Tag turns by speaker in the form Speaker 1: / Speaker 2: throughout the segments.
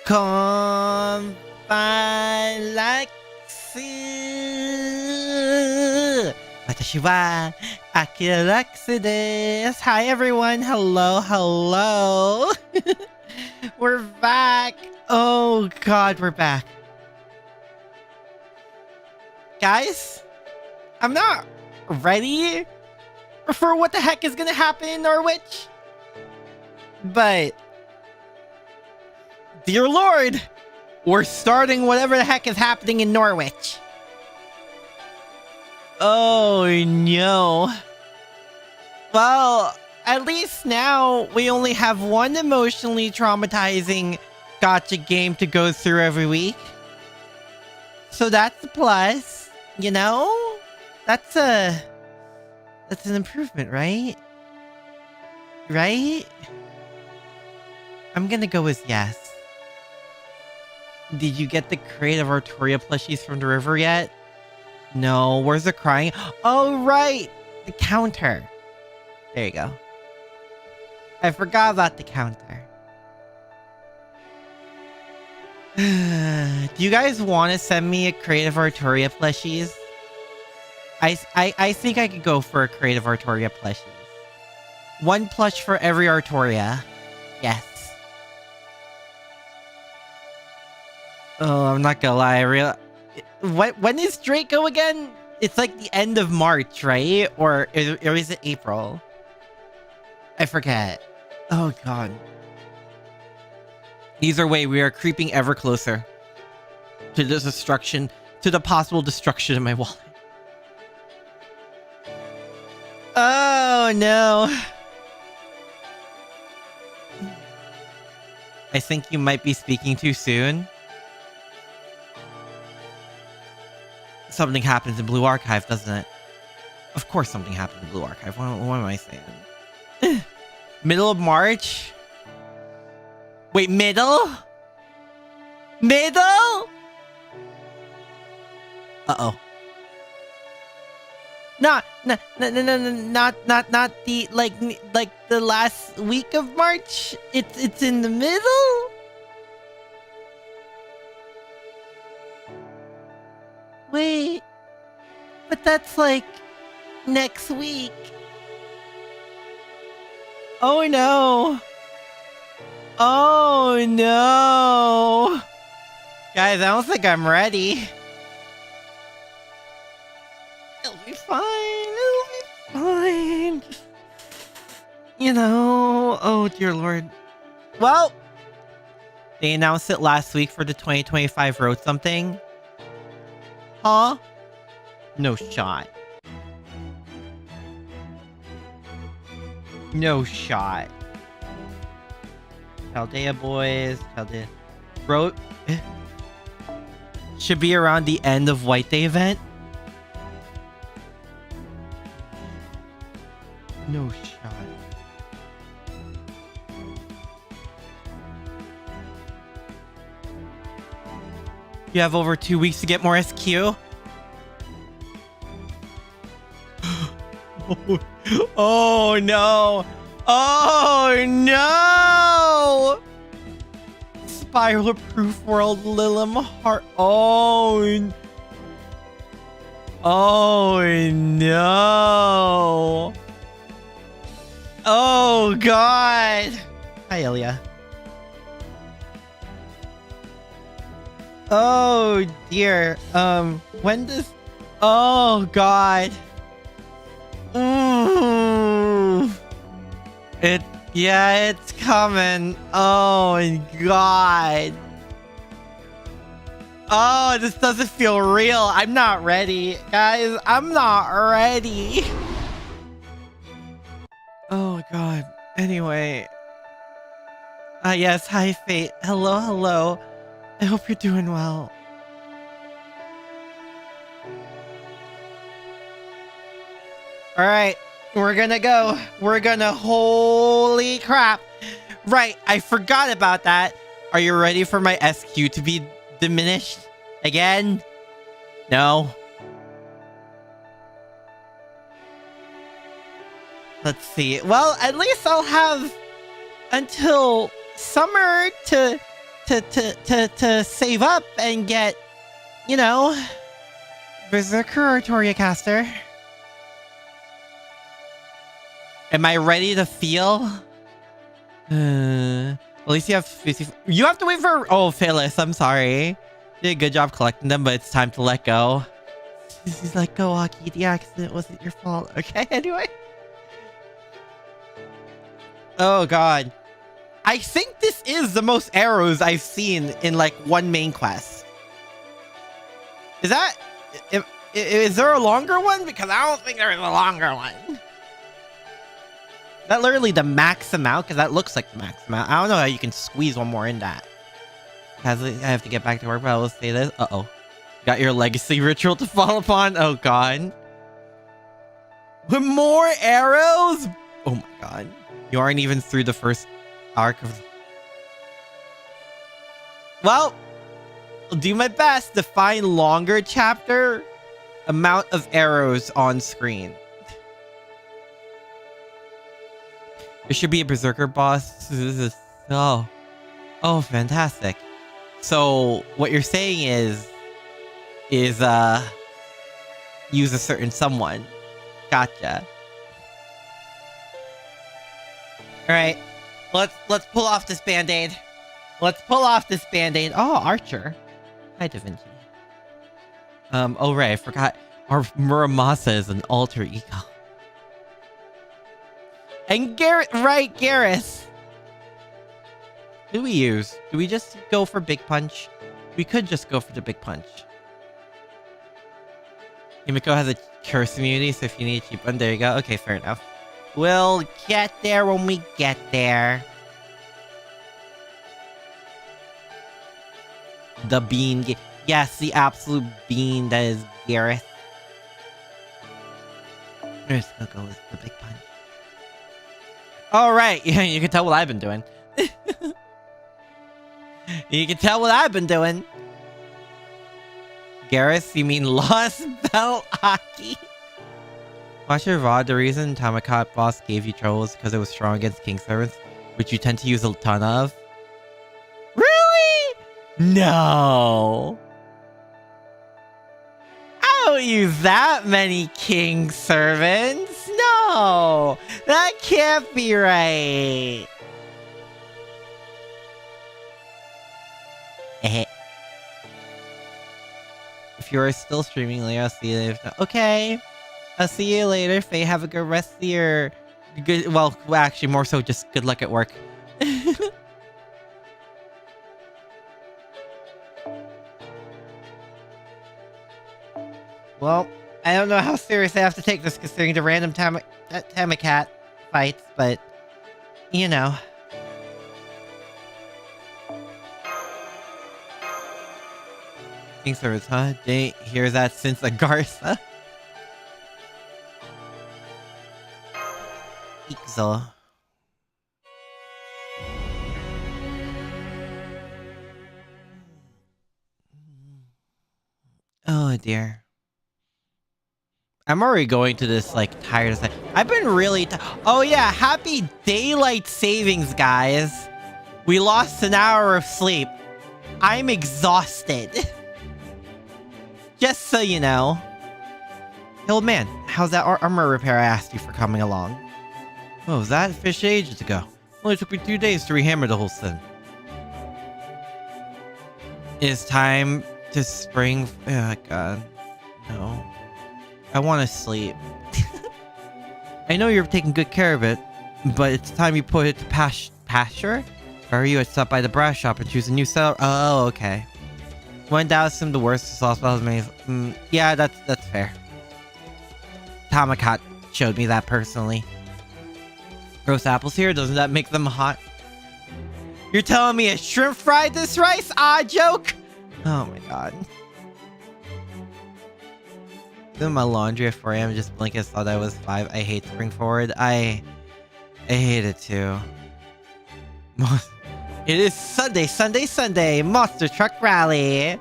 Speaker 1: Konbanlux. Watashi wa Akira Lux desu. Hi everyone. Hello, hello. We're back. Oh god, we're back. Guys, I'm not ready for what the heck is gonna happen in Norwich. But dear Lord, we're starting whatever the heck is happening in Norwich. Oh no. Well, at least now we only have one emotionally traumatizing gacha game to go through every week. So that's a plus, you know? That's an improvement, right? Right? I'm gonna go with yes. Did you get the crate of Artoria plushies from the river yet? No, where's the crying? Oh, right! The counter. There you go. I forgot about the counter. Do you guys want to send me a crate of Artoria plushies? I think I could go for a crate of Artoria plushies. One plush for every Artoria. Yes. Oh, I'm not gonna lie. When is Draco again? It's like the end of March, right? Or is it April? I forget. Oh, God. Either way, we are creeping ever closer to the destruction, to the possible destruction of my wallet. Oh, no. I think you might be speaking too soon. Something happens in Blue Archive, doesn't it? Of course something happens in Blue Archive. What am I saying? Middle of March? Wait, middle? Middle? Uh-oh. Not the like the last week of March. It's in the middle. Wait, but that's like next week. Oh no. Oh no. Guys, I don't think I'm ready. It'll be fine. It'll be fine. You know, oh dear Lord. Well, they announced it last week for the 2025 Road Something. Huh? No shot. No shot. Chaldea boys. Chaldea. Road. Should be around the end of White Day event. No shot. You have over 2 weeks to get more SQ. Oh no. Oh no. Spiral proof world Lilim heart. Oh no. Oh god. Hi Ilya. Oh dear. When does... Oh god. Yeah, it's coming. Oh god. Oh, this doesn't feel real. I'm not ready. Guys, I'm not ready. Oh god. Anyway. Yes, hi Fate. Hello, hello. I hope you're doing well. Alright, we're gonna go. We're gonna... Holy crap. Right, I forgot about that. Are you ready for my SQ to be diminished again? No. Let's see. Well, at least I'll have until summer to to save up and get, you know, Berserker or Toriacaster. Am I ready to feel? At least you have 50. You have to wait for. Oh, Phyllis, I'm sorry. You did a good job collecting them, but it's time to let go. He's like, go, Aki. The accident wasn't your fault. Okay, anyway. Oh, God. I think this is the most arrows I've seen in, like, one main quest. Is that... Is there a longer one? Because I don't think there is a longer one. Is that literally the max amount? Because that looks like the max amount. I don't know how you can squeeze one more in that. I have to get back to work, but I will say this. Uh-oh. Got your legacy ritual to fall upon? Oh, God. With more arrows? Oh, my God. You aren't even through the first arc of... Well, I'll do my best to find longer chapter amount of arrows on screen. There should be a Berserker boss. This is... Oh, fantastic. So, what you're saying is use a certain someone. Gotcha. Alright. Let's pull off this band-aid. Let's pull off this band-aid. Oh, Archer. Hi, Da Vinci. Oh right, I forgot. Our Muramasa is an alter ego. And Garrett, right, Garrus. Who do we use? Do we just go for Big Punch? We could just go for the Big Punch. Himiko has a curse immunity, so if you need a cheap one, there you go. Okay, fair enough. We'll get there when we get there. The bean. Yes, the absolute bean that is Gareth. We're just gonna go with the Big Punch. Alright, yeah, you can tell what I've been doing. You can tell what I've been doing. Gareth, you mean Lost Belt Aki? Watch your VOD. The reason Tamakat boss gave you trouble is because it was strong against King Servants, which you tend to use a ton of. Really? No. I don't use that many King Servants. No. That can't be right. If you're still streaming later, I'll see you later. Okay. I'll see you later, Faye. Have a good rest of your... Good, well, actually, more so just good luck at work. Well, I don't know how serious I have to take this considering the random Tamakat fights, but... You know. King Service, huh? Didn't hear that since a Garza. Ixel. Oh dear. I'm already going to this like tired. I've been really. Oh yeah, happy daylight savings, guys. We lost an hour of sleep. I'm exhausted. Just so you know. Hey, old man, how's that armor repair I asked you for coming along? Oh, was that finished ages ago? Only took me 2 days to rehammer the whole thing. It's time to spring. Oh, God. No. I want to sleep. I know you're taking good care of it, but it's time you put it to pasture? If I were you, I'd stop by the brass shop and choose a new seller. Oh, okay. When Dallas him the worst sauce made. Yeah, that's fair. Tamakat showed me that personally. Roast apples here, doesn't that make them hot? You're telling me a shrimp fried this rice? Ah, joke! Oh my god. Doing my laundry at 4 a.m. just blinked thought I was 5. I hate spring forward. I hate it too. It is Sunday, Monster Truck Rally.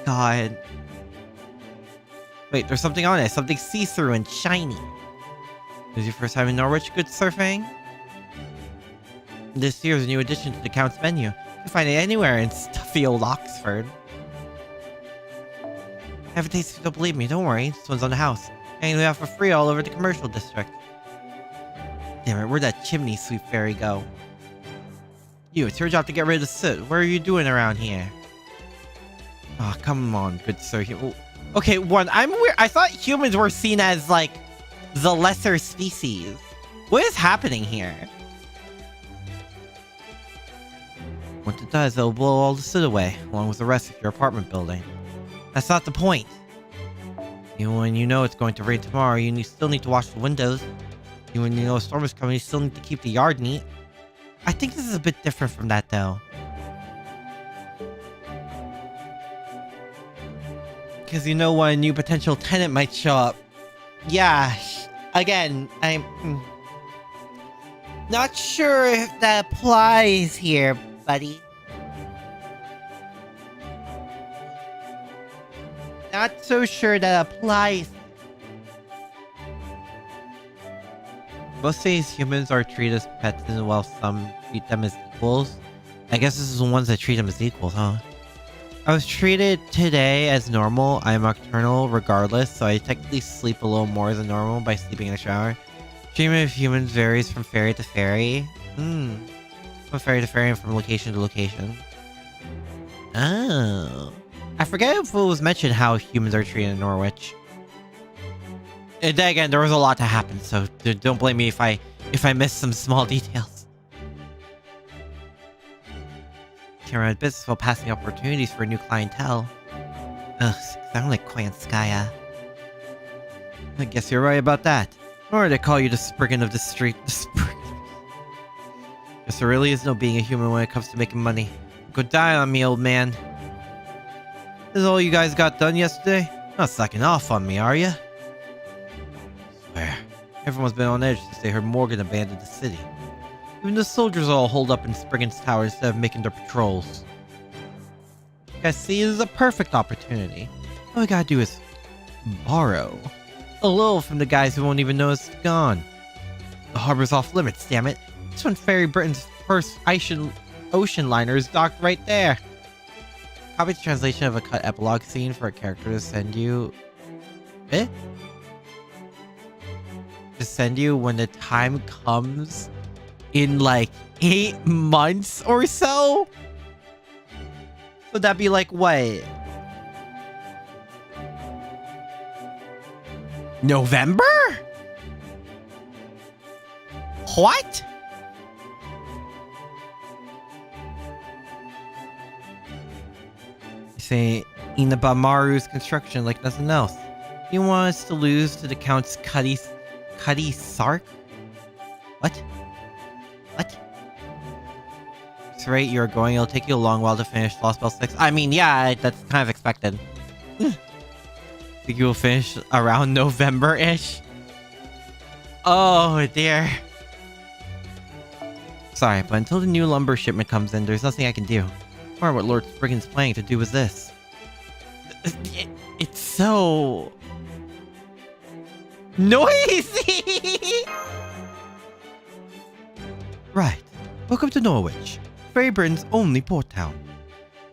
Speaker 1: God. Wait, there's something on it. Something see-through and shiny. This is your first time in Norwich? Good surfing? This year is a new addition to the Count's menu. You can find it anywhere in stuffy old Oxford. Have a taste if you don't believe me. Don't worry, this one's on the house. And we have for free all over the commercial district. Damn it, where'd that chimney sweep fairy go? You, it's your job to get rid of the soot. What are you doing around here? Oh, come on, good sir. Okay, one, I'm weird. I thought humans were seen as, like, the lesser species. What is happening here? Once it does, it'll blow all the soot away, along with the rest of your apartment building. That's not the point. Even when you know it's going to rain tomorrow, you still need to wash the windows. Even when you know a storm is coming, you still need to keep the yard neat. I think this is a bit different from that, though. Because you know when a new potential tenant might show up. Yeah, again, I'm not sure if that applies here, buddy. Not so sure that applies. Most days humans are treated as pets and while some treat them as equals. I guess this is the ones that treat them as equals, huh? I was treated today as normal. I am nocturnal regardless, so I technically sleep a little more than normal by sleeping in the shower. Treatment of humans varies from fairy to fairy. From fairy to fairy and from location to location. Oh. I forget if it was mentioned how humans are treated in Norwich. And then again, there was a lot to happen, so don't blame me if I missed some small details. Can't run a business while passing opportunities for new clientele. Ugh, sound like Kwanskaya. I guess you're right about that. Or they call you the Spriggan of the street. The Spriggan. Guess there really is no being a human when it comes to making money. Go die on me, old man. This is all you guys got done yesterday? Not slacking off on me, are ya? Swear, everyone's been on edge since they heard Morgan abandoned the city. Even the soldiers all hold up in Spriggan's tower instead of making their patrols. I see, this is a perfect opportunity. All we gotta do is borrow a little from the guys who won't even know it's gone. The harbor's off limits, damn it. This one Ferry Britain's first ocean liner is docked right there. Copy the translation of a cut epilogue scene for a character to send you. To send you when the time comes in like 8 months or so? Would that be like what? November? What? Say Inabamaru's construction like nothing else. You want us to lose to the Count's Cuddy Sark? What? What? That's right, you're going. It'll take you a long while to finish Lost Spell 6. I mean, yeah, that's kind of expected. Think you will finish around November-ish? Oh, dear. Sorry, but until the new lumber shipment comes in, there's nothing I can do. Or what Lord Spriggan's planning to do with this. It's so... noisy! Right. Welcome to Norwich, Great Britain's only port town.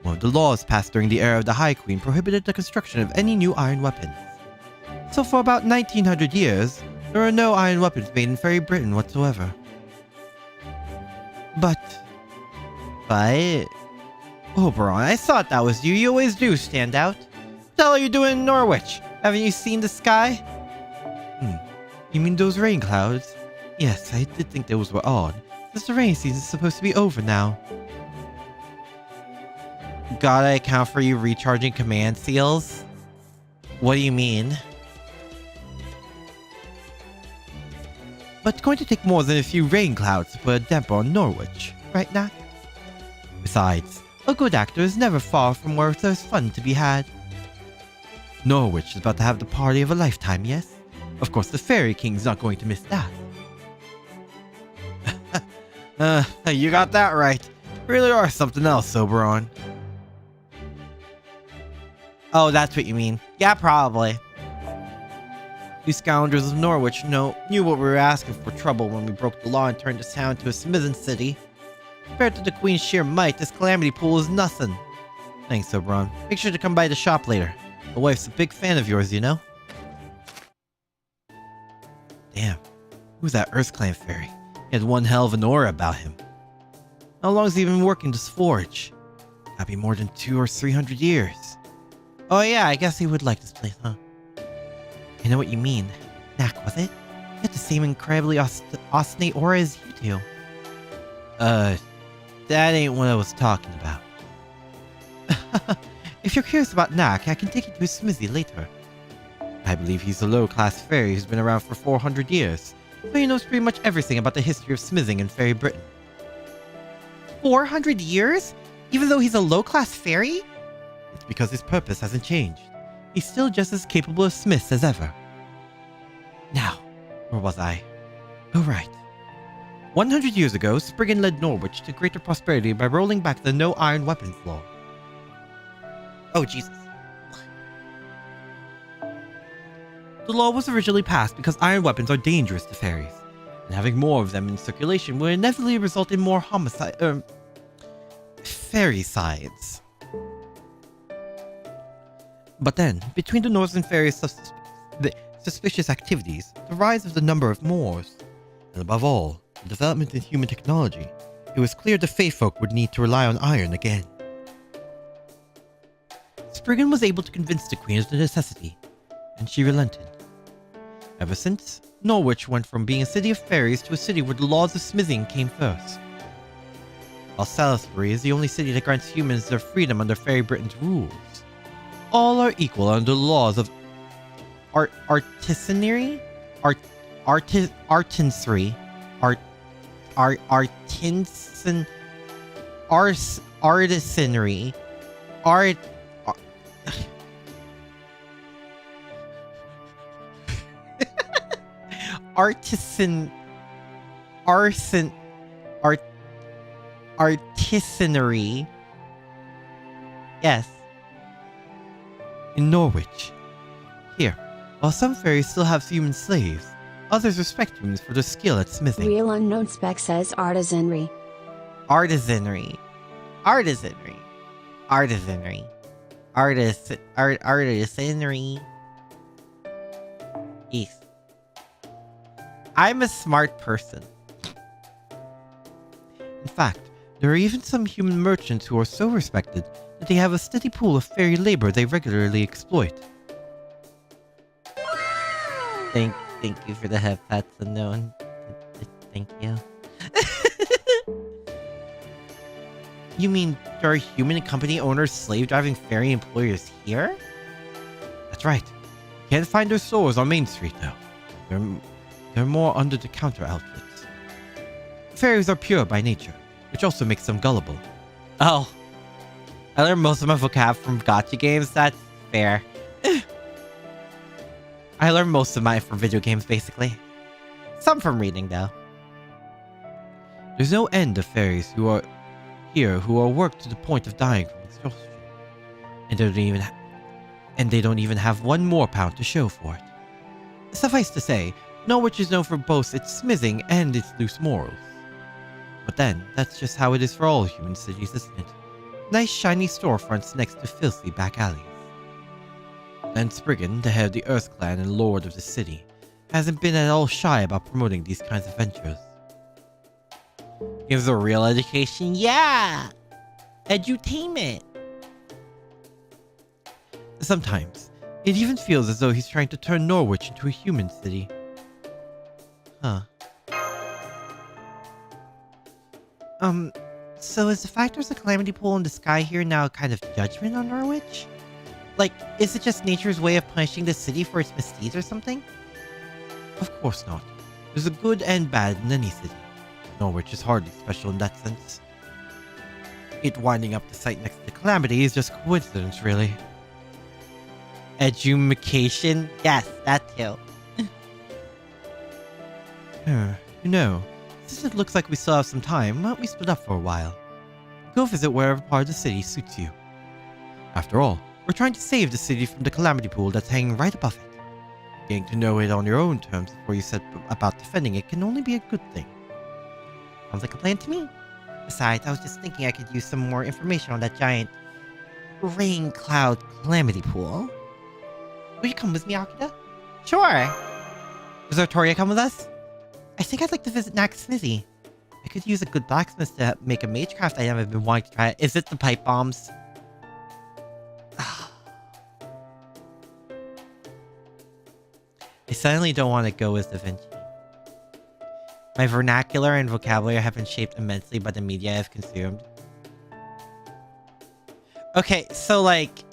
Speaker 1: One of the laws passed during the era of the High Queen prohibited the construction of any new iron weapons. So for about 1900 years, there are no iron weapons made in Fairy Britain whatsoever. But... Oberon, I thought that was you. You always do stand out. What the hell are you doing in Norwich? Haven't you seen the sky? You mean those rain clouds? Yes, I did think those were odd. Since the rain season's supposed to be over now. Gotta account for you recharging command seals? What do you mean? But it's going to take more than a few rain clouds to put a damper on Norwich, right, Nak? Besides, a good actor is never far from where there's fun to be had. Norwich is about to have the party of a lifetime, yes? Of course, the Fairy King's not going to miss that. You got that right. Really are something else, Oberon. Oh, that's what you mean. Yeah, probably. You scoundrels of Norwich knew what we were asking for trouble when we broke the law and turned this town to a smithing city. Compared to the Queen's sheer might, this calamity pool is nothing. Thanks, Oberon. Make sure to come by the shop later. My wife's a big fan of yours, you know? Damn. Who's that Earth Clan fairy? He had one hell of an aura about him. How long's he been working this forge? Gotta be more than 200 or 300 years. Oh yeah, I guess he would like this place, huh? I know what you mean. Knack, was it? He had the same incredibly ostinate aura as you do. That ain't what I was talking about. If you're curious about Knack, I can take you to his smithy later. I believe he's a low-class fairy who's been around for 400 years, so he knows pretty much everything about the history of smithing in Fairy Britain. 400 years? Even though he's a low-class fairy? It's because his purpose hasn't changed. He's still just as capable of smiths as ever. Now, where was I? Oh, right. 100 years ago, Spriggan led Norwich to greater prosperity by rolling back the no-iron weapons law. Oh, Jesus. The law was originally passed because iron weapons are dangerous to fairies, and having more of them in circulation would inevitably result in more fairycides. But then, between the northern fairies' suspicious activities, the rise of the number of Moors, and above all, the development in human technology, it was clear the Fae folk would need to rely on iron again. Spriggan was able to convince the Queen of the necessity, and she relented. Ever since, Norwich went from being a city of fairies to a city where the laws of smithing came first. While Salisbury is the only city that grants humans their freedom under Fairy Britain's rules, all are equal under the laws of artisanry, artisanry, artisanry. Yes. In Norwich. Here, while some fairies still have human slaves, others respect humans for their skill at smithing.
Speaker 2: Real unknown spec says artisanry.
Speaker 1: Artisanry. Yes. I'm a smart person. In fact, there are even some human merchants who are so respected that they have a steady pool of fairy labor they regularly exploit. Thank you for the head pats, unknown. Thank you. You mean there are human and company owners slave-driving fairy employers here? That's right. You can't find their stores on Main Street, though. They're more under-the-counter outfits. Fairies are pure by nature, which also makes them gullible. Oh. I learned most of my vocab from gacha games, that's fair. I learned most of mine from video games, basically. Some from reading, though. There's no end of fairies who are here who are worked to the point of dying from exhaustion. And they don't even have one more pound to show for it. Suffice to say, Norwich is known for both its smithing and its loose morals. But then, that's just how it is for all human cities, isn't it? Nice shiny storefronts next to filthy back alleys. And Spriggan, the head of the Earth Clan and lord of the city, hasn't been at all shy about promoting these kinds of ventures. Gives a real education, yeah! Edutainment! Sometimes, it even feels as though he's trying to turn Norwich into a human city. Huh. So is the fact there's a calamity pool in the sky here now a kind of judgment on Norwich? Like, is it just nature's way of punishing the city for its misdeeds or something? Of course not. There's a good and bad in any city. Norwich is hardly special in that sense. It winding up the site next to the calamity is just coincidence, really. Education? Yes, that too. You know, since it looks like we still have some time, why don't we split up for a while? Go visit wherever part of the city suits you. After all, we're trying to save the city from the calamity pool that's hanging right above it. Getting to know it on your own terms before you set about defending it can only be a good thing. Sounds like a plan to me. Besides, I was just thinking I could use some more information on that giant rain cloud calamity pool. Will you come with me, Akira? Sure. Does Artoria come with us? I think I'd like to visit Nack's smithy. I could use a good blacksmith to make a magecraft item I've been wanting to try. Is it the pipe bombs? I suddenly don't want to go as Da Vinci. My vernacular and vocabulary have been shaped immensely by the media I've consumed. Okay, so like,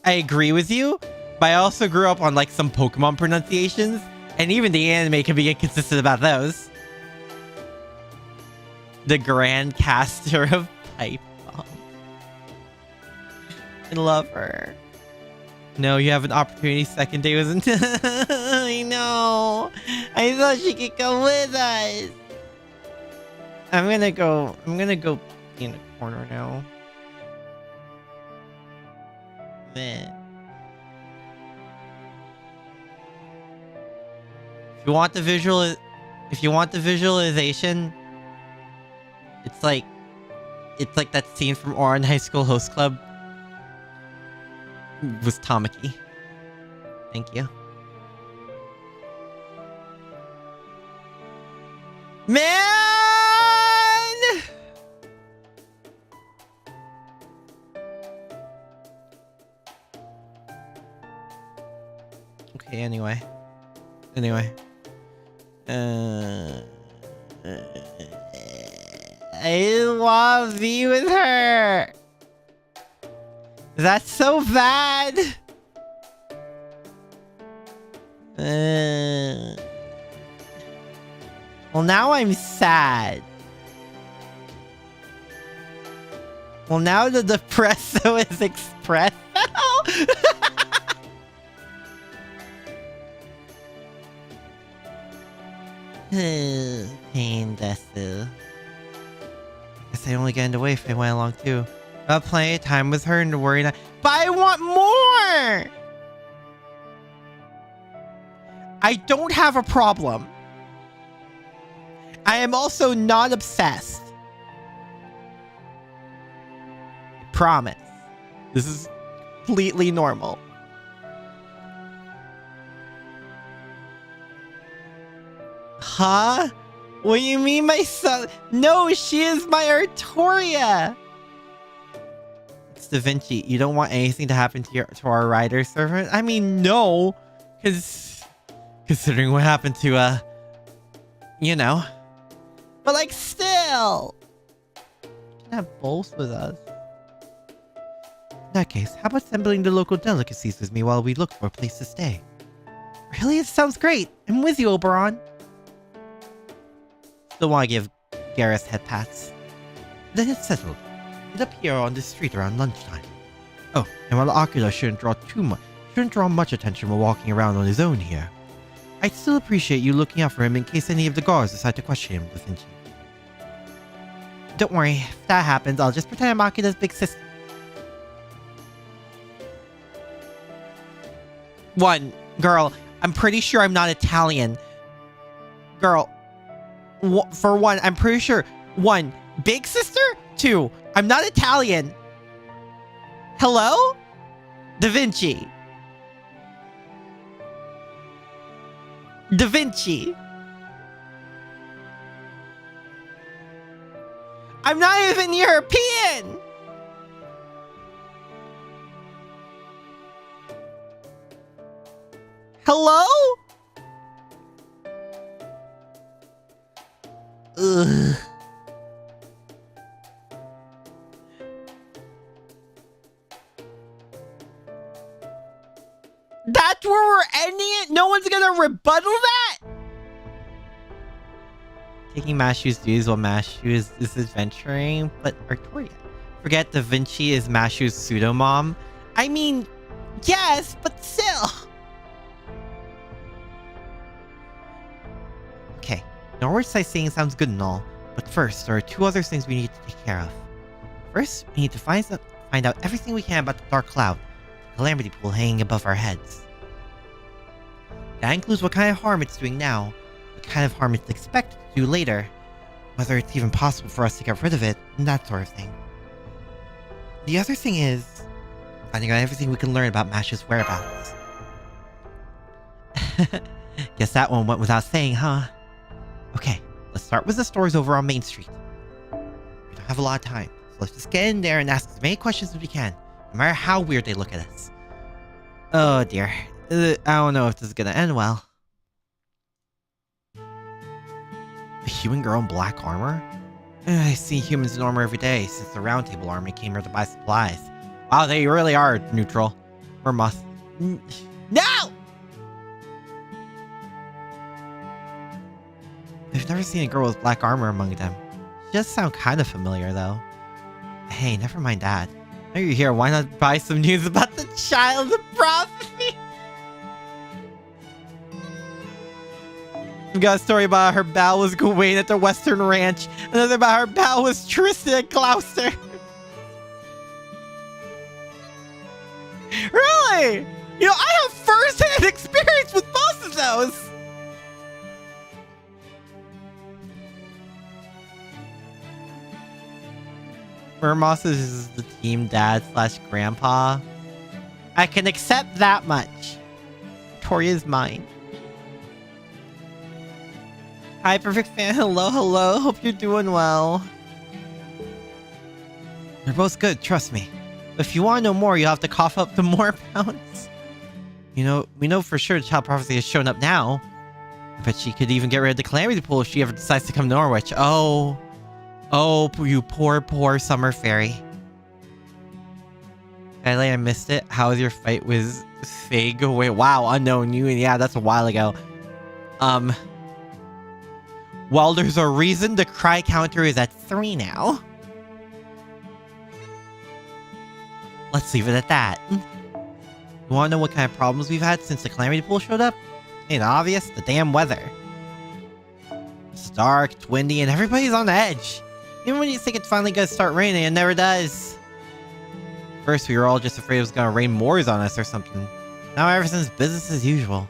Speaker 1: I agree with you, but I also grew up on like some Pokemon pronunciations, and even the anime can be inconsistent about those. The Grand Caster of Pipe Bomb. I love her. No, you have an opportunity. Second day wasn't. I know. I thought she could go with us. I'm gonna go in a corner now. Man. If you want the visualization, it's like that scene from Oran High School Host Club. Was Tamaki. Thank you. Man! Okay, anyway. I want to be with her. That's so bad. Well, now I'm sad. Well, now the depresso is espresso. Pain desu. Guess I only get in the way if I went along too. I'll have plenty of time with her and to worry not. But I want more! I don't have a problem. I am also not obsessed. I promise. This is completely normal. Huh? What do you mean my son? No, she is my Artoria! It's Da Vinci. You don't want anything to happen to our rider servant? I mean, no. Because considering what happened to, you know. But like, still. We can have both with us. In that case, how about assembling the local delicacies with me while we look for a place to stay? Really? It sounds great. I'm with you, Oberon. Still want to give Garrus head pats. Then it's settled. Meet up here on the street around lunchtime. Oh, and while Akira shouldn't draw much attention while walking around on his own here, I'd still appreciate you looking out for him in case any of the guards decide to question him, Da Vinci. Don't worry, if that happens, I'll just pretend I'm Akira's big sister. One, girl, I'm pretty sure I'm not Italian. Girl, for one, I'm pretty sure. One, big sister? Two, I'm not Italian. Hello? Da Vinci. Da Vinci. I'm not even European. Hello? Ugh. That's where we're ending it? No one's gonna rebuttal that? Taking Mashu's duties while Mashu is adventuring, but Artoria. Forget Da Vinci is Mashu's pseudo-mom? I mean, yes, but still. Okay, Norwich sightseeing sounds good and all, but first, there are two other things we need to take care of. First, we need to find out everything we can about the Dark Cloud, the calamity pool hanging above our heads. That includes what kind of harm it's doing now, what kind of harm it's expected to do later, whether it's even possible for us to get rid of it, and that sort of thing. The other thing is finding out everything we can learn about Mash's whereabouts. Guess that one went without saying, huh? Okay, let's start with the stores over on Main Street. We don't have a lot of time, so let's just get in there and ask as many questions as we can, no matter how weird they look at us. Oh dear, I don't know if this is gonna end well. A human girl in black armor? I see humans in armor every day since the Round Table Army came here to buy supplies. Wow, they really are neutral. Or must. No! I've never seen a girl with black armor among them. She does sound kind of familiar, though. Hey, never mind that. Now you're here, why not buy some news about the child of prophecy? We got a story about her battle with Gawain at the Western Ranch. Another about her battle with Tristan at Gloucester. Really? You know, I have first-hand experience with both of those. Mermos is the team dad / grandpa. I can accept that much. Victoria's mine. Hi, Perfect Fan. Hello, hello. Hope you're doing well. They're both good, trust me. But if you want to know more, you'll have to cough up some more pounds. You know, we know for sure the child prophecy has shown up now. I bet she could even get rid of the calamity pool if she ever decides to come to Norwich. Oh, you poor, poor summer fairy. Kylie, I missed it. How was your fight with Fig? Wait, wow, unknown. Yeah, that's a while ago. Well, there's a reason the cry counter is at 3 now. Let's leave it at that. You wanna know what kind of problems we've had since the calamity pool showed up? Ain't obvious? The damn weather. It's dark, it's windy, and everybody's on edge. Even when you think it's finally gonna start raining, it never does. First, we were all just afraid it was gonna rain more on us or something. Now everything's business as usual.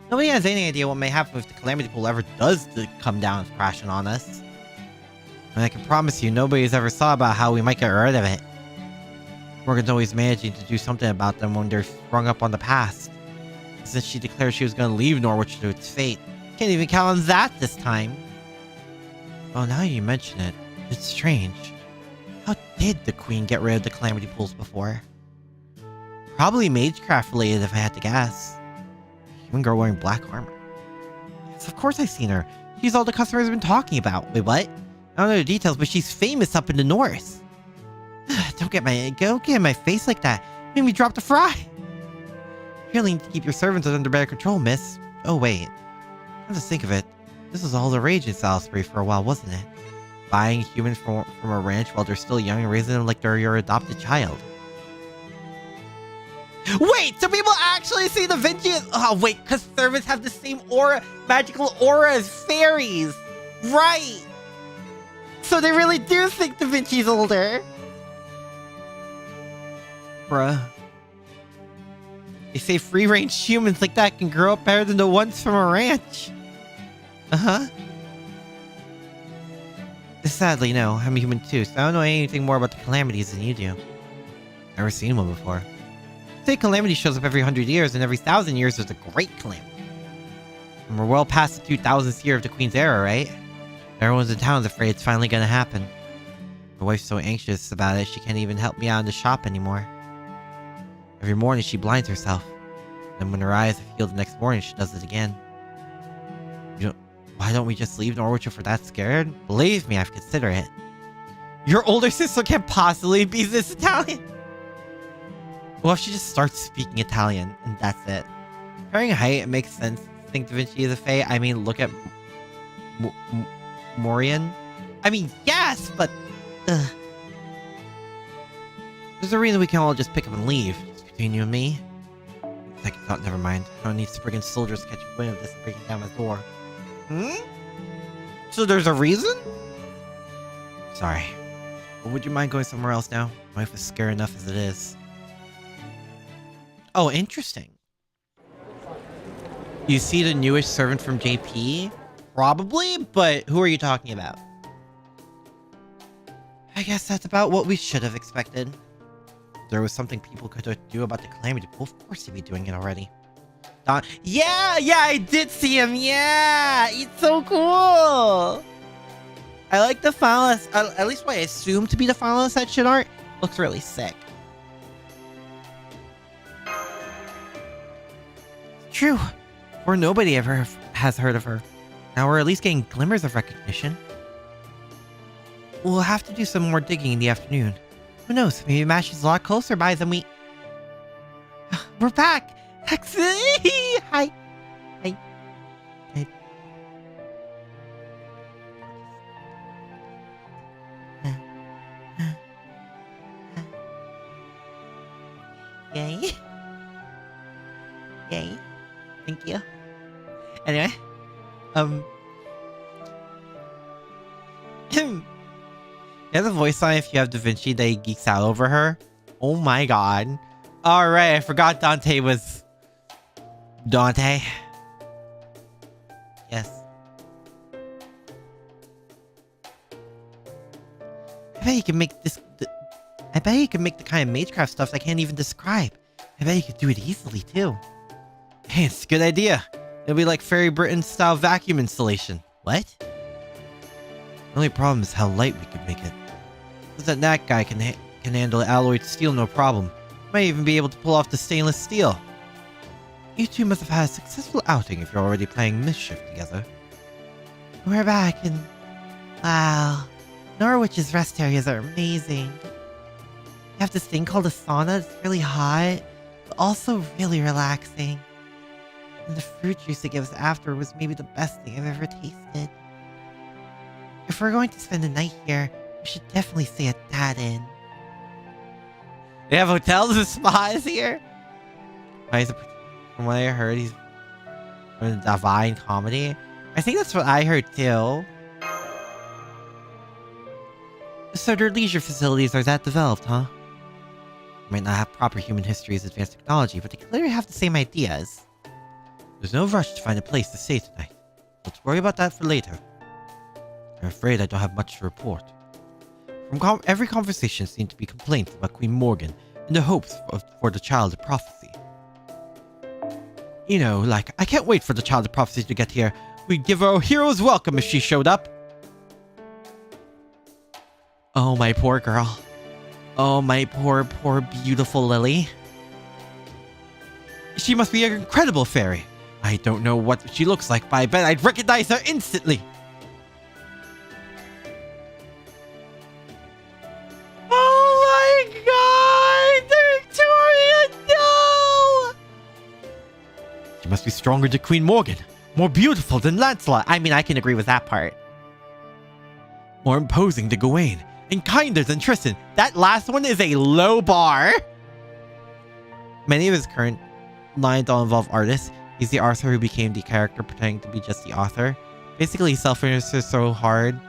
Speaker 1: Nobody has any idea what may happen if the calamity pool ever does come down crashing on us. And I can promise you, nobody's ever thought about how we might get rid of it. Morgan's always managing to do something about them when they're sprung up on the past. Since she declared she was going to leave Norwich to its fate. Can't even count on that this time. Oh, now you mention it, it's strange. How did the Queen get rid of the calamity pools before? Probably magecraft related if I had to guess. Human girl wearing black armor. Yes, of course I've seen her. She's all the customers have been talking about. Wait, what? I don't know the details, but she's famous up in the north. Don't get in my face like that. Made me drop the fry. You really need to keep your servants under better control, miss. Oh, wait. Come to think of it, this was all the rage in Salisbury for a while, wasn't it? Buying humans from a ranch while they're still young and raising them like they're your adopted child. Wait, so people actually see the Vinci as... Oh, wait, because servants have the same aura, magical aura as fairies. Right. So they really do think Da Vinci's older. Bruh. They say free-range humans like that can grow up better than the ones from a ranch. Uh-huh. Sadly, no. I'm a human too, so I don't know anything more about the calamities than you do. Never seen one before. Say calamity shows up every 100 years, and every 1,000 years there's a great calamity. And we're well past the 2000th year of the Queen's era, right? Everyone's in town's afraid it's finally gonna happen. My wife's so anxious about it, she can't even help me out in the shop anymore. Every morning she blinds herself. Then when her eyes are healed the next morning, she does it again. Why don't we just leave Norwich if we're that scared? Believe me, I've considered it. Your older sister can't possibly be this Italian. Well, if she just starts speaking Italian, and that's it. Comparing height, it makes sense to think Da Vinci is a fae. I mean, look at Morian. I mean, yes, but... Ugh. There's a reason we can all just pick up and leave. Just between you and me. Second thought, never mind. I don't need Spriggan soldiers catching wind of this and breaking down my door. Hmm? So there's a reason? Sorry. But would you mind going somewhere else now? My wife is scared enough as it is. Oh, interesting. You see the newest servant from JP? Probably, but who are you talking about? I guess that's about what we should have expected. If there was something people could do about the calamity, well, of course he'd be doing it already. Don, yeah, I did see him. Yeah, he's so cool. I like the final, at least what I assume to be the final ascension art. Looks really sick. True. Or nobody ever has heard of her. Now we're at least getting glimmers of recognition. We'll have to do some more digging in the afternoon. Who knows? Maybe Mash is a lot closer by than we... We're back! Hi! Hi. Yay. Yay. Thank you. Anyway. Yeah, the voice line if you have Da Vinci that he geeks out over her. Oh my god. Alright, I forgot Dante was... Dante. Yes. I bet he can make this... I bet he can make the kind of magecraft stuff I can't even describe. I bet he could do it easily too. Hey, it's a good idea. It'll be like Fairy Britain style vacuum installation. What? The only problem is how light we could make it. That guy can handle alloyed steel no problem. Might even be able to pull off the stainless steel. You two must have had a successful outing if you're already playing mischief together. We're back and... Wow. Norwich's rest areas are amazing. You have this thing called a sauna. It's really hot, but also really relaxing. And the fruit juice it gives after was maybe the best thing I've ever tasted. If we're going to spend the night here, we should definitely stay at that inn. They have hotels and spas here? From what I heard, he's from the Divine Comedy. I think that's what I heard too. So their leisure facilities are that developed, huh? Might not have proper human history as advanced technology, but they clearly have the same ideas. There's no rush to find a place to stay tonight. Let's worry about that for later. I'm afraid I don't have much to report. From every conversation seemed to be complaints about Queen Morgan and the hopes for the Child of Prophecy. You know, like, I can't wait for the Child of Prophecy to get here. We'd give her a hero's welcome if she showed up. Oh, my poor girl. Oh, my poor, beautiful Lily. She must be an incredible fairy. I don't know what she looks like, but I bet I'd recognize her instantly. Oh my god! Victoria, no! She must be stronger than Queen Morgan. More beautiful than Lancelot. I mean, I can agree with that part. More imposing than Gawain. And kinder than Tristan. That last one is a low bar. Many of his current lines don't involve artists. He's the author who became the character pretending to be just the author. Basically, self-interest is so hard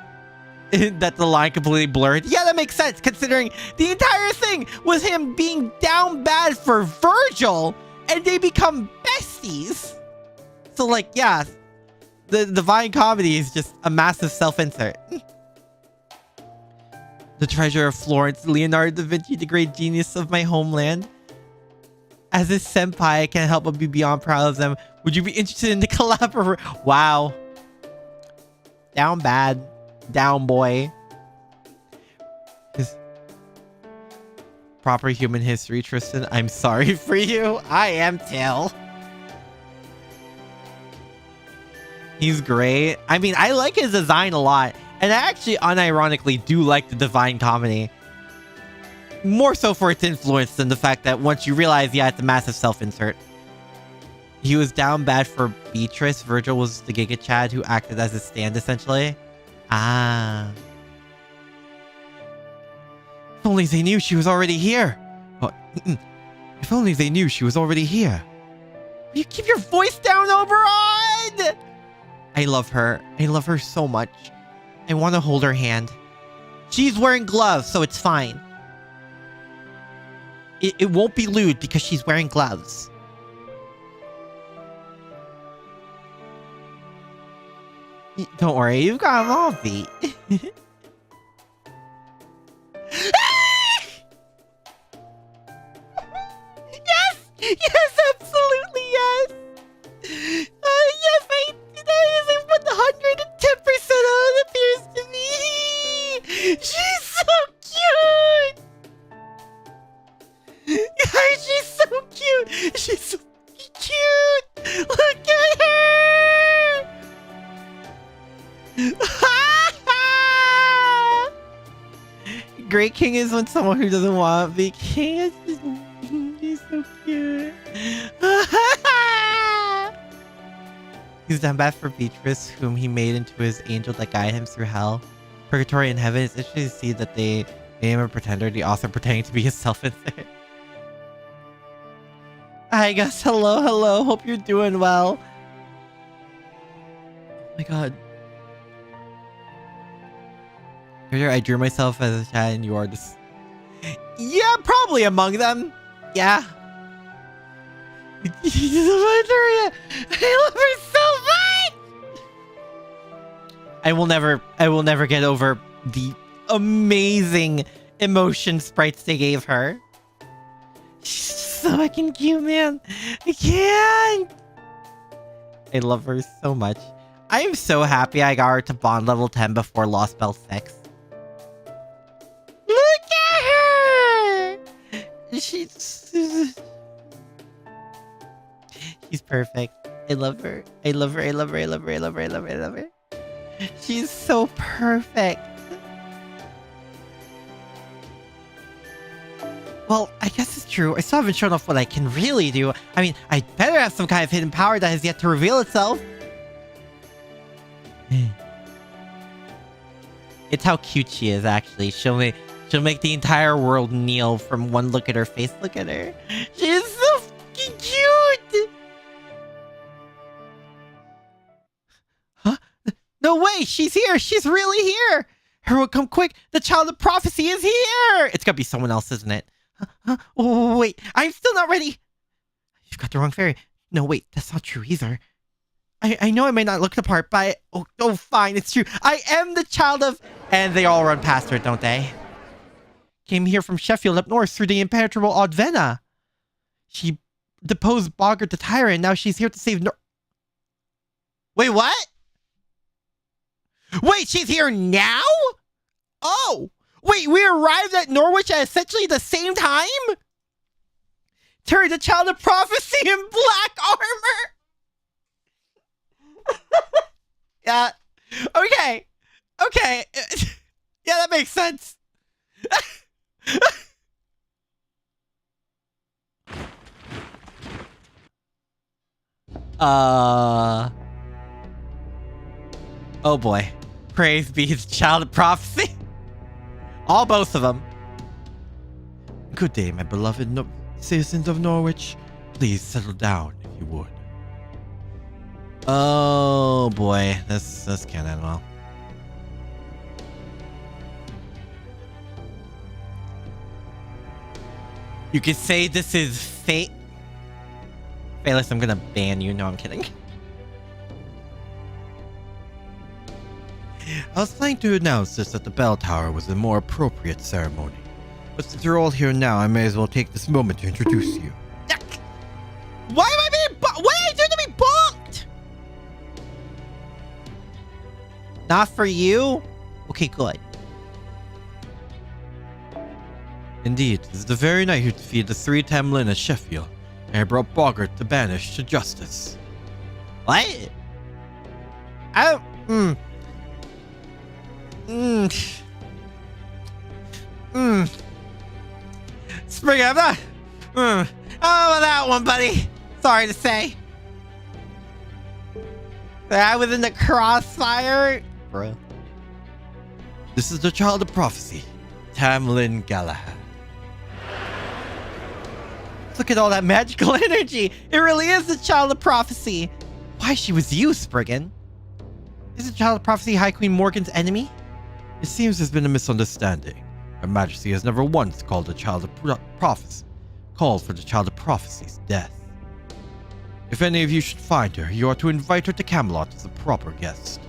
Speaker 1: that the line completely blurred. Yeah, that makes sense considering the entire thing was him being down bad for Virgil and they become besties. So like, yeah, the Divine Comedy is just a massive self-insert. The treasure of Florence, Leonardo da Vinci, the great genius of my homeland. As his senpai, I can't help but be beyond proud of them. Would you be interested in the collaboration? Wow. Down bad. Down boy. His proper human history, Tristan. I'm sorry for you. I am too. He's great. I mean, I like his design a lot. And I actually unironically do like the Divine Comedy. More so for its influence than the fact that once you realize, yeah, it's a massive self-insert. He was down bad for Beatrice. Virgil was the Giga Chad who acted as his stand, essentially. Ah. If only they knew she was already here. Oh, if only they knew she was already here. Will you keep your voice down, Oberon? I love her. I love her so much. I want to hold her hand. She's wearing gloves, so it's fine. It won't be lewd because she's wearing gloves. Don't worry, you've got them all beat. Yes! Yes, absolutely yes! Yes, that is 110% how it appears to me! She's so cute! Guys, she's so cute! She's so cute! Look at her! Great King is when someone who doesn't want to be king is just... He's so cute. He's done bad for VTubers whom he made into his angel that guide him through hell, purgatory, and heaven. It's interesting to see that they made him a pretender, the author pretending to be himself in there. Hi guys, hello. Hope you're doing well. Oh my god. Earlier, I drew myself as a chat and you are this. Yeah, probably among them. Yeah. I love her so much. I will never get over the amazing emotion sprites they gave her. She's so fucking cute, man. I can't. I love her so much. I am so happy I got her to bond level 10 before Lost Spell 6. Look at her! She's perfect. I love her. I love her. She's so perfect. Well, I guess it's true. I still haven't shown off what I can really do. I mean, I better have some kind of hidden power that has yet to reveal itself. It's how cute she is, actually. She'll make the entire world kneel from one look at her face. Look at her. She is so fucking cute! Huh? No way! She's here! She's really here! Herald, come quick! The child of prophecy is here! It's gotta be someone else, isn't it? Huh? Oh, wait. I'm still not ready. You've got the wrong fairy. No, wait. That's not true either. I know I may not look the part, but oh, fine. It's true. I am the child of... And they all run past her, don't they? Came here from Sheffield up north through the impenetrable Odvena. She deposed Boggart the tyrant. Now she's here to save Wait, what? Wait, she's here now? Oh! Wait, we arrived at Norwich at essentially the same time? Terry, the child of prophecy in black armor! Yeah. Okay. Yeah, that makes sense. Oh boy. Praise be the child of prophecy. Both of them. Good day, my beloved citizens of Norwich. Please settle down if you would. Oh boy, this can't end well. You could say this is fate. Phaelus, I'm gonna ban you. No, I'm kidding. I was planning to announce this at the bell tower was a more appropriate ceremony. But since you're all here now, I may as well take this moment to introduce you. Why am I being what did I do to be bonked? Not for you? Okay, good. Indeed, this is the very night you defeated the 3 Tamlin at Sheffield, and I brought Boggart the Banished to justice. What? Spriggan, I'm not... Oh, that one, buddy. Sorry to say. I was in the crossfire. Bro. This is the child of prophecy, Tamlin Galahad. Look at all that magical energy. It really is the child of prophecy. Why she was you, Spriggan? Is the child of prophecy High Queen Morgan's enemy? It seems there's been a misunderstanding. Her Majesty has never once called the child of prophecy, called for the child of prophecy's death. If any of you should find her, you are to invite her to Camelot as a proper guest.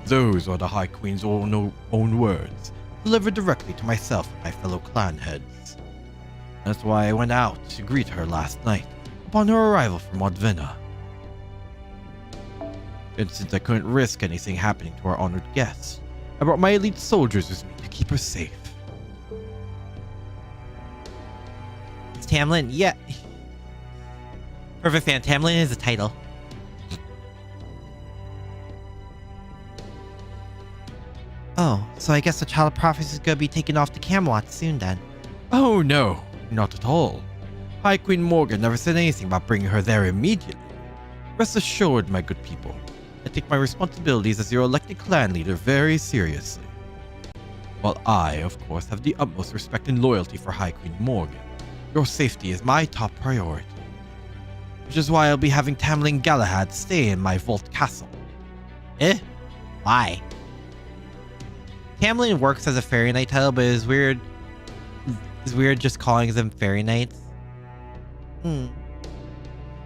Speaker 3: Those are the High Queen's own words, delivered directly to myself and my fellow clan heads. That's why I went out to greet her last night, upon her arrival from Modvina. And since I couldn't risk anything happening to our honored guest, I brought my elite soldiers with me to keep her safe.
Speaker 1: It's Tamlin, yeah. Perfect fan, Tamlin is a title. Oh, so I guess the Child of Prophecy is gonna be taken off to Camelot soon then.
Speaker 3: Oh no, not at all. High Queen Morgan never said anything about bringing her there immediately. Rest assured, my good people, I take my responsibilities as your elected clan leader very seriously. While I, of course, have the utmost respect and loyalty for High Queen Morgan, your safety is my top priority. Which is why I'll be having Tamlin Galahad stay in my vault castle.
Speaker 1: Why? Tamlin works as a fairy knight title, but it's weird. It's weird just calling them fairy knights. I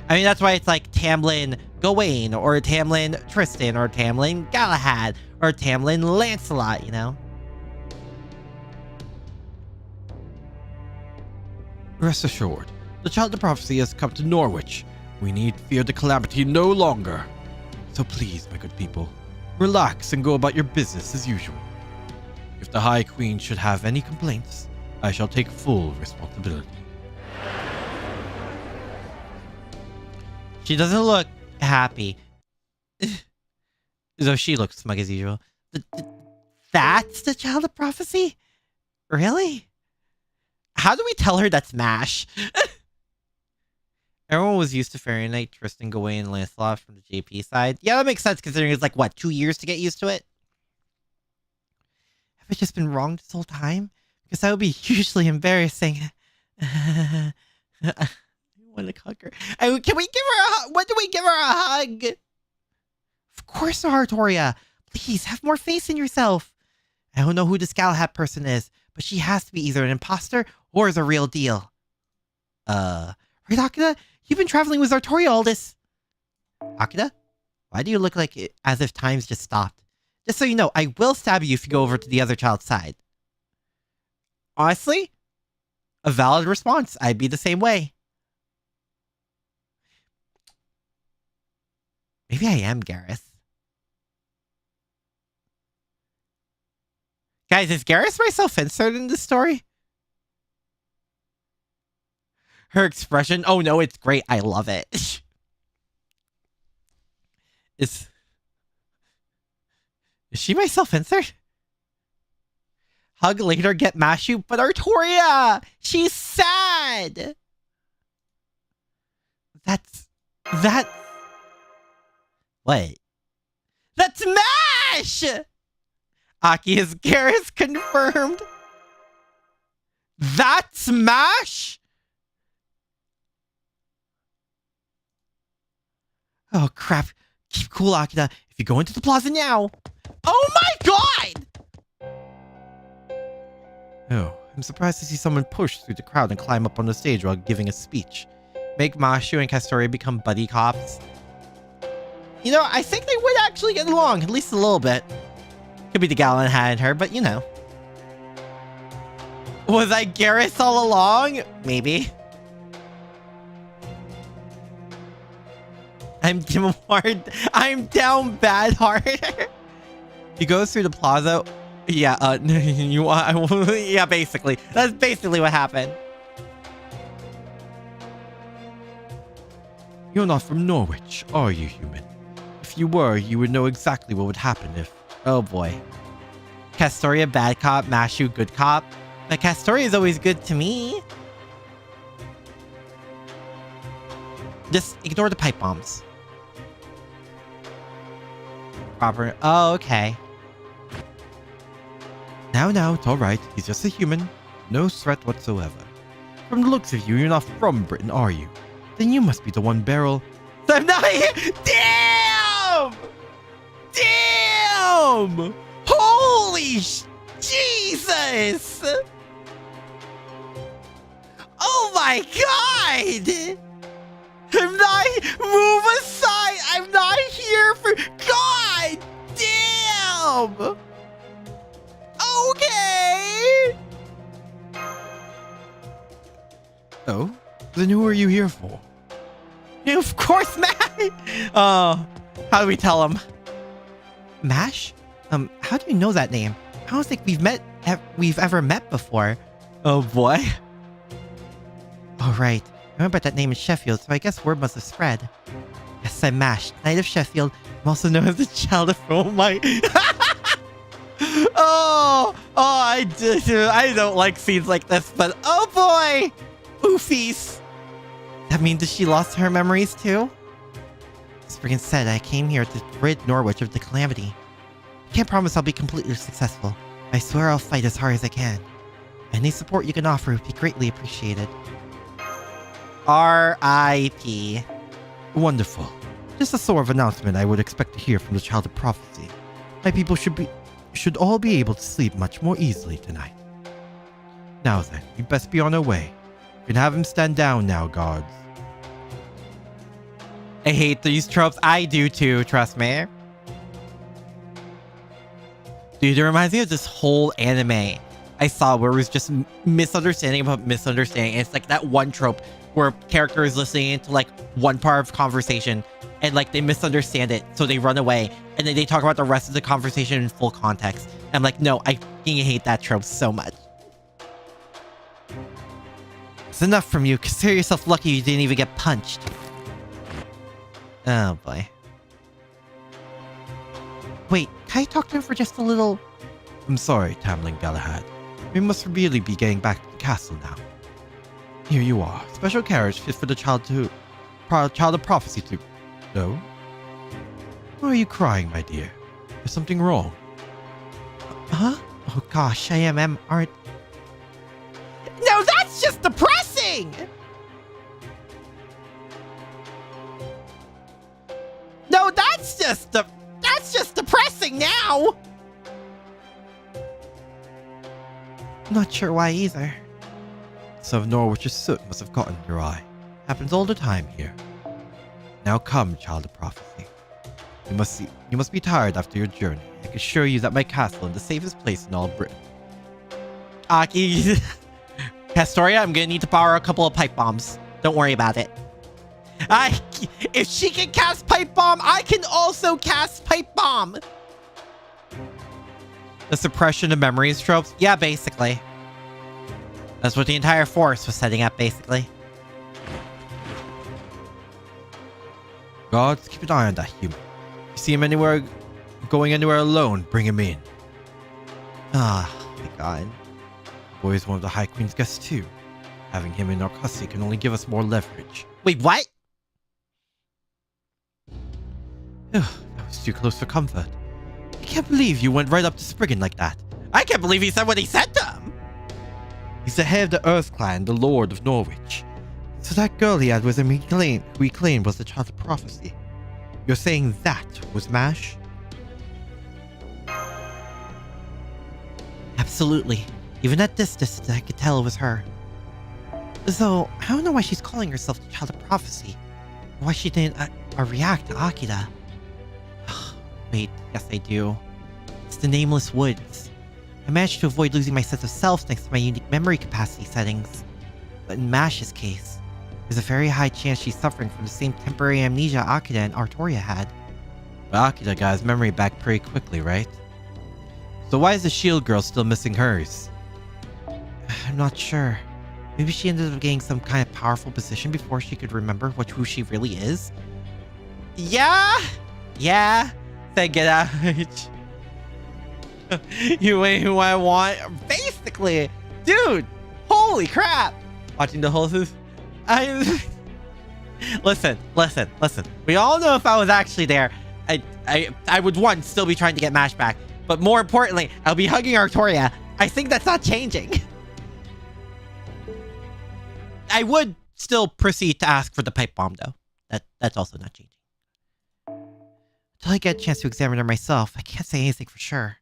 Speaker 1: mean, that's why it's like Tamlin Gawain, or Tamlin Tristan, or Tamlin Galahad, or Tamlin Lancelot, you know?
Speaker 3: Rest assured, the Child of Prophecy has come to Norwich. We need fear the calamity no longer. So please, my good people, relax and go about your business as usual. If the High Queen should have any complaints, I shall take full responsibility.
Speaker 1: She doesn't look happy. Though she looks smug as usual. That's the Child of Prophecy? Really? How do we tell her that's MASH? Everyone was used to Fairy Knight, Tristan, Gawain, and Lancelot from the JP side. Yeah, that makes sense considering it's like, what, 2 years to get used to it? Have I just been wrong this whole time? Because that would be hugely embarrassing. I want to hug her. Can we give her a hug? When do we give her a hug? Of course, Artoria. Please, have more faith in yourself. I don't know who this Galahad person is, but she has to be either an imposter or is a real deal. Right, Akira? You've been traveling with Artoria all this... Akira? Why do you look like it, as if time's just stopped? Just so you know, I will stab you if you go over to the other child's side. Honestly, a valid response. I'd be the same way. Maybe I am Gareth. Guys, is Gareth my self-insert in this story? Her expression, oh no, it's great. I love it. Is she my self-insert? Hug later, get Mashu, but Artoria! She's sad! That... What? That's MASH! Aki is Garrus confirmed. That's MASH? Oh crap. Keep cool, Akira. If you go into the plaza now... Oh my god!
Speaker 3: Oh, I'm surprised to see someone push through the crowd and climb up on the stage while giving a speech.
Speaker 1: Make Mashu and Castoria become buddy cops. You know, I think they would actually get along, at least a little bit. Could be the Galahad and her, but you know. Was I Garrus all along? Maybe. I'm dim hard. I'm down bad hard. He goes through the plaza. Yeah, yeah, basically. That's basically what happened.
Speaker 3: You're not from Norwich, are you, human? If you were, you would know exactly what would happen if...
Speaker 1: Oh boy. Castoria bad cop, Mashu good cop. But Castoria is always good to me. Just ignore the pipe bombs. Proper. Oh, okay.
Speaker 3: Now, it's alright. He's just a human. No threat whatsoever. From the looks of you, you're not from Britain, are you? Then you must be the one Beryl...
Speaker 1: I'm not here! Damn! Damn! Holy Jesus! Oh my god! I'm not... Move aside! I'm not here for... God damn! dumb. Okay.
Speaker 3: Oh? Then who are you here for?
Speaker 1: Of course, Mash. Oh, how do we tell him? Mash? How do you know that name? I don't think we've ever met before. Oh boy. Oh right. I remember that name in Sheffield, so I guess word must have spread. Yes, I'm Mash, Knight of Sheffield. I'm also known as the child of my. I don't like scenes like this, but oh boy! Oofies! That means that she lost her memories too? Spriggan said I came here to rid Norwich of the calamity. I can't promise I'll be completely successful. I swear I'll fight as hard as I can. Any support you can offer would be greatly appreciated. R.I.P.
Speaker 3: Wonderful. Just the sort of announcement I would expect to hear from the child of prophecy. My people should all be able to sleep much more easily tonight. Now then, we best be on our way. You can have him stand down now, guards.
Speaker 1: I hate these tropes. I do too, trust me. Dude, it reminds me of this whole anime I saw where it was just misunderstanding about misunderstanding. It's like that one trope where character is listening to like one part of conversation and like they misunderstand it, so they run away and then they talk about the rest of the conversation in full context. And I'm like, no, I fucking hate that trope so much. It's enough from you. Consider yourself lucky you didn't even get punched. Oh boy. Wait, can I talk to him for just a little?
Speaker 3: I'm sorry, Tamlin Galahad. We must really be getting back to the castle now. Here you are. Special carriage fit for the child of prophecy to... No? Why are you crying, my dear? Is something wrong?
Speaker 1: Huh? Oh gosh, aren't... No, that's just depressing! No, that's just depressing now! Not sure why either.
Speaker 3: Some of Norwich's soot must have gotten in your eye. Happens all the time here. Now come, child of prophecy. You must be tired after your journey. I can assure you that my castle is the safest place in all Britain.
Speaker 1: Aki, Castoria, I'm gonna need to borrow a couple of pipe bombs. Don't worry about it. If she can cast pipe bomb, I can also cast pipe bomb. The suppression of memories tropes? Yeah, basically. That's what the entire force was setting up, basically.
Speaker 3: Guards, keep an eye on that human. If you see him going anywhere alone, bring him in.
Speaker 1: Ah, my god.
Speaker 3: The boy is one of the High Queen's guests too. Having him in our custody can only give us more leverage.
Speaker 1: Wait, what?
Speaker 3: That was too close for comfort. I can't believe you went right up to Spriggan like that.
Speaker 1: I can't believe he said what he said to him.
Speaker 3: He's the head of the Earth Clan, the Lord of Norwich. So that girl he had with him who he claimed was the child of prophecy. You're saying that was Mash?
Speaker 1: Absolutely. Even at this distance, I could tell it was her. Though, I don't know why she's calling herself the child of prophecy. Why she didn't react to Akira. Wait, yes I do. It's the Nameless Woods. I managed to avoid losing my sense of self thanks to my unique memory capacity settings. But in Mash's case, there's a very high chance she's suffering from the same temporary amnesia Akira and Artoria had.
Speaker 3: But Akira got his memory back pretty quickly, right? So why is the shield girl still missing hers?
Speaker 1: I'm not sure. Maybe she ended up getting some kind of powerful position before she could remember who she really is? Yeah? Thank you, that. You ain't who I want. Basically, dude, holy crap. Watching the whole Listen. We all know if I was actually there, I would, one, still be trying to get Mash back. But more importantly, I'll be hugging Artoria. I think that's not changing. I would still proceed to ask for the pipe bomb, though. That's also not changing. Until I get a chance to examine her myself, I can't say anything for sure.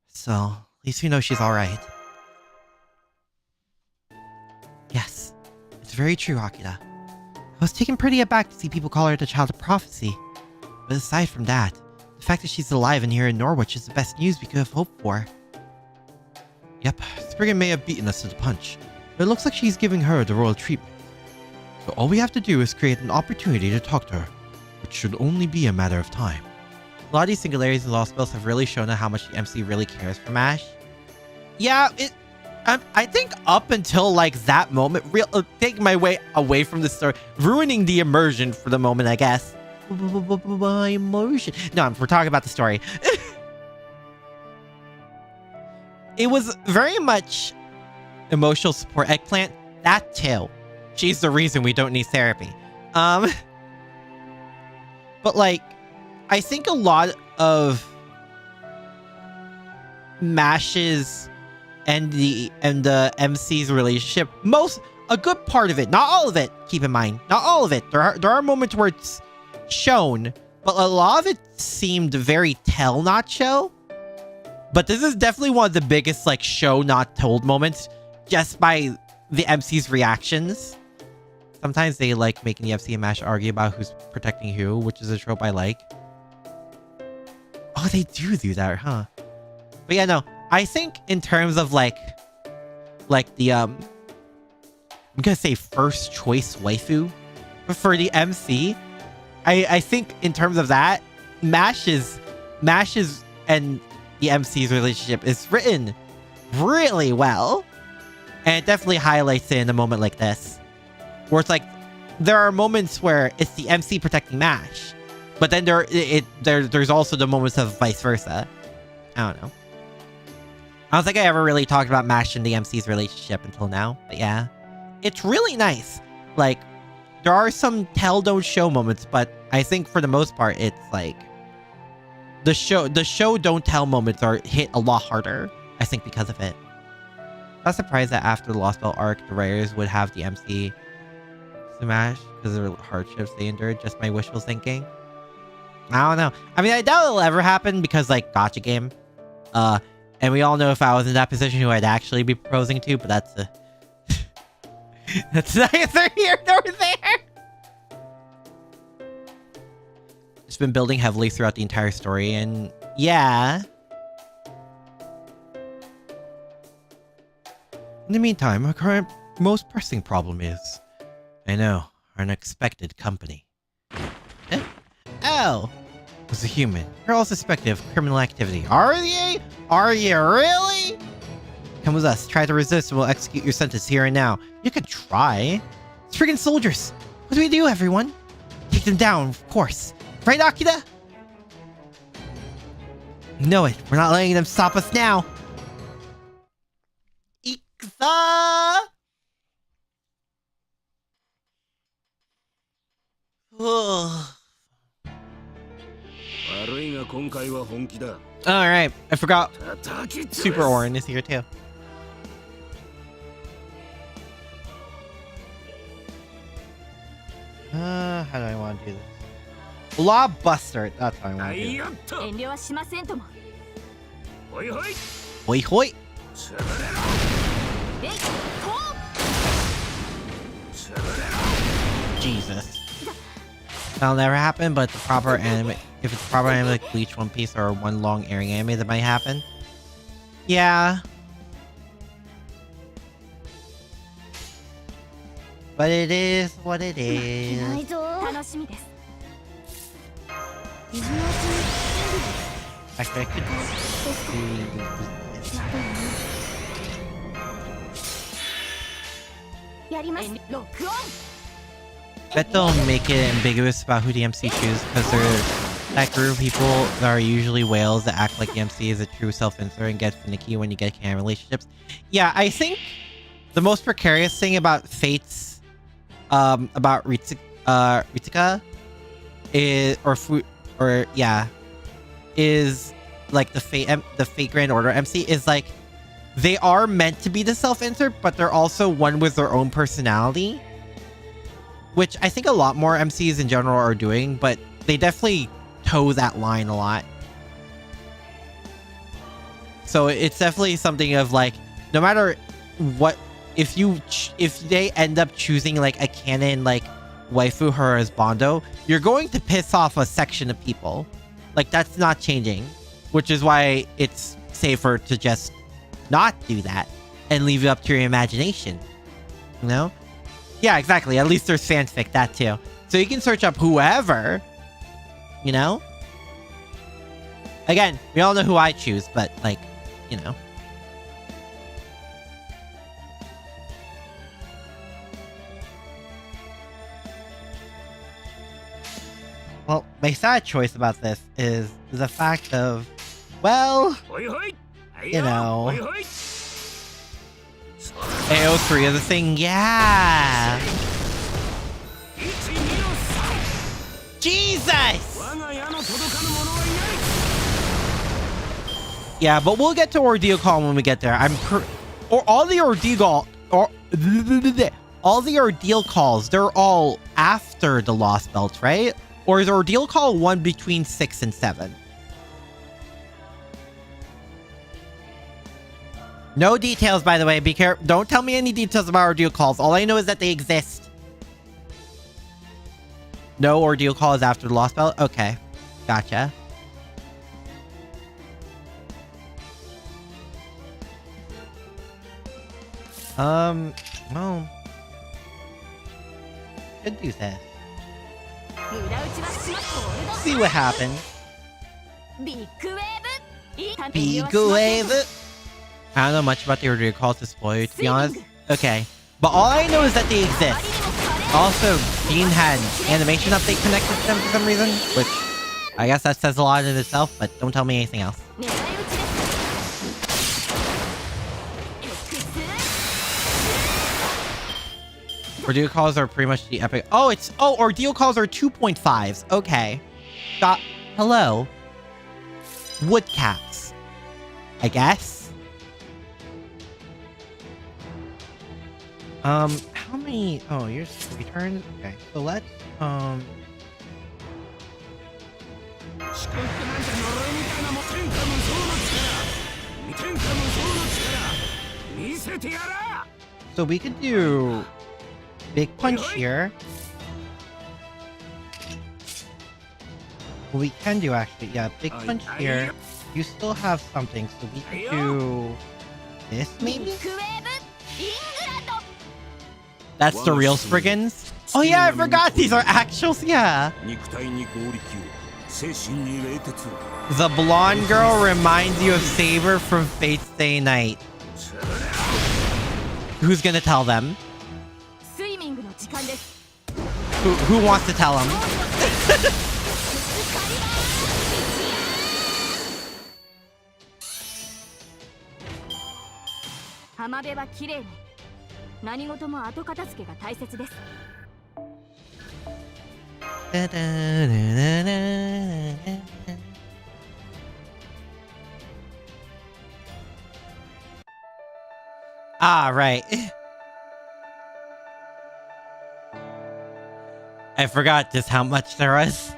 Speaker 1: So, at least we know she's alright. Yes, it's very true, Akira. I was taken pretty aback to see people call her the child of prophecy. But aside from that, the The fact that she's alive and here in Norwich is the best news we could have hoped for.
Speaker 3: Yep, Spriggan may have beaten us to the punch, but it looks like she's giving her the royal treatment. So all we have to do is create an opportunity to talk to her, which should only be a matter of time.
Speaker 1: A lot of these singularities and lost spells have really shown how much the MC really cares for Mash. Yeah, I think up until like that moment, taking my way away from the story, ruining the immersion for the moment, I guess. My immersion. No, we're talking about the story. It was very much emotional support. Eggplant, that too. She's the reason we don't need therapy. But like, I think a lot of Mash's and the MC's relationship, a good part of it, not all of it, keep in mind, not all of it. There are moments where it's shown, but a lot of it seemed very tell not show. But this is definitely one of the biggest like show not told moments, just by the MC's reactions. Sometimes they like making the MC and Mash argue about who's protecting who, which is a trope I like. Oh, they do that, huh? But yeah, no. I think in terms of like the I'm gonna say first choice waifu, but for the MC, I think in terms of that, Mash's and the MC's relationship is written really well, and it definitely highlights it in a moment like this, where it's like there are moments where it's the MC protecting Mash, but then there's also the moments of vice versa. I don't know. I don't think I ever really talked about Mash and the MC's relationship until now, but yeah. It's really nice. Like, there are some tell don't show moments, but I think for the most part, it's like the show don't tell moments are hit a lot harder, I think, because of it. I was surprised that after the Lost Belt arc, the writers would have the MC smash because of the hardships they endured. Just my wishful thinking. I don't know. I mean, I doubt it'll ever happen because, like, gacha game. And we all know if I was in that position who I'd actually be proposing to, but that's that's neither here nor there. It's been building heavily throughout the entire story, and yeah.
Speaker 3: In the meantime, our current most pressing problem is, I know, our unexpected company.
Speaker 1: Oh.
Speaker 3: Was a human. You're all suspected of criminal activity.
Speaker 1: Are you? Are you really?
Speaker 3: Come with us. Try to resist and we'll execute your sentence here and now.
Speaker 1: You could try.
Speaker 3: Spriggan soldiers! What do we do, everyone? Take them down, of course. Right, Akira?
Speaker 1: You know it. We're not letting them stop us now. Ikza! Alright, I forgot Super Orin is here too. How do I want to do this? Law Buster, that's how I want to do it. Hoi hoi! Jesus. That'll never happen, but the proper anime, if it's proper anime like Bleach, One Piece, or one long airing anime, that might happen. Yeah. But it is what it is. Actually, I could bet they'll make it ambiguous about who the MC chooses, because there's that group of people that are usually whales that act like the MC is a true self-insert and get finicky when you get canon relationships. Yeah, I think the most precarious thing about Fate's, about Ritsuka is, is like the Fate Grand Order MC is like, they are meant to be the self-insert, but they're also one with their own personality. Which I think a lot more MCs in general are doing, but they definitely toe that line a lot. So it's definitely something of like, no matter what, if they end up choosing like a canon like waifu her as Bondo, you're going to piss off a section of people. Like, that's not changing, which is why it's safer to just not do that and leave it up to your imagination. You know? Yeah, exactly. At least there's fanfic, that too. So you can search up whoever, you know? Again, we all know who I choose, but, like, you know. Well, my sad choice about this is the fact of, well, you know, AO3 is a thing, yeah. Jesus! Yeah, but we'll get to Ordeal Call when we get there. Or all the Ordeal all the Ordeal Calls, they're all after the Lost Belt, right? Or is Ordeal Call one between 6 and 7? No details, by the way. Be careful. Don't tell me any details about Ordeal Calls. All I know is that they exist. No Ordeal Call is after the Lost Belt? Okay. Gotcha. Well. Could do that. See what happens. Big wave. I don't know much about the Ordeal Calls to spoil you, to be honest. Okay. But all I know is that they exist. Also, Dean had animation update connected to them for some reason, which I guess that says a lot in itself, but don't tell me anything else. Ordeal Calls are pretty much the epic. Oh, Ordeal Calls are 2.5s. Okay. Hello. Wood caps. I guess. How many? Oh, yours 3 turns? Okay. So let's, so we could do Big Punch here. Well, we can do actually, yeah, Big Punch here. You still have something, so we could do this maybe? That's the real Spriggans? Oh yeah, I forgot these are actuals, yeah. The blonde girl reminds you of Saber from Fate's Day Night. Who's gonna tell them? Who wants to tell them? Ah, right. I forgot just how much there was.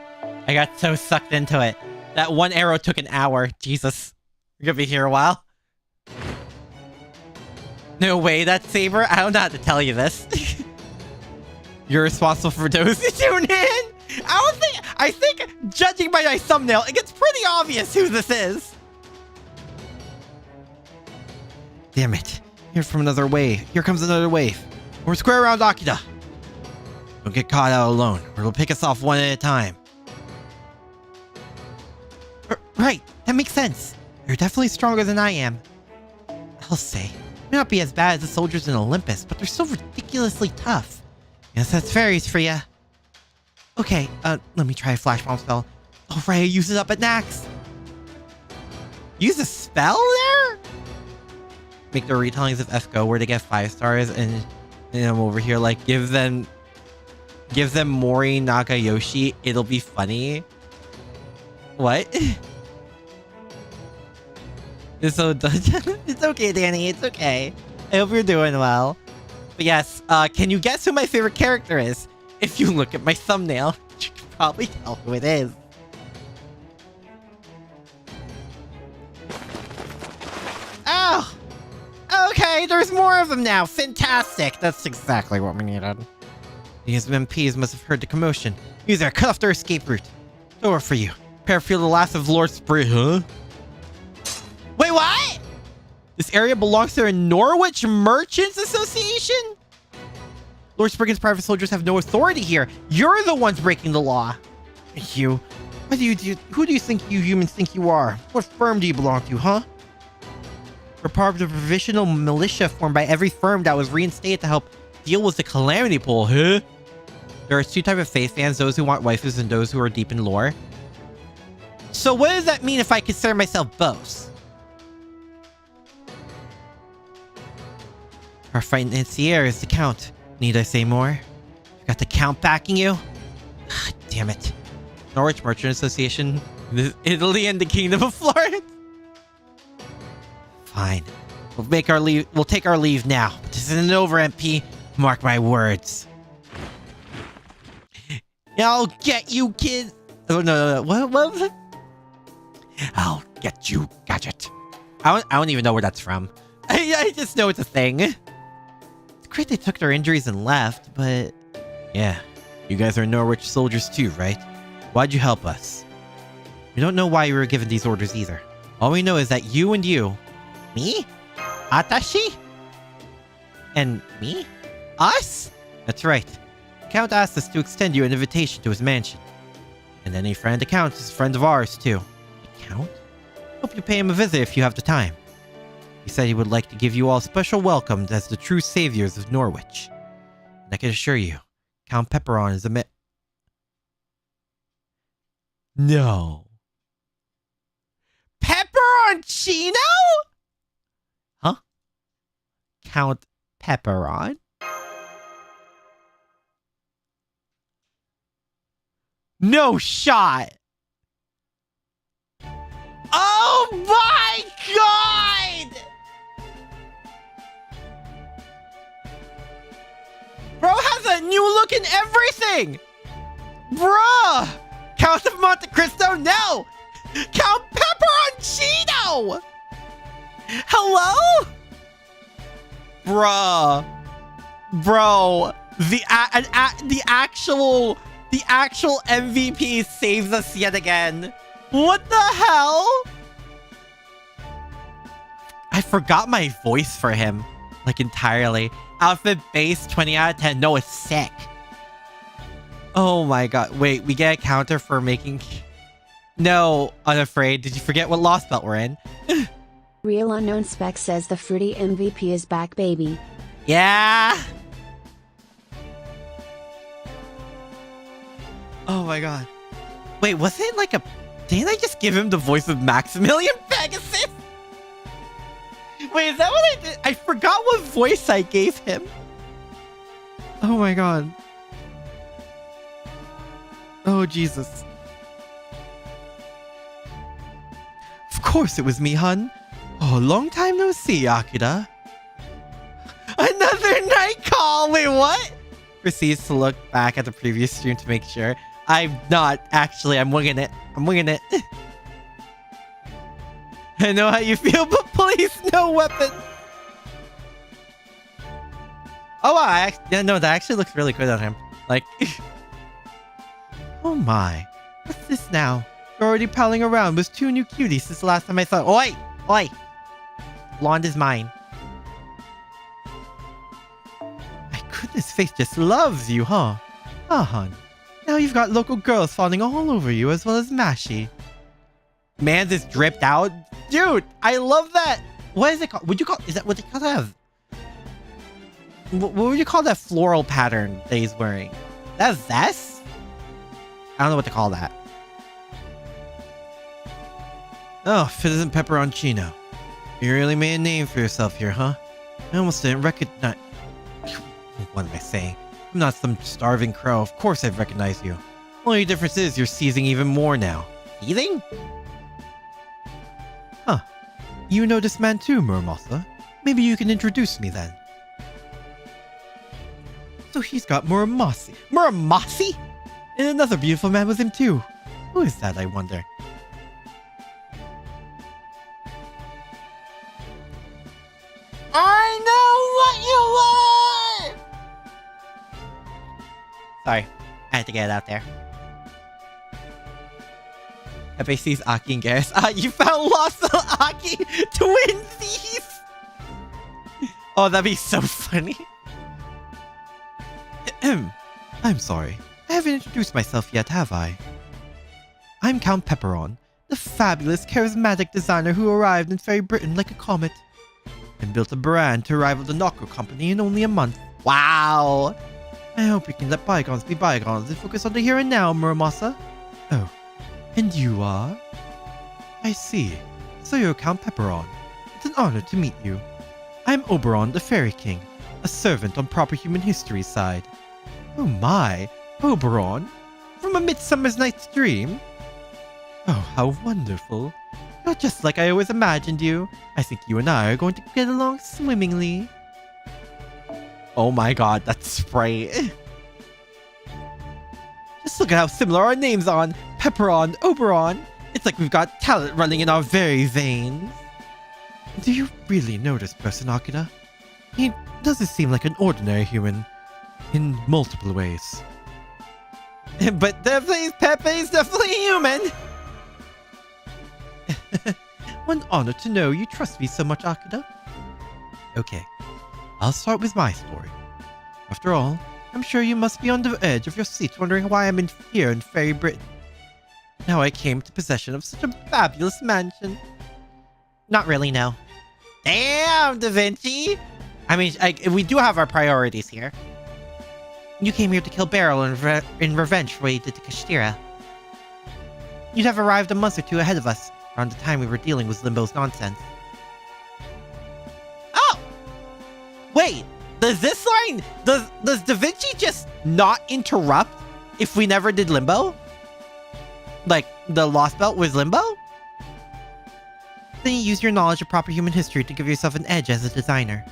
Speaker 1: I got so sucked into it. That one arrow took an hour. Jesus. We're gonna be here a while. No way, that's Saber. I don't know how to tell you this. You're responsible for those who tune in? I think, judging by my thumbnail, it gets pretty obvious who this is. Damn it. Here from another wave. Here comes another wave. We're square around Akira. Don't get caught out alone, or it'll pick us off one at a time. Right, that makes sense. You're definitely stronger than I am. I'll say. May not be as bad as the soldiers in Olympus, but they're still ridiculously tough. Yes, that's fairies for ya. Okay, let me try a flash bomb spell. Oh, right, I used it up at Nax. Use a spell there? Make the retellings of Esco where to get 5 stars, and I'm over here like give them Mori Nagayoshi. It'll be funny. What? It's so it's okay, Danny. It's okay. I hope you're doing well. But yes, can you guess who my favorite character is? If you look at my thumbnail, you can probably tell who it is. Oh! Okay, there's more of them now. Fantastic. That's exactly what we needed. These MPs must have heard the commotion. Use their cut off their escape route. Door for you. Prepare to feel the last of Lord Spriggan, huh? Wait, what? This area belongs to the Norwich Merchants Association? Lord Spriggan's private soldiers have no authority here. You're the ones breaking the law. You. What do you do? Who do you think you humans think you are? What firm do you belong to, huh? We're part of the provisional militia formed by every firm that was reinstated to help deal with the calamity pool, huh? There are two types of faith fans, those who want waifus and those who are deep in lore. So what does that mean if I consider myself both? Our financier is the Count. Need I say more? You got the Count backing you? Damn it. Norwich Merchant Association, Italy, and the Kingdom of Florence. Fine. We'll take our leave now. But this isn't over, MP. Mark my words. I'll get you, kid. Oh, no. What was it? I'll get you, Gadget. I don't even know where that's from. I just know it's a thing. It's great they took their injuries and left, but... Yeah. You guys are Norwich soldiers too, right? Why'd you help us? We don't know why you were given these orders either. All we know is that you and you... Me? Atashi? And me? Us? That's right. The Count asked us to extend you an invitation to his mansion. And any friend of Count is a friend of ours, too. The Count? Hope you pay him a visit if you have the time. He said he would like to give you all special welcome as the true saviors of Norwich. And I can assure you, Count Pepperon is a No. Pepperoncino? Huh? Count Pepperon? No shot! Oh my god! Bro has a new look in everything! Bruh! Count of Monte Cristo, no! Count Pepperoncino! Hello? Bruh. Bro. The actual MVP saves us yet again. What the hell? I forgot my voice for him. Like entirely. Outfit base 20 out of 10. No, it's sick. Oh my god. Wait, we get a counter for making... No, unafraid. Did you forget what Lost Belt we're in?
Speaker 2: Real Unknown Spec says the fruity MVP is back, baby.
Speaker 1: Yeah! Oh my god. Wait, was it like a... Didn't I just give him the voice of Maximilian Pegasus? Wait, is that what I did? I forgot what voice I gave him. Oh my god. Oh, Jesus. Of course it was me, hun. Oh, long time no see, Akira. Another night call! Wait, what? Proceeds to look back at the previous stream to make sure. I'm not. Actually, I'm winging it. I'm winging it. I know how you feel, but please, no weapon. Oh, wow. No, that actually looks really good on him. Like... Oh my. What's this now? You're already palling around with two new cuties since the last time I saw... Oi! Oi! Blonde is mine. My goodness, face just loves you, huh? Ah, hun. Now you've got local girls falling all over you as well as Mashy. Man, this dripped out. Dude, I love that. What is it called? Would you call... Is that what they call that? What would you call that floral pattern that he's wearing? That's vest? I don't know what to call that. Oh, if it isn't Pepperoncino. You really made a name for yourself here, huh? I almost didn't recognize... What am I saying? I'm not some starving crow. Of course I've recognized you. Only difference is you're seizing even more now. Seizing? Huh. You know this man too, Muramasa. Maybe you can introduce me then. So he's got Muramasi. Muramasi? And another beautiful man with him too. Who is that, I wonder? I know what you want! Sorry, I had to get it out there. Pepe sees Aki and Garrus. You found lost Aki twinsies! Oh, that'd be so funny.
Speaker 3: I'm sorry. I haven't introduced myself yet, have I? I'm Count Pepperon, the fabulous, charismatic designer who arrived in Fairy Britain like a comet and built a brand to rival the Knocko Company in only a month.
Speaker 1: Wow!
Speaker 3: I hope you can let bygones be bygones and focus on the here and now, Muramasa. Oh, and you are? I see. So you're Count Pepperon. It's an honor to meet you. I'm Oberon, the Fairy King, a servant on proper human history's side. Oh my, Oberon? From A Midsummer's Night's Dream? Oh, how wonderful. You're just like I always imagined you. I think you and I are going to get along swimmingly.
Speaker 1: Oh my god, that's Sprite.
Speaker 3: Just look at how similar our names are. Pepperon, Oberon. It's like we've got talent running in our very veins. Do you really know this person, Akira? He doesn't seem like an ordinary human in multiple ways.
Speaker 1: But definitely, Pepe's definitely human.
Speaker 3: What an honor to know you trust me so much, Akira. Okay, I'll start with my story. After all, I'm sure you must be on the edge of your seat wondering why I'm here in Fairy Britain. Now I came to possession of such a fabulous mansion.
Speaker 1: Not really, no. Damn, Da Vinci! I mean, we do have our priorities here. You came here to kill Beryl in revenge for what you did to Kashtira. You'd have arrived a month or two ahead of us, around the time we were dealing with Limbo's nonsense. Oh! Wait, does this line... Does Da Vinci just not interrupt if we never did Limbo? Like, the Lost Belt was Limbo? Then you use your knowledge of proper human history to give yourself an edge as a designer.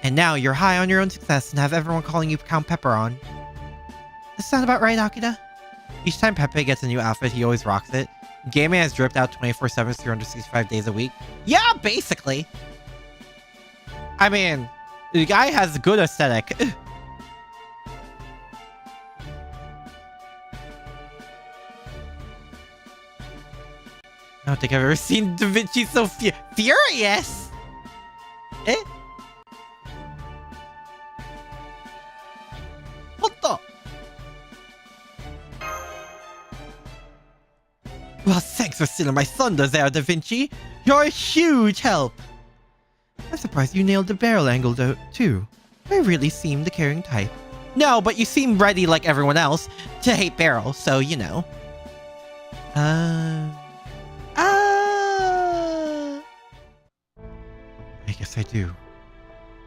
Speaker 1: And now you're high on your own success and have everyone calling you Count Pepperon. Does that sound about right, Akira? Each time Pepe gets a new outfit, he always rocks it. Gaming has dripped out 24/7, 365 days a week. Yeah, basically. I mean, the guy has a good aesthetic. I don't think I've ever seen Da Vinci so furious. Eh? What the? Well, thanks for stealing my thunder there, Da Vinci. You're a huge help. I'm surprised you nailed the barrel angle, though, too. I really seem the caring type. No, but you seem ready, like everyone else, to hate Beryl, so, you know. I guess I do.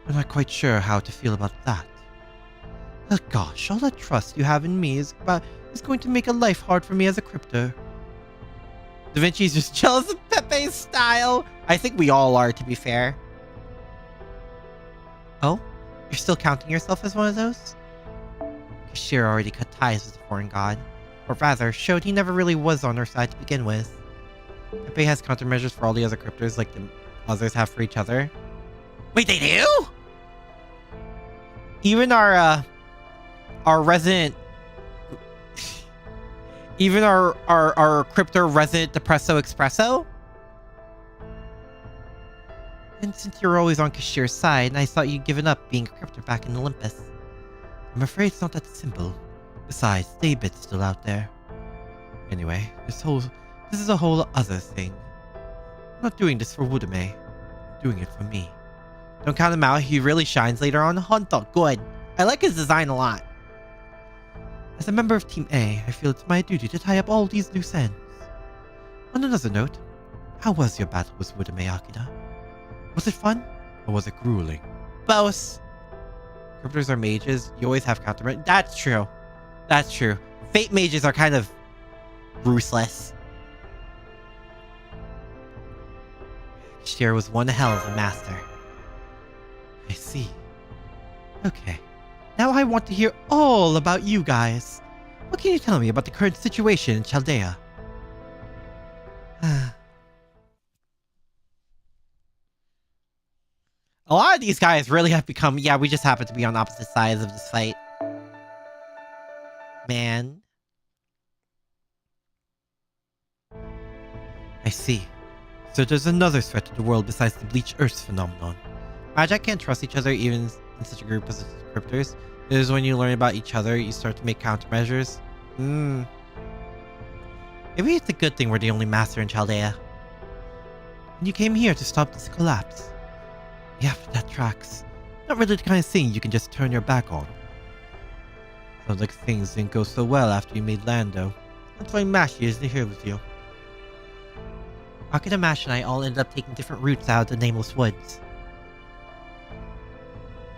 Speaker 1: I'm not quite sure how to feel about that. Oh gosh, all that trust you have in me is going to make a life hard for me as a crypto. Da Vinci's just jealous of Pepe's style. I think we all are, to be fair. Oh? You're still counting yourself as one of those? Kashtira already cut ties with the foreign god. Or rather, showed he never really was on her side to begin with. Pepe has countermeasures for all the other cryptos like the others have for each other. Wait, they do? Even our resident... Even our crypto resident Depresso Espresso? And since you're always on Kashtira's side, and I thought you'd given up being a crypto back in Olympus. I'm afraid it's not that simple. Besides, Daybit's still out there. Anyway, this is a whole other thing. I'm not doing this for Wudame. I'm doing it for me. Don't count him out, he really shines later on. Honto, good. I like his design a lot. As a member of Team A, I feel it's my duty to tie up all these loose ends. On another note, how was your battle with Wudame, Akira? Was it fun, or was it grueling? Both. Cryptors are mages, you always have countermeasures. That's true. That's true. Fate mages are kind of ruthless. Kashtira was one hell of a master. I see. Okay. Now I want to hear all about you guys. What can you tell me about the current situation in Chaldea? A lot of these guys really have become... Yeah, we just happen to be on opposite sides of this fight. Man.
Speaker 3: I see. So there's another threat to the world besides the bleached earth phenomenon.
Speaker 1: Magi can't trust each other even in such a group as descriptors. It is when you learn about each other, you start to make countermeasures. Maybe it's a good thing we're the only master in Chaldea.
Speaker 3: And you came here to stop this collapse. Yeah, that tracks. Not really the kind of thing you can just turn your back on. Sounds like things didn't go so well after you made land, though. That's why Mashi isn't here with you.
Speaker 1: Akira, Mash, and I all ended up taking different routes out of the Nameless Woods.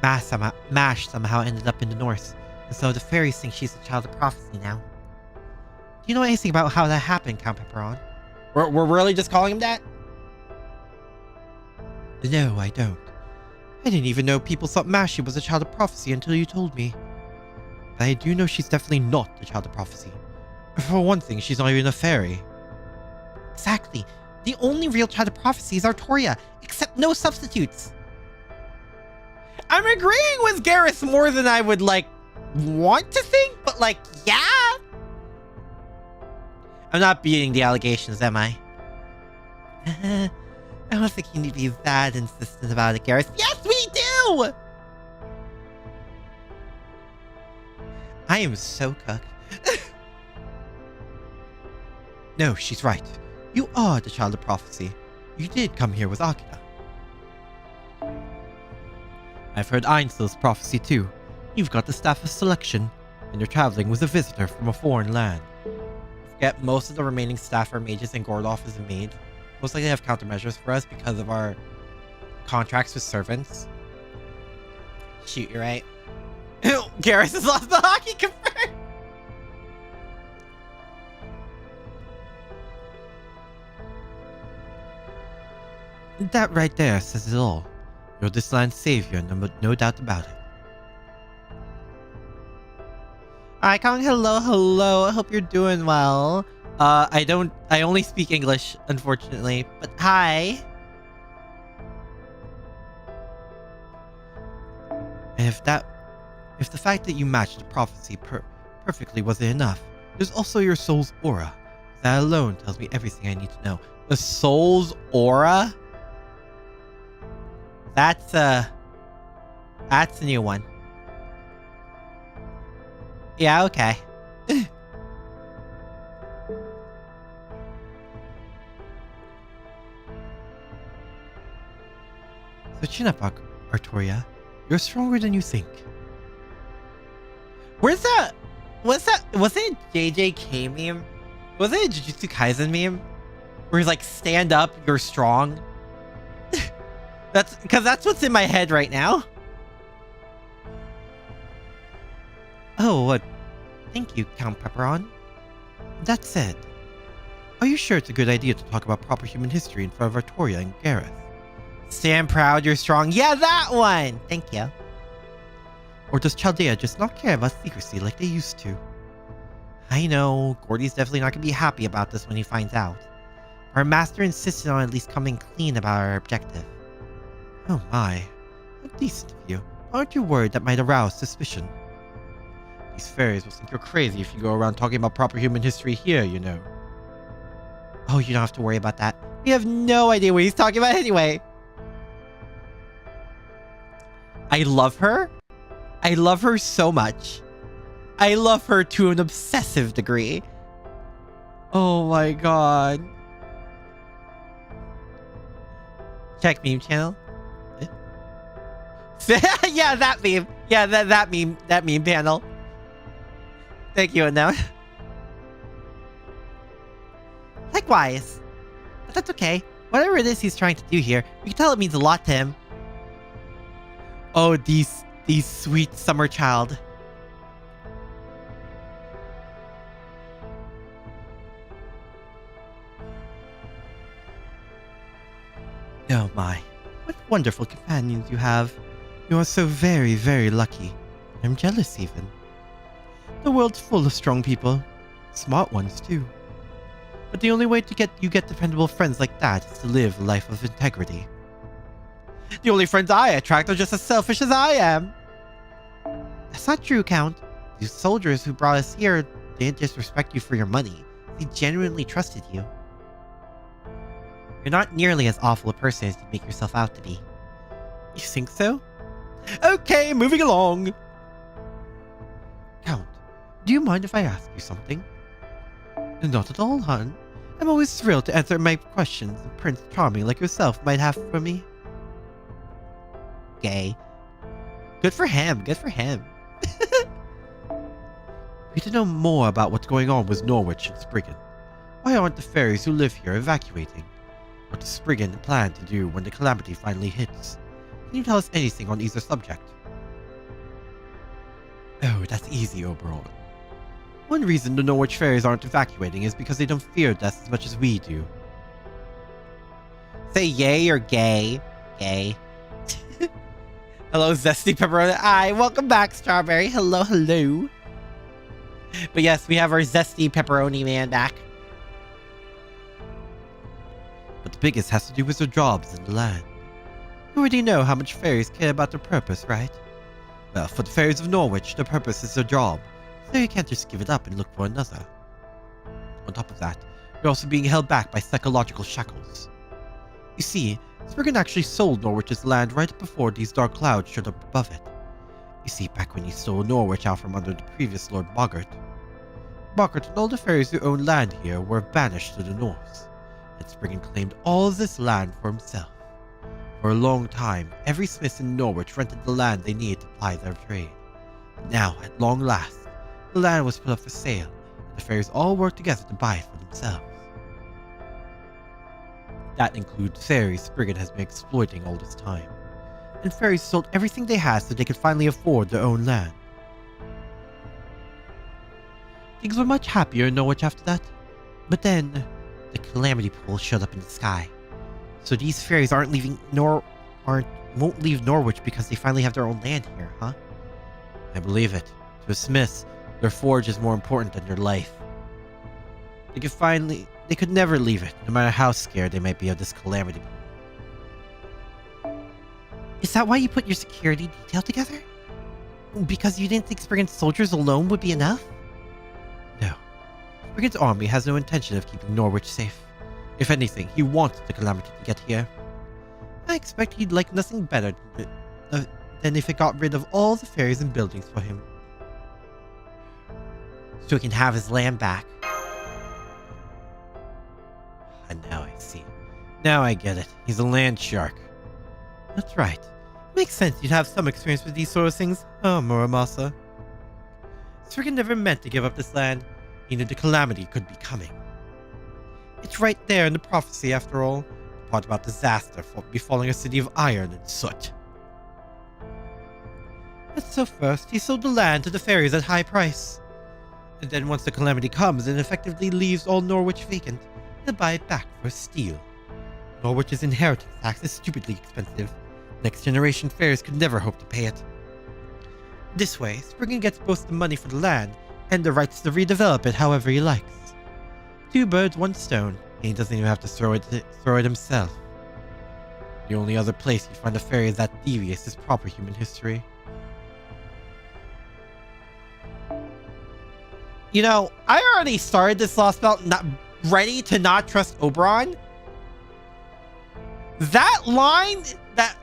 Speaker 1: Mash somehow ended up in the north, and so the fairies think she's a child of prophecy now. Do you know anything about how that happened, Count Pepperon? We're really just calling him that?
Speaker 3: No, I don't. I didn't even know people thought Mashi was a child of prophecy until you told me. But I do know she's definitely not a child of prophecy. For one thing, she's not even a fairy.
Speaker 1: Exactly. The only real child of prophecy is Artoria, except no substitutes. I'm agreeing with Gareth more than I would, want to think, but, yeah. I'm not beating the allegations, am I? I don't think you need to be that insistent about it, Gareth. Yes, we do! I am so cooked.
Speaker 3: No, she's right. You are the child of prophecy. You did come here with Akira. I've heard Einzel's prophecy too. You've got the staff of selection, and you're traveling with a visitor from a foreign land.
Speaker 1: Forget most of the remaining staff are mages and Gordolf is a maid. Most likely have countermeasures for us because of our contracts with servants. Shoot, you're right. Garrus has lost the hockey confirmed!
Speaker 3: That right there says it all. You're this land's savior, no doubt about it.
Speaker 1: Icon, hello. I hope you're doing well. I only speak English, unfortunately, but hi.
Speaker 3: And if the fact that you matched the prophecy perfectly wasn't enough, there's also your soul's aura. That alone tells me everything I need to know.
Speaker 1: The soul's aura? That's a new one. Yeah, okay.
Speaker 3: So chin up, Artoria. You're stronger than you think.
Speaker 1: Was it a JJK meme? Was it a Jujutsu Kaisen meme? Where he's like, stand up, you're strong? That's what's in my head right now.
Speaker 3: Oh, what? Thank you, Count Pepperon. That said, are you sure it's a good idea to talk about proper human history in front of Artoria and Gareth?
Speaker 1: Stand proud, you're strong. Yeah, that one! Thank you.
Speaker 3: Or does Chaldea just not care about secrecy like they used to?
Speaker 1: I know, Gordy's definitely not going to be happy about this when he finds out. Our master insisted on at least coming clean about our objective.
Speaker 3: Oh my. How decent of you. Aren't you worried that might arouse suspicion? These fairies will think you're crazy if you go around talking about proper human history here, you know.
Speaker 1: Oh, you don't have to worry about that. We have no idea what he's talking about anyway. I love her. I love her so much. I love her to an obsessive degree. Oh my god. Check meme channel. Yeah, that meme. Yeah, that meme panel. Thank you, Unknown. Likewise. But that's okay. Whatever it is he's trying to do here, we can tell it means a lot to him. Oh, these sweet summer child.
Speaker 3: Oh my, what wonderful companions you have. You are so very, very lucky. I'm jealous even. The world's full of strong people. Smart ones too. But the only way to get dependable friends like that is to live a life of integrity.
Speaker 1: The only friends I attract are just as selfish as I am.
Speaker 3: That's not true, Count. These soldiers who brought us here didn't just respect you for your money. They genuinely trusted you.
Speaker 1: You're not nearly as awful a person as you make yourself out to be. You think so? Okay, moving along.
Speaker 3: Count, do you mind if I ask you something? Not at all, hon. I'm always thrilled to answer my questions a Prince Charming like yourself might have for me.
Speaker 1: Gay. Good for him, good for him.
Speaker 3: We need to know more about what's going on with Norwich and Spriggan. Why aren't the fairies who live here evacuating? What does Spriggan plan to do when the calamity finally hits? Can you tell us anything on either subject? Oh, that's easy, Oberon. One reason the Norwich fairies aren't evacuating is because they don't fear death as much as we do.
Speaker 1: Say yay or gay. Gay. Hello, Zesty Pepperoni. Hi, welcome back, Strawberry. Hello, hello. But yes, we have our Zesty Pepperoni man back.
Speaker 3: But the biggest has to do with their jobs in the land. You already know how much fairies care about their purpose, right? Well, for the fairies of Norwich, their purpose is their job, so you can't just give it up and look for another. On top of that, you're also being held back by psychological shackles. You see, Spriggan actually sold Norwich's land right before these dark clouds showed up above it. You see, back when he stole Norwich out from under the previous Lord Boggart. Boggart and all the fairies who owned land here were banished to the north, and Spriggan claimed all of this land for himself. For a long time, every smith in Norwich rented the land they needed to ply their trade. But now, at long last, the land was put up for sale, and the fairies all worked together to buy it for themselves. That includes fairies Spriggan has been exploiting all this time. And fairies sold everything they had so they could finally afford their own land. Things were much happier in Norwich after that. But then, the calamity pool showed up in the sky.
Speaker 1: So these fairies won't leave Norwich because they finally have their own land here, huh?
Speaker 3: I believe it. To a smith, their forge is more important than their life. They could never leave it, no matter how scared they might be of this calamity pool.
Speaker 1: Is that why you put your security detail together? Because you didn't think Spriggan's soldiers alone would be enough?
Speaker 3: No. Spriggan's army has no intention of keeping Norwich safe. If anything, he wants the calamity to get here. I expect he'd like nothing better than if it got rid of all the fairies and buildings for him.
Speaker 1: So he can have his land back.
Speaker 3: And now I see. Now I get it. He's a land shark. That's right. Makes sense you'd have some experience with these sort of things, huh, Muramasa? Spriggan never meant to give up this land. He knew the calamity could be coming. It's right there in the prophecy, after all. The part about disaster befalling a city of iron and soot. And so first, he sold the land to the fairies at high price. And then once the calamity comes and effectively leaves all Norwich vacant, he'll buy it back for a steal. Norwich's inheritance tax is stupidly expensive. Next generation fairies could never hope to pay it. This way, Spriggan gets both the money for the land and the rights to redevelop it however he likes. 2 birds, 1 stone, and he doesn't even have to throw it himself. The only other place you'd find a fairy that devious is proper human history.
Speaker 1: You know, I already started this Lost Belt not ready to not trust Oberon. That line that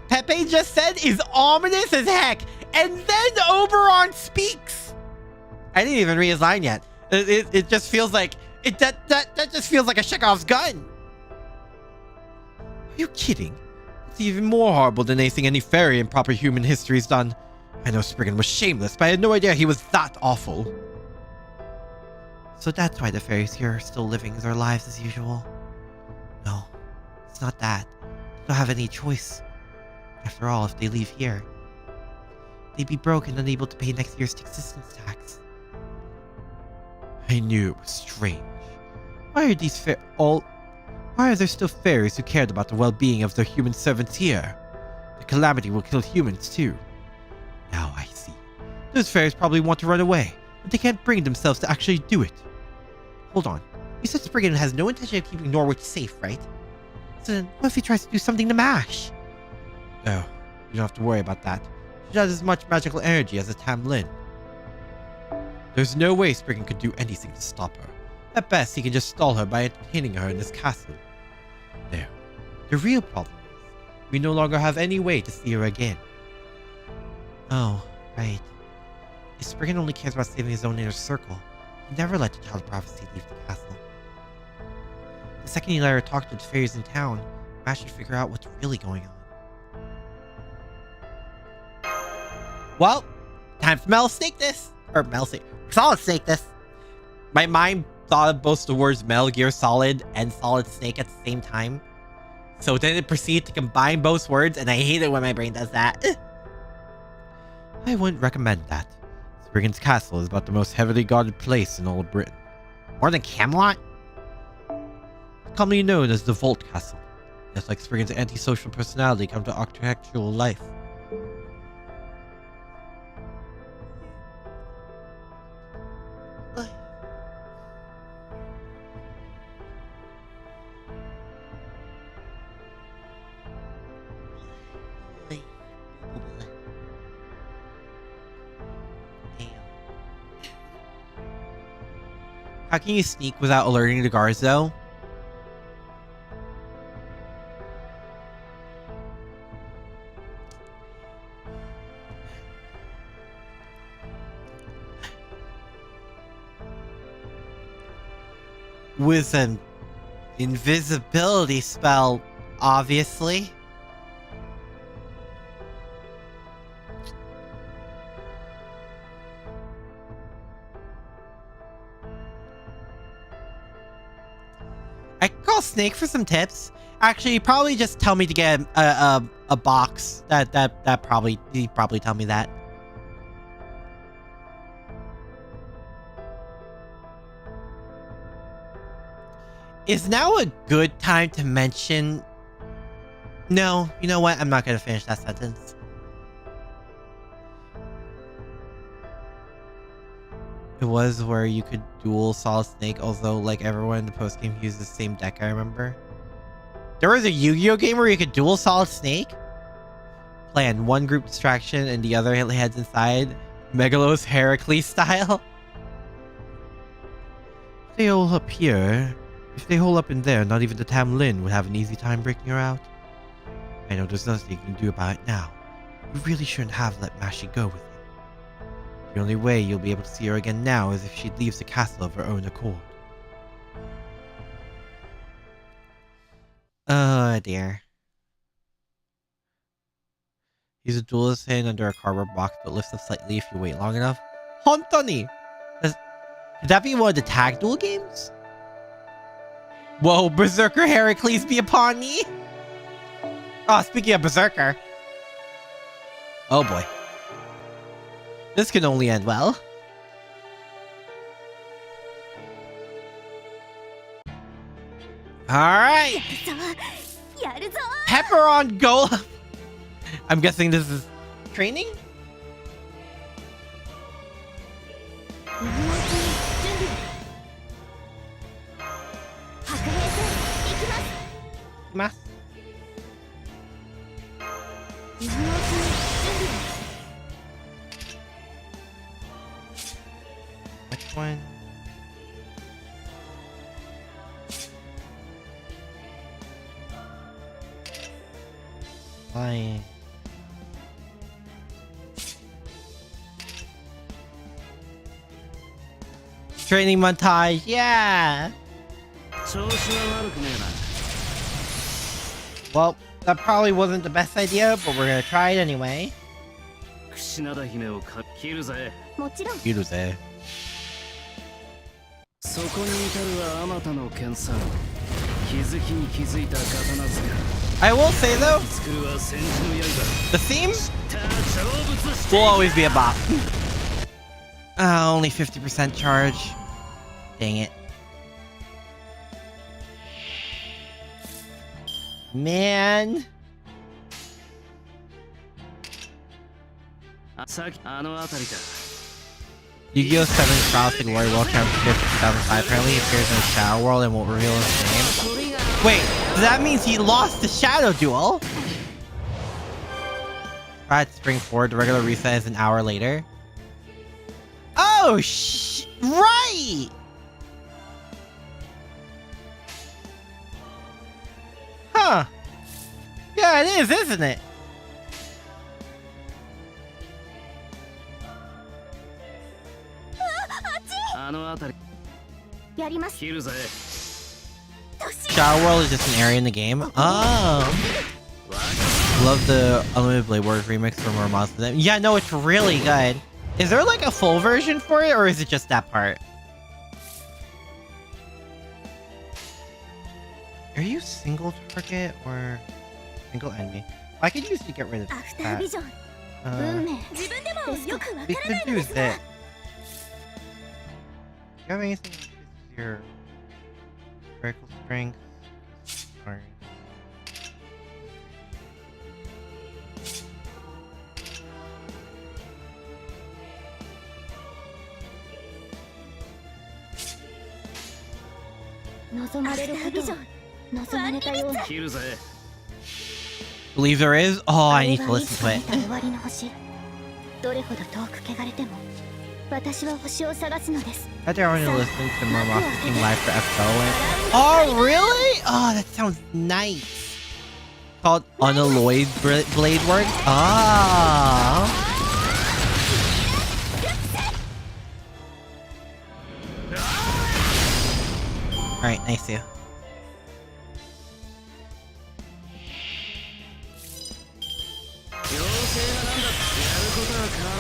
Speaker 1: Pepe just said is ominous as heck. And then Oberon speaks. I didn't even read his line yet. It just feels like that just feels like a Chekhov's gun.
Speaker 3: Are you kidding? It's even more horrible than anything any fairy in proper human history's done. I know Spriggan was shameless, but I had no idea he was that awful.
Speaker 1: So that's why the fairies here are still living their lives as usual. No, it's not that. They don't have any choice. After all, if they leave here, they'd be broke and unable to pay next year's existence tax.
Speaker 3: I knew it was strange. Why are there still fairies who cared about the well-being of their human servants here? The calamity will kill humans too. Now I see. Those fairies probably want to run away, but they can't bring themselves to actually do it.
Speaker 1: Hold on. You said Spriggan has no intention of keeping Norwich safe, right? So then, what if he tries to do something to Mash?
Speaker 3: No, you don't have to worry about that. She has as much magical energy as a Tamlin. There's no way Spriggan could do anything to stop her. At best, he can just stall her by entertaining her in his castle. there. The real problem is, we no longer have any way to see her again.
Speaker 1: Oh, right. If Spriggan only cares about saving his own inner circle, he never let the child prophecy leave the castle. The second he let her talk to the fairies in town, Matt should figure out what's really going on. Well, time for Mel Snake this. Or Mel Snake. Solid Snake this. My mind thought of both the words Metal Gear Solid and Solid Snake at the same time. So then it proceeded to combine both words, and I hate it when my brain does that.
Speaker 3: I wouldn't recommend that. Spriggan's castle is about the most heavily guarded place in all of Britain.
Speaker 1: More than Camelot?
Speaker 3: Commonly known as the Vault Castle. Just like Spriggan's antisocial personality come to architectural life.
Speaker 1: How can you sneak without alerting the guards, though? With an invisibility spell, obviously. I could call Snake for some tips. Actually, probably just tell me to get a box. That probably he'd probably tell me that. Is now a good time to mention? No, you know what? I'm not gonna finish that sentence. It was where you could duel Solid Snake, although like everyone in the post game used the same deck, I remember. There was a Yu-Gi-Oh game where you could duel Solid Snake? Plan one group distraction and the other heads inside. Megalos Heracles style.
Speaker 3: They all up here. If they hole up in there, not even the Tamlin would have an easy time breaking her out. I know there's nothing you can do about it now. You really shouldn't have let Mashi go with you. The only way you'll be able to see her again now is if she leaves the castle of her own accord.
Speaker 1: Oh dear. Use a duelist hand under a cardboard box, but lifts up slightly if you wait long enough. Hontoni! Could that be one of the tag duel games? Whoa, Berserker Heracles be upon me? Oh, speaking of Berserker. Oh boy. This can only end well. Alright! Pepper on Golem! I'm guessing this is training? Mas. Which one? Flying. Training montage, yeah! Well, that probably wasn't the best idea, but we're gonna try it anyway.
Speaker 3: Iruze.
Speaker 1: I will say though, the theme will always be a bop. Only 50% charge. Dang it. Man. Yu-Gi-Oh! 7 Trials to Glory World Championship 2005 apparently appears in the Shadow World and won't reveal his name. Wait, that means he lost the Shadow Duel? Right, spring forward, the regular reset is an hour later. Oh, right! Yeah, it is, isn't it? Shadow World is just an area in the game. Oh. Love the Unlimited Blade Wars remix from Muramasa. Yeah, no, it's really good. Is there like a full version for it, or is it just that part? Are you single target or single enemy? I could usually get rid of that. We could use it. Do you have anything that increases your critical strength? Sorry. Believe there is? Oh, I need to listen to it. I they're only listening to Muramasa King live for FO. Oh, really? Oh, that sounds nice. Called Unalloyed Blade Work? Ah. Alright, nice you.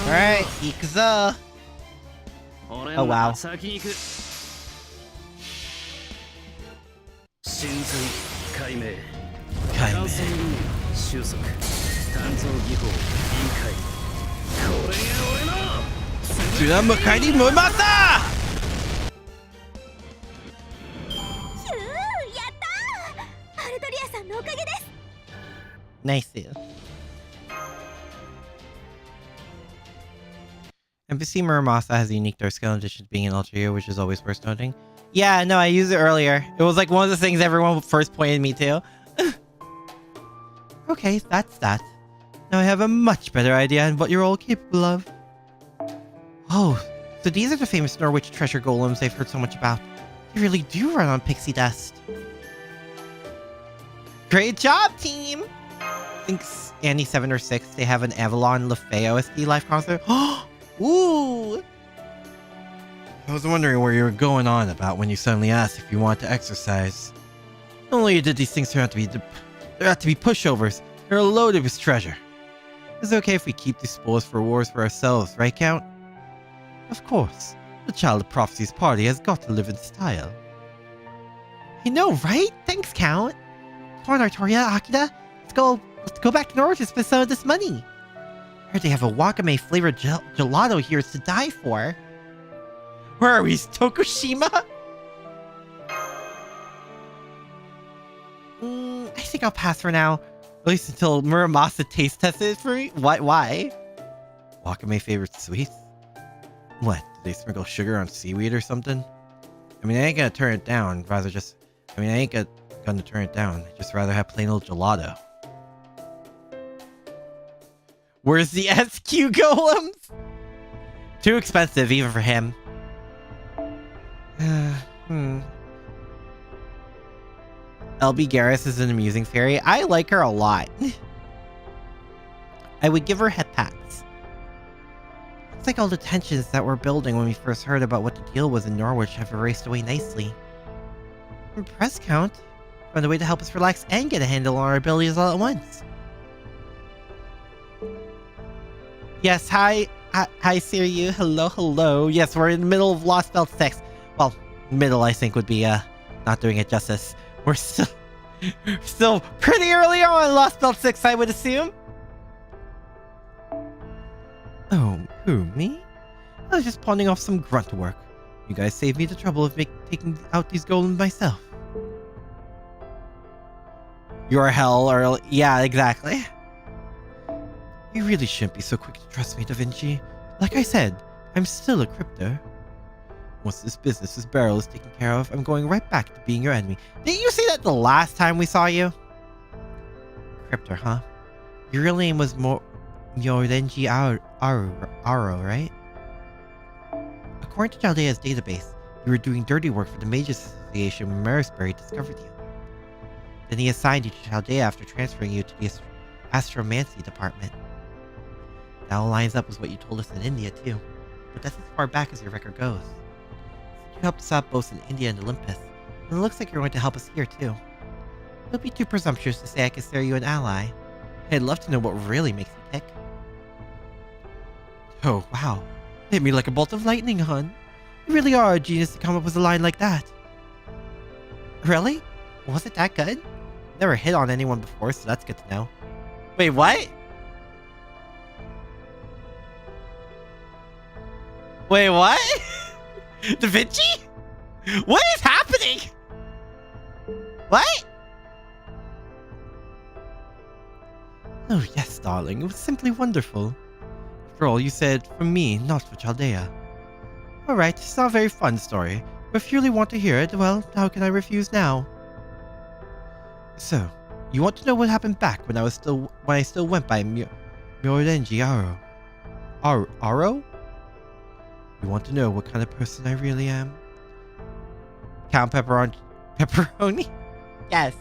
Speaker 1: Alright, Ikuzo. Oh wow. Kaime. Tsunamakaidi Muramasa! Nice. NPC Muramasa has a unique dark skill in addition to being an ultra hero, which is always worth noting. Yeah, no, I used it earlier. It was like one of the things everyone first pointed me to. Okay, that's that. Now I have a much better idea on what you're all capable of. Oh, so these are the famous Norwich treasure golems I've heard so much about. They really do run on pixie dust. Great job, team! I think Annie 7 or 6, they have an Avalon Lefeo SD live concert. Ooh! I was wondering where you were going on about when you suddenly asked if you want to exercise. Not only did these things turn out to be pushovers, they're loaded with treasure. Is it okay if we keep these spoils for wars for ourselves, right, Count? Of course. The Child of Prophecy's party has got to live in style. I know, right? Thanks, Count. Come on, Artoria, Akira. Let's go back to Norwich and spend some of this money. I heard they have a wakame flavored gelato here to die for. Where are we? Tokushima? I think I'll pass for now. At least until Muramasa taste tests it for me. Why? Wakame favorite sweets? What? Did they sprinkle sugar on seaweed or something? I mean, I ain't gonna turn it down. I ain't gonna turn it down. I'd just rather have plain old gelato. Where's the SQ golems? Too expensive even for him. LB Garrus is an amusing fairy. I like her a lot. I would give her head pats. Looks like all the tensions that were building when we first heard about what the deal was in Norwich have erased away nicely. Impressed, Count. Found a way to help us relax and get a handle on our abilities all at once. Yes, hi, Siryu. Hello. Yes, we're in the middle of Lost Belt 6. Well, middle, I think, would be, not doing it justice. We're still pretty early on in Lost Belt 6, I would assume. Oh, who, me? I was just pawning off some grunt work. You guys saved me the trouble of taking out these golems myself. You're hell, or... Yeah, exactly. You really shouldn't be so quick to trust me, Da Vinci. Like I said, I'm still a crypto. Once this business with Beryl is taken care of, I'm going right back to being your enemy. Didn't you say that the last time we saw you? Crypto, huh? Your real name was Myorenji Aro, right? According to Chaldea's database, you were doing dirty work for the Mage Association when Marisbury discovered you. Then he assigned you to Chaldea after transferring you to the astromancy department. That all lines up with what you told us in India, too. But that's as far back as your record goes. You helped us out both in India and Olympus, and it looks like you're going to help us here, too. Don't be too presumptuous to say I consider you an ally. I'd love to know what really makes you tick. Oh, wow. Hit me like a bolt of lightning, hon. You really are a genius to come up with a line like that. Really? Was it that good? Never hit on anyone before, so that's good to know. Wait, what? Wait, what? Da Vinci? What is happening? What? Oh, yes, darling. It was simply wonderful. After all, you said, for me, not for Chaldea. Alright, it's not a very fun story, but if you really want to hear it, well, how can I refuse now? So, you want to know what happened back when I still went by Myorenji Aro? Aro? You want to know what kind of person I really am? Count Pepperoni? Yes.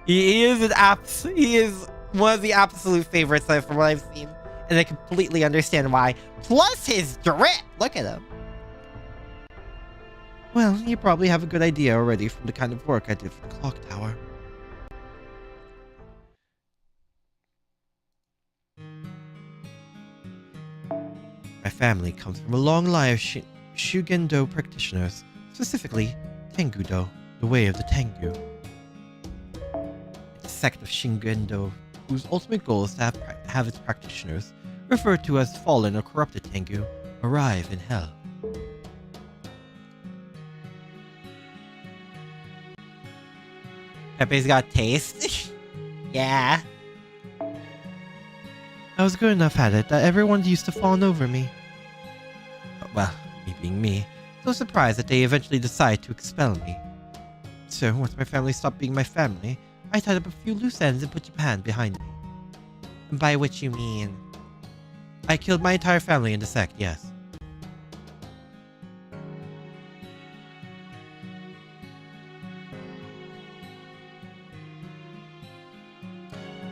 Speaker 1: He is one of the absolute favorites from what I've seen. And I completely understand why. Plus his drip! Look at him. Well, you probably have a good idea already from the kind of work I did for the clock tower. My family comes from a long line of Shugendo practitioners, specifically Tengudo, the way of the Tengu. It's a sect of Shingendo whose ultimate goal is to have its practitioners, referred to as fallen or corrupted Tengu, arrive in hell. Pepe's got taste. Yeah. I was good enough at it that everyone used to fawn over me. Well, me being me, so surprised that they eventually decided to expel me. So, once my family stopped being my family, I tied up a few loose ends and put Japan behind me. And by which you mean... I killed my entire family in the sect, yes.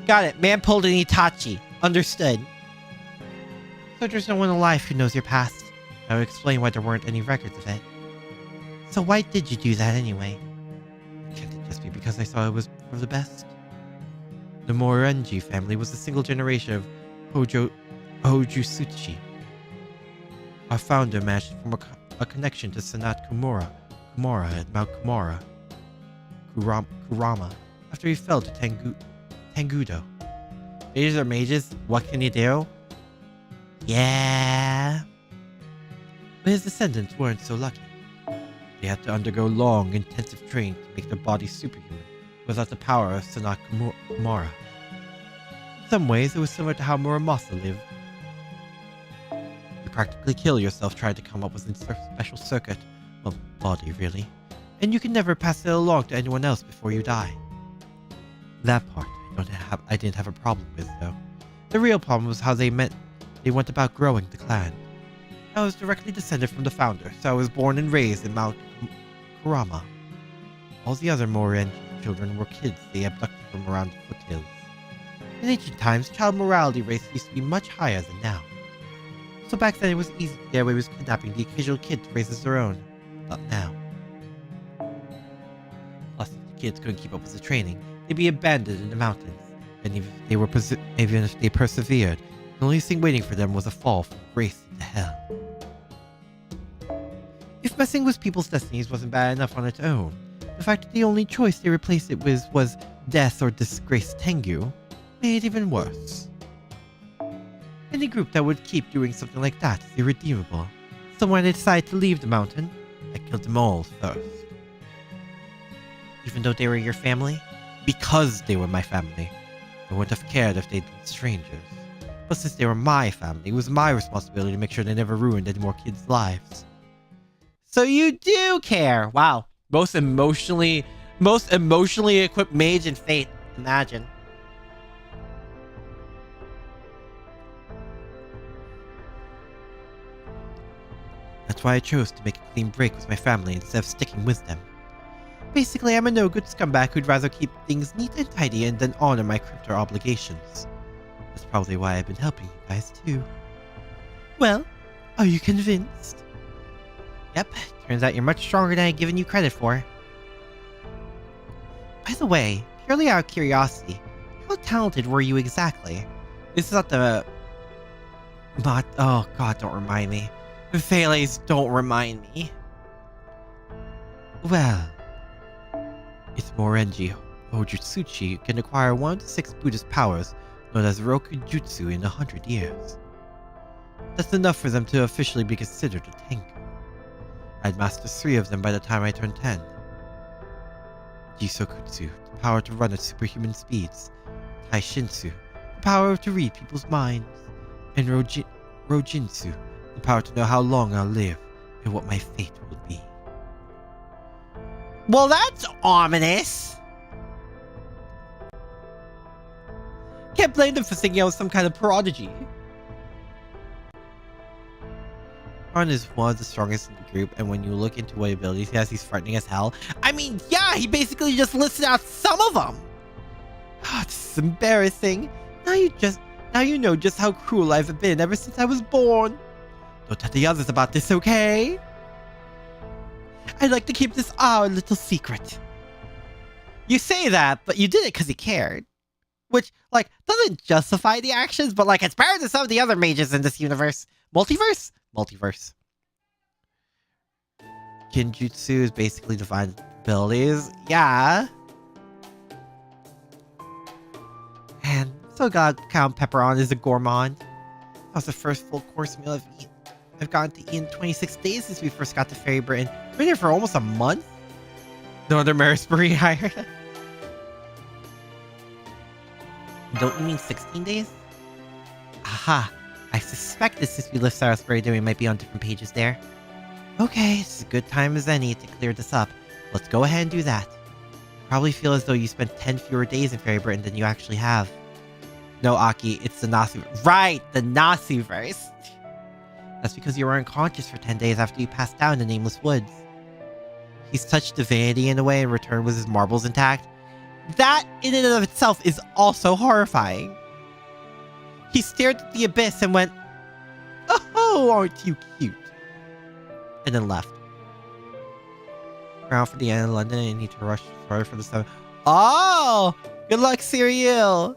Speaker 1: Got it. Man pulled an Itachi. Understood. So there's no one alive who knows your past. I would explain why there weren't any records of it. So why did you do that anyway? Can't it just be because I saw it was for the best? The Morenji family was a single generation of Hojutsuchi. Our founder managed to form a connection to Sanat Kumara at Mount Kurama, after he fell to Tengudo. Mages are mages, what can you do? Yeah. But his descendants weren't so lucky. They had to undergo long, intensive training to make their bodies superhuman without the power of Sanat Kumara. In some ways, it was similar to how Muramasa lived. You practically kill yourself trying to come up with a special circuit, well, body really, and you can never pass it along to anyone else before you die. That part I didn't have a problem with, though. The real problem was how they went about growing the clan. I was directly descended from the founder, so I was born and raised in Mount Kurama. All the other Morenji children were kids they abducted from around the foothills. In ancient times, child mortality rates used to be much higher than now. So back then it was easy to get away with kidnapping the occasional kid to raise as their own. Not now. Plus, if the kids couldn't keep up with the training, they'd be abandoned in the mountains, and even if they persevered, the only thing waiting for them was a fall from grace into hell. If messing with people's destinies wasn't bad enough on its own, the fact that the only choice they replaced it with was death or disgraced Tengu made it even worse. Any group that would keep doing something like that is irredeemable, so when I decided to leave the mountain, I killed them all first. Even though they were your family? Because they were my family. I wouldn't have cared if they'd been strangers. But since they were my family, it was my responsibility to make sure they never ruined any more kids' lives. So you do care! Wow. Most emotionally equipped mage in Fate. Imagine. That's why I chose to make a clean break with my family instead of sticking with them.
Speaker 3: Basically, I'm a no-good scumbag who'd rather keep things neat and tidy and then honor my crypto obligations. That's probably why I've been helping you guys too. Well, are you convinced? Yep, turns out you're much stronger than I'd given you credit for. By the way, purely out of curiosity, how talented were you exactly? This is not the... Oh god, don't remind me. Failes, don't remind me. Well... Itsumorenji Hojutsuchi can acquire 1 of the 6 Buddhist powers known as Roku Jutsu in 100 years. That's enough for them to officially be considered a Tengu. I'd master 3 of them by the time I turned 10. Jisokutsu, the power to run at superhuman speeds. Taishinsu, the power to read people's minds. And Rojinsu, the power to know how long I'll live and what my fate will be. Well, that's ominous. Can't blame them for thinking I was some kind of prodigy. Ron is one of the strongest in the group, and when you look into what abilities he has, he's frightening as hell. I mean, yeah, he basically just listed out some of them. Oh, this is embarrassing. Now you know just how cruel I've been ever since I was born. Don't tell the others about this, okay? I'd like to keep this our little secret. You say that, but you did it because you cared. Which, like, doesn't justify the actions, but, like, it's better than some of the other mages in this universe. Multiverse? Multiverse. Kinjutsu is basically divine abilities. Yeah. And so glad Count Pepperon is a gourmand. That was the first full course meal I've gotten to eat in 26 days since we first got to Fairy Britain. We've been here for almost a month. No other Marisbury hired. Don't you mean 16 days? Aha. I suspected since we left Salisbury that we might be on different pages there. Okay, it's a good time as any to clear this up. Let's go ahead and do that. Probably feel as though you spent 10 fewer days in Fairy Britain than you actually have. No, Aki, it's the Nazi... Right! The Nazi-verse! That's because you were unconscious for 10 days after you passed down in the Nameless Woods. He's touched divinity in a way and returned with his marbles intact. That, in and of itself, is also horrifying. He stared at the abyss and went, "Oh, aren't you cute?" And then left. Around for the end of London and need to rush forward for the sun. Oh! Good luck, Cyril!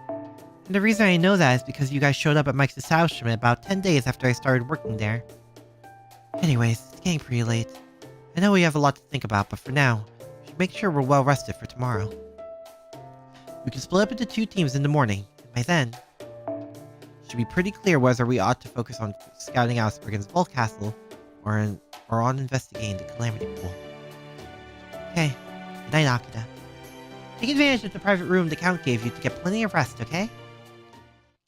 Speaker 3: And the reason I know that is because you guys showed up at Mike's establishment about 10 days after I started working there. Anyways, it's getting pretty late. I know we have a lot to think about, but for now, we should make sure we're well rested for tomorrow. We can split up into 2 teams in the morning, and by then, it should be pretty clear whether we ought to focus on scouting out Spriggan's Vault Castle or on investigating the Calamity Pool. Okay, good night, Akira. Take advantage of the private room the Count gave you to get plenty of rest, okay?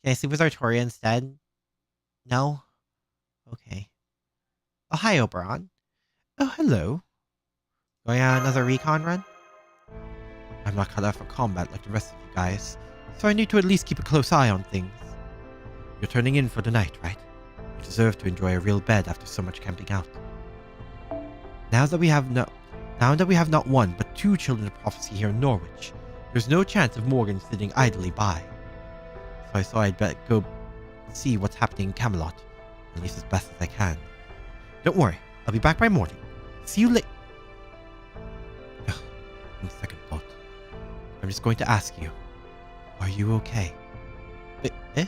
Speaker 3: Can I sleep with Artoria instead? No? Okay. Oh, hi, Oberon. Oh, hello. Going on another recon run? I'm not cut out for combat like the rest of you guys, so I need to at least keep a close eye on things. You're turning in for the night, right? You deserve to enjoy a real bed after so much camping out. Now that we have not 1 but 2 children of prophecy here in Norwich, there's no chance of Morgan sitting idly by. So I thought I'd better go see what's happening in Camelot, at least as best as I can. Don't worry, I'll be back by morning. See you later. On second thought, I'm just going to ask you, are you okay? Eh?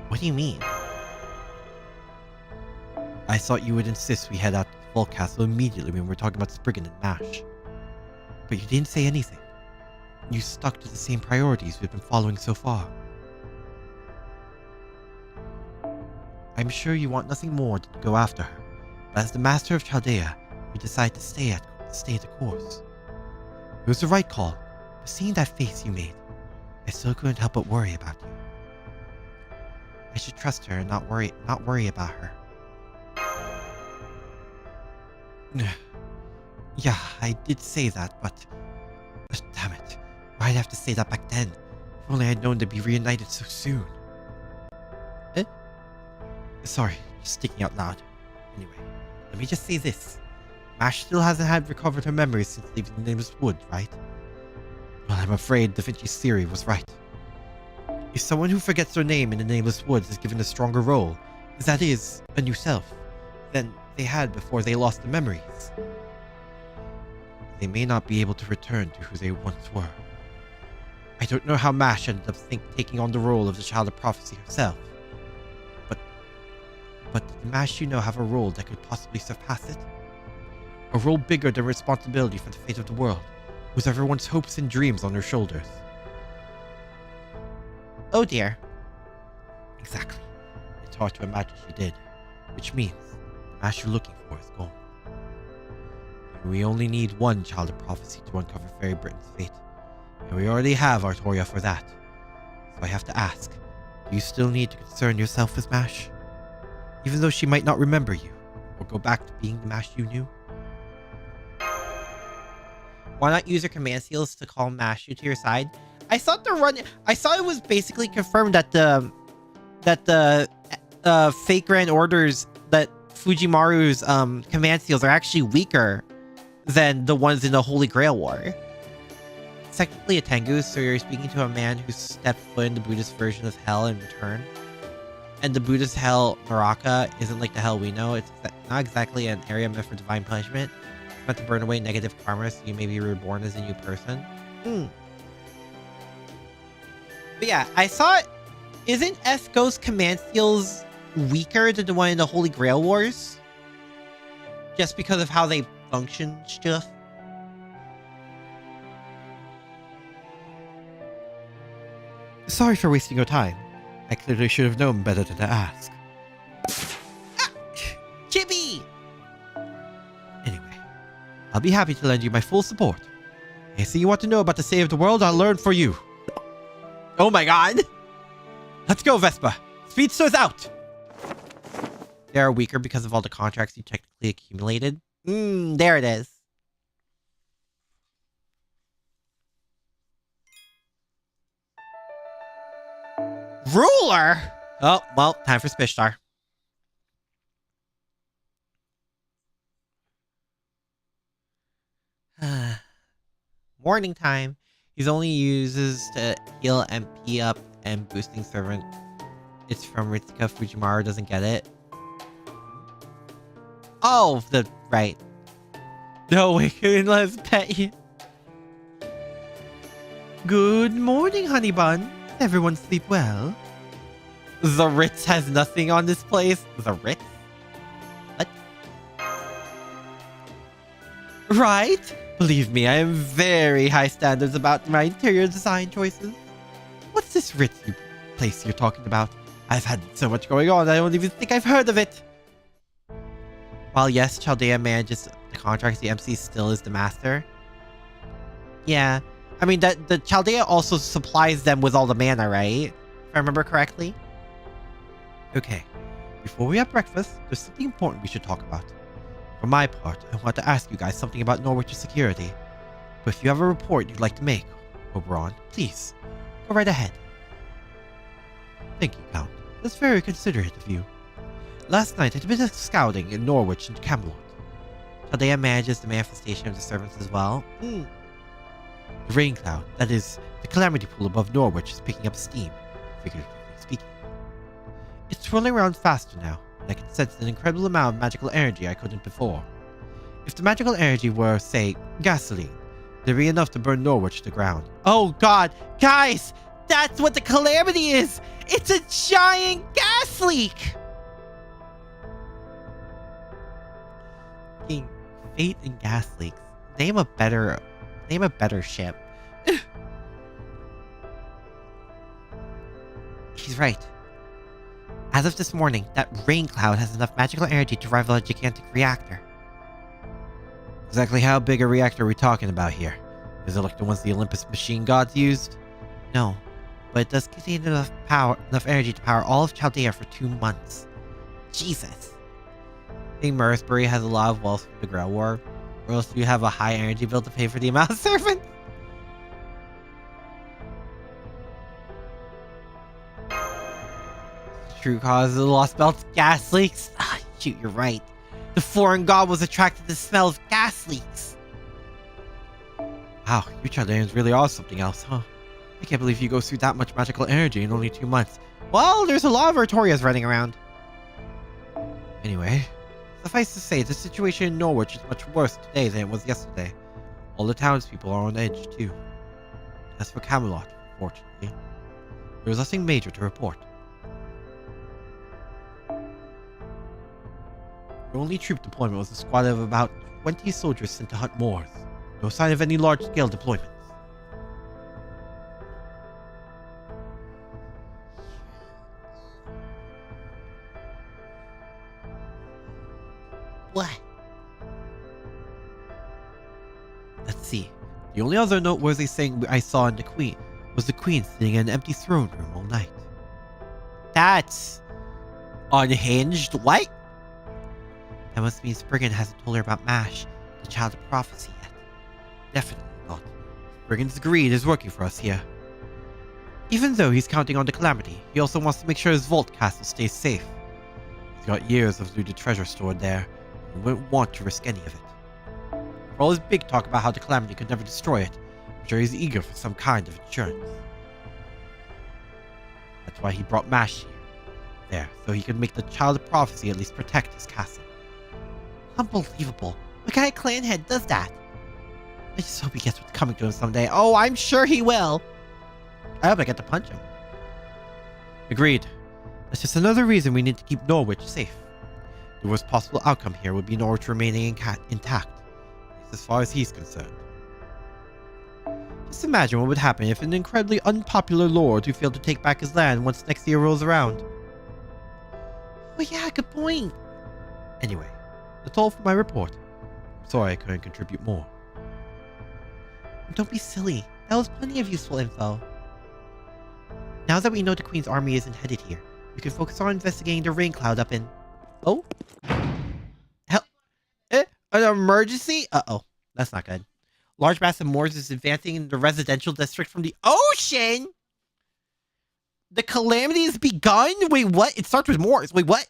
Speaker 3: What do you mean? I thought you would insist we head out to the Vault Castle immediately when we were talking about Spriggan and MASH. But you didn't say anything. You stuck to the same priorities we've been following so far. I'm sure you want nothing more than to go after her, but as the Master of Chaldea, we decided to stay the course. It was the right call, but seeing that face you made, I still couldn't help but worry about you. I should trust her and not worry about her. Yeah, I did say that, but damn it, why'd I have to say that back then? If only I'd known to be reunited so soon. Sorry, just sticking out loud. Anyway, let me just say this. Mash still hasn't had recovered her memories since leaving the Nameless Wood, right? Well, I'm afraid Da Vinci's theory was right. If someone who forgets their name in the Nameless Woods is given a stronger role, that is, a new self, than they had before they lost the memories, they may not be able to return to who they once were. I don't know how Mash ended up taking on the role of the Child of Prophecy herself, but did Mash you know have a role that could possibly surpass it? A role bigger than responsibility for the fate of the world, with everyone's hopes and dreams on her shoulders.
Speaker 1: Oh dear.
Speaker 3: Exactly. It's hard to imagine she did, which means the Mash you're looking for is gone. We only need one Child of Prophecy to uncover Fairy Britain's fate, and we already have Artoria for that. So I have to ask, do you still need to concern yourself with Mash? Even though she might not remember you, or go back to being the Mash you knew?
Speaker 1: Why not use your command seals to call Mashu to your side? I thought it was basically confirmed that the fake Grand Orders, that Fujimaru's command seals are actually weaker than the ones in the Holy Grail War. It's technically a Tengu, so you're speaking to a man who stepped foot in the Buddhist version of hell in return. And the Buddhist hell, Naraka, isn't like the hell we know. It's not exactly an area meant for divine punishment. It's meant to burn away negative karma so you may be reborn as a new person. But yeah, I saw it. Isn't Esco's command seals weaker than the one in the Holy Grail Wars? Just because of how they function stuff?
Speaker 3: Sorry for wasting your time. I clearly should have known better than to ask.
Speaker 1: Ah! Chibi!
Speaker 3: Anyway, I'll be happy to lend you my full support. Anything you want to know about the state of the world, I'll learn for you.
Speaker 1: Oh my god!
Speaker 3: Let's go, Vespa! Speedster's out!
Speaker 1: They are weaker because of all the contracts you technically accumulated. There it is. Ruler! Oh, well, time for Spishtar. Morning time. He's only uses to heal MP up and boosting servant. It's from Ritsuka. Fujimaru doesn't get it. Oh, right. No, we can let's pet you.
Speaker 3: Good morning, honey bun. Everyone sleep well?
Speaker 1: The Ritz has nothing on this place. The Ritz? What?
Speaker 3: Right? Believe me, I have very high standards about my interior design choices. What's this Ritz place you're talking about? I've had so much going on, I don't even think I've heard of it.
Speaker 1: While yes, Chaldea manages the contracts, the MC still is the master. Yeah. I mean, the Chaldea also supplies them with all the mana, right? If I remember correctly.
Speaker 3: Okay. Before we have breakfast, there's something important we should talk about. For my part, I want to ask you guys something about Norwich's security. But if you have a report you'd like to make, Oberon, please, go right ahead. Thank you, Count. That's very considerate of you. Last night, I did a bit of scouting in Norwich and Camelot.
Speaker 1: Chaldea manages the manifestation of the servants as well.
Speaker 3: The rain cloud, that is, the calamity pool above Norwich, is picking up steam, figuratively speaking. It's rolling around faster now, and I can sense an incredible amount of magical energy I couldn't before. If the magical energy were, say, gasoline, there'd be enough to burn Norwich to the ground.
Speaker 1: Oh god! Guys! That's what the calamity is! It's a giant gas leak! Fate and gas leaks. Name a better ship. He's right. As of this morning, that rain cloud has enough magical energy to rival a gigantic reactor.
Speaker 3: Exactly how big a reactor are we talking about here? Is it like the ones the Olympus machine gods used?
Speaker 1: No, but it does contain enough energy to power all of Chaldea for 2 months. Jesus. I think Marisbury has a lot of wealth from the Grail War, or else you have a high energy bill to pay for the amount of servants. True cause of the Lost Belt's gas leaks? Ah, shoot, you're right. The foreign god was attracted to the smell of gas leaks.
Speaker 3: Wow, you Chaldeans really are something else, huh? I can't believe you go through that much magical energy in only 2 months.
Speaker 1: Well, there's a lot of Artorias running around.
Speaker 3: Anyway, suffice to say, the situation in Norwich is much worse today than it was yesterday. All the townspeople are on edge, too. As for Camelot, fortunately, there is nothing major to report. The only troop deployment was a squad of about 20 soldiers sent to hunt moors. No sign of any large-scale deployments.
Speaker 1: What?
Speaker 3: Let's see. The only other noteworthy thing I saw in the Queen was the Queen sitting in an empty throne room all night.
Speaker 1: That's unhinged. What?
Speaker 3: That must mean Spriggan hasn't told her about Mash, the child of prophecy, yet. Definitely not. Spriggan's greed is working for us here. Even though he's counting on the calamity, he also wants to make sure his vault castle stays safe. He's got years of looted treasure stored there, and wouldn't want to risk any of it. For all his big talk about how the calamity could never destroy it, I'm sure he's eager for some kind of insurance. That's why he brought Mash here. There, so he could make the child of prophecy at least protect his castle.
Speaker 1: Unbelievable. What kind of clan head does that? I just hope he gets what's coming to him someday. Oh, I'm sure he will. I hope I get to punch him.
Speaker 3: Agreed. That's just another reason we need to keep Norwich safe. The worst possible outcome here would be Norwich remaining intact, as far as he's concerned. Just imagine what would happen if an incredibly unpopular lord who failed to take back his land once next year rolls around.
Speaker 1: Oh yeah, good point.
Speaker 3: Anyway, that's all for my report. I'm sorry I couldn't contribute more.
Speaker 1: Don't be silly. That was plenty of useful info. Now that we know the Queen's army isn't headed here, we can focus on investigating the rain cloud up in... Oh? Hell... An emergency? Uh-oh. That's not good. Large mass of Moors is advancing in the residential district from the ocean? The calamity has begun? Wait, what? It starts with Moors. Wait, what?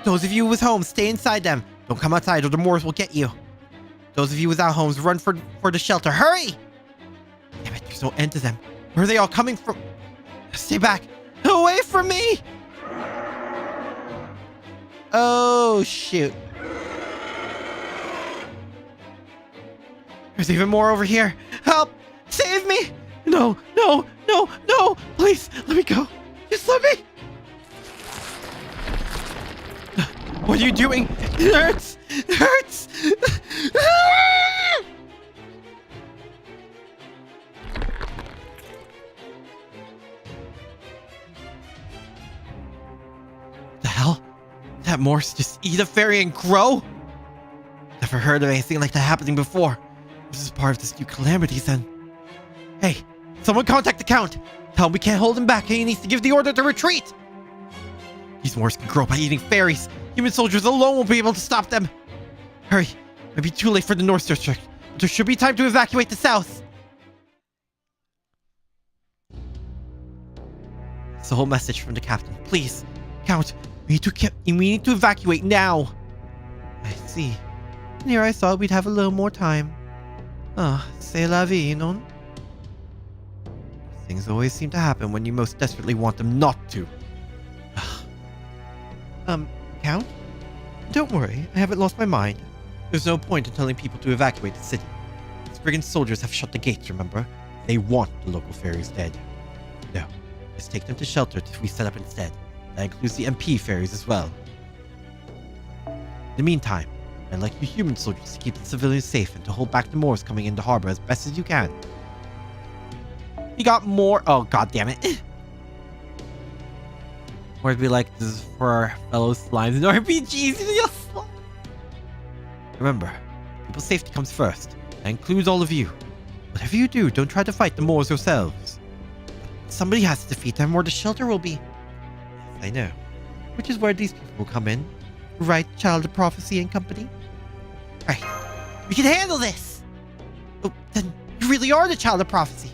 Speaker 1: Those of you with homes, stay inside them. Don't come outside or the Moors will get you. Those of you without homes, run for the shelter. Hurry! Damn it, there's no end to them. Where are they all coming from? Stay back. Away from me! Oh, shoot. There's even more over here. Help! Save me! No, no, no, no! Please, let me go. Just let me... What are you doing? It hurts! It hurts! The hell? That Morse just eat a fairy and grow? Never heard of anything like that happening before. This is part of this new calamity then. Hey, someone contact the Count. Tell him we can't hold him back and he needs to give the order to retreat. These Morse can grow by eating fairies. Human soldiers alone won't be able to stop them. Hurry. It might be too late for the North District, but there should be time to evacuate the South. It's the whole message from the captain. Please, Count, we need to evacuate now. I see. And here I thought we'd have a little more time. Ah, c'est la vie, non? Things always seem to happen when you most desperately want them not to. Count? Don't worry, I haven't lost my mind. There's no point in telling people to evacuate the city. Spriggan soldiers have shut the gates, remember? They want the local fairies dead. No, let's take them to shelter that we set up instead. That includes the MP fairies as well. In the meantime, I'd like you human soldiers to keep the civilians safe and to hold back the Moors coming into harbor as best as you can. You got more? Oh, god damn it. Or it'd be like, this is for our fellow slimes in RPGs. Remember, people's safety comes first. That includes all of you. Whatever you do, don't try to fight the Moors yourselves. Somebody has to defeat them or the shelter will be... Yes, I know. Which is where these people will come in. Right, Child of Prophecy and company? Right. We can handle this! Oh, then you really are the Child of Prophecy.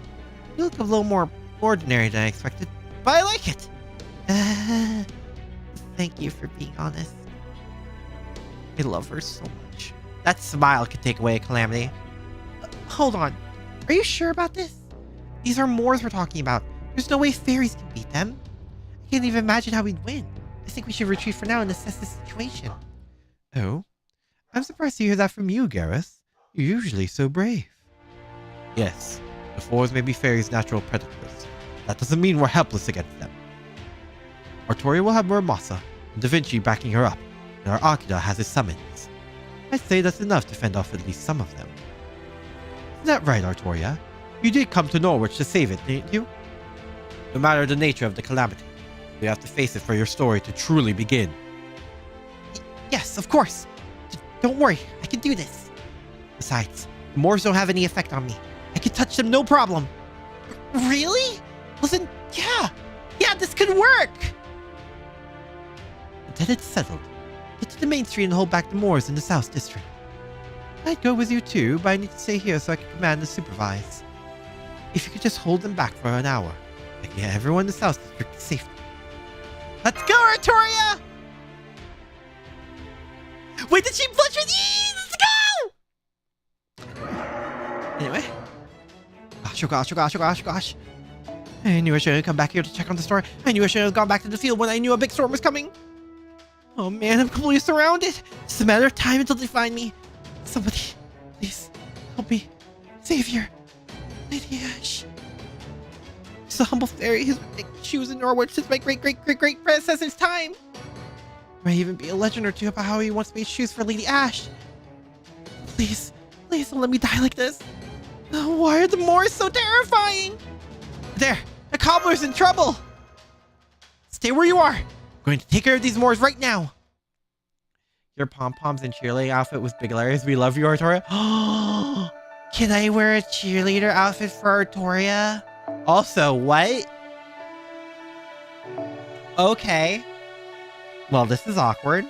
Speaker 1: You look a little more ordinary than I expected, but I like it. Thank you for being honest. I love her so much. That smile could take away a calamity. Hold on. Are you sure about this? These are Moors we're talking about. There's no way fairies can beat them. I can't even imagine how we'd win. I think we should retreat for now and assess the situation.
Speaker 3: Oh? I'm surprised to hear that from you, Gareth. You're usually so brave. Yes, the Fours may be fairies' natural predators. That doesn't mean we're helpless against them. Artoria will have Muramasa and Da Vinci backing her up, and our Akira has his summons. I'd say that's enough to fend off at least some of them. Isn't that right, Artoria? You did come to Norwich to save it, didn't you? No matter the nature of the calamity, we have to face it for your story to truly begin.
Speaker 1: Yes, of course. Don't worry, I can do this. Besides, the Moors don't have any effect on me. I can touch them no problem. Really? Listen, yeah, this could work.
Speaker 3: Then it's settled. Get to the main street and hold back the Moors in the South District. I'd go with you too, but I need to stay here so I can command and supervise. If you could just hold them back for an hour, I can get everyone in the South District to safety.
Speaker 1: Let's go, Artoria! Wait, did she flush with you? Let's go! Anyway. Gosh. I knew I should have come back here to check on the store. I knew I should have gone back to the field when I knew a big storm was coming. Oh man, I'm completely surrounded. It's a matter of time until they find me. Somebody, please, help me. Savior. Lady Ash. She's a humble fairy who's been making shoes in Norwich since my great predecessor's time. There may even be a legend or two about how he once made shoes for Lady Ash. Please don't let me die like this. Oh, why are the Moors so terrifying? There, a cobbler's in trouble. Stay where you are. I'm going to take care of these Moors right now. Your pom-poms and cheerleading outfit with big letters. We love you, Artoria. Can I wear a cheerleader outfit for Artoria? Also, what? Okay. Well, this is awkward.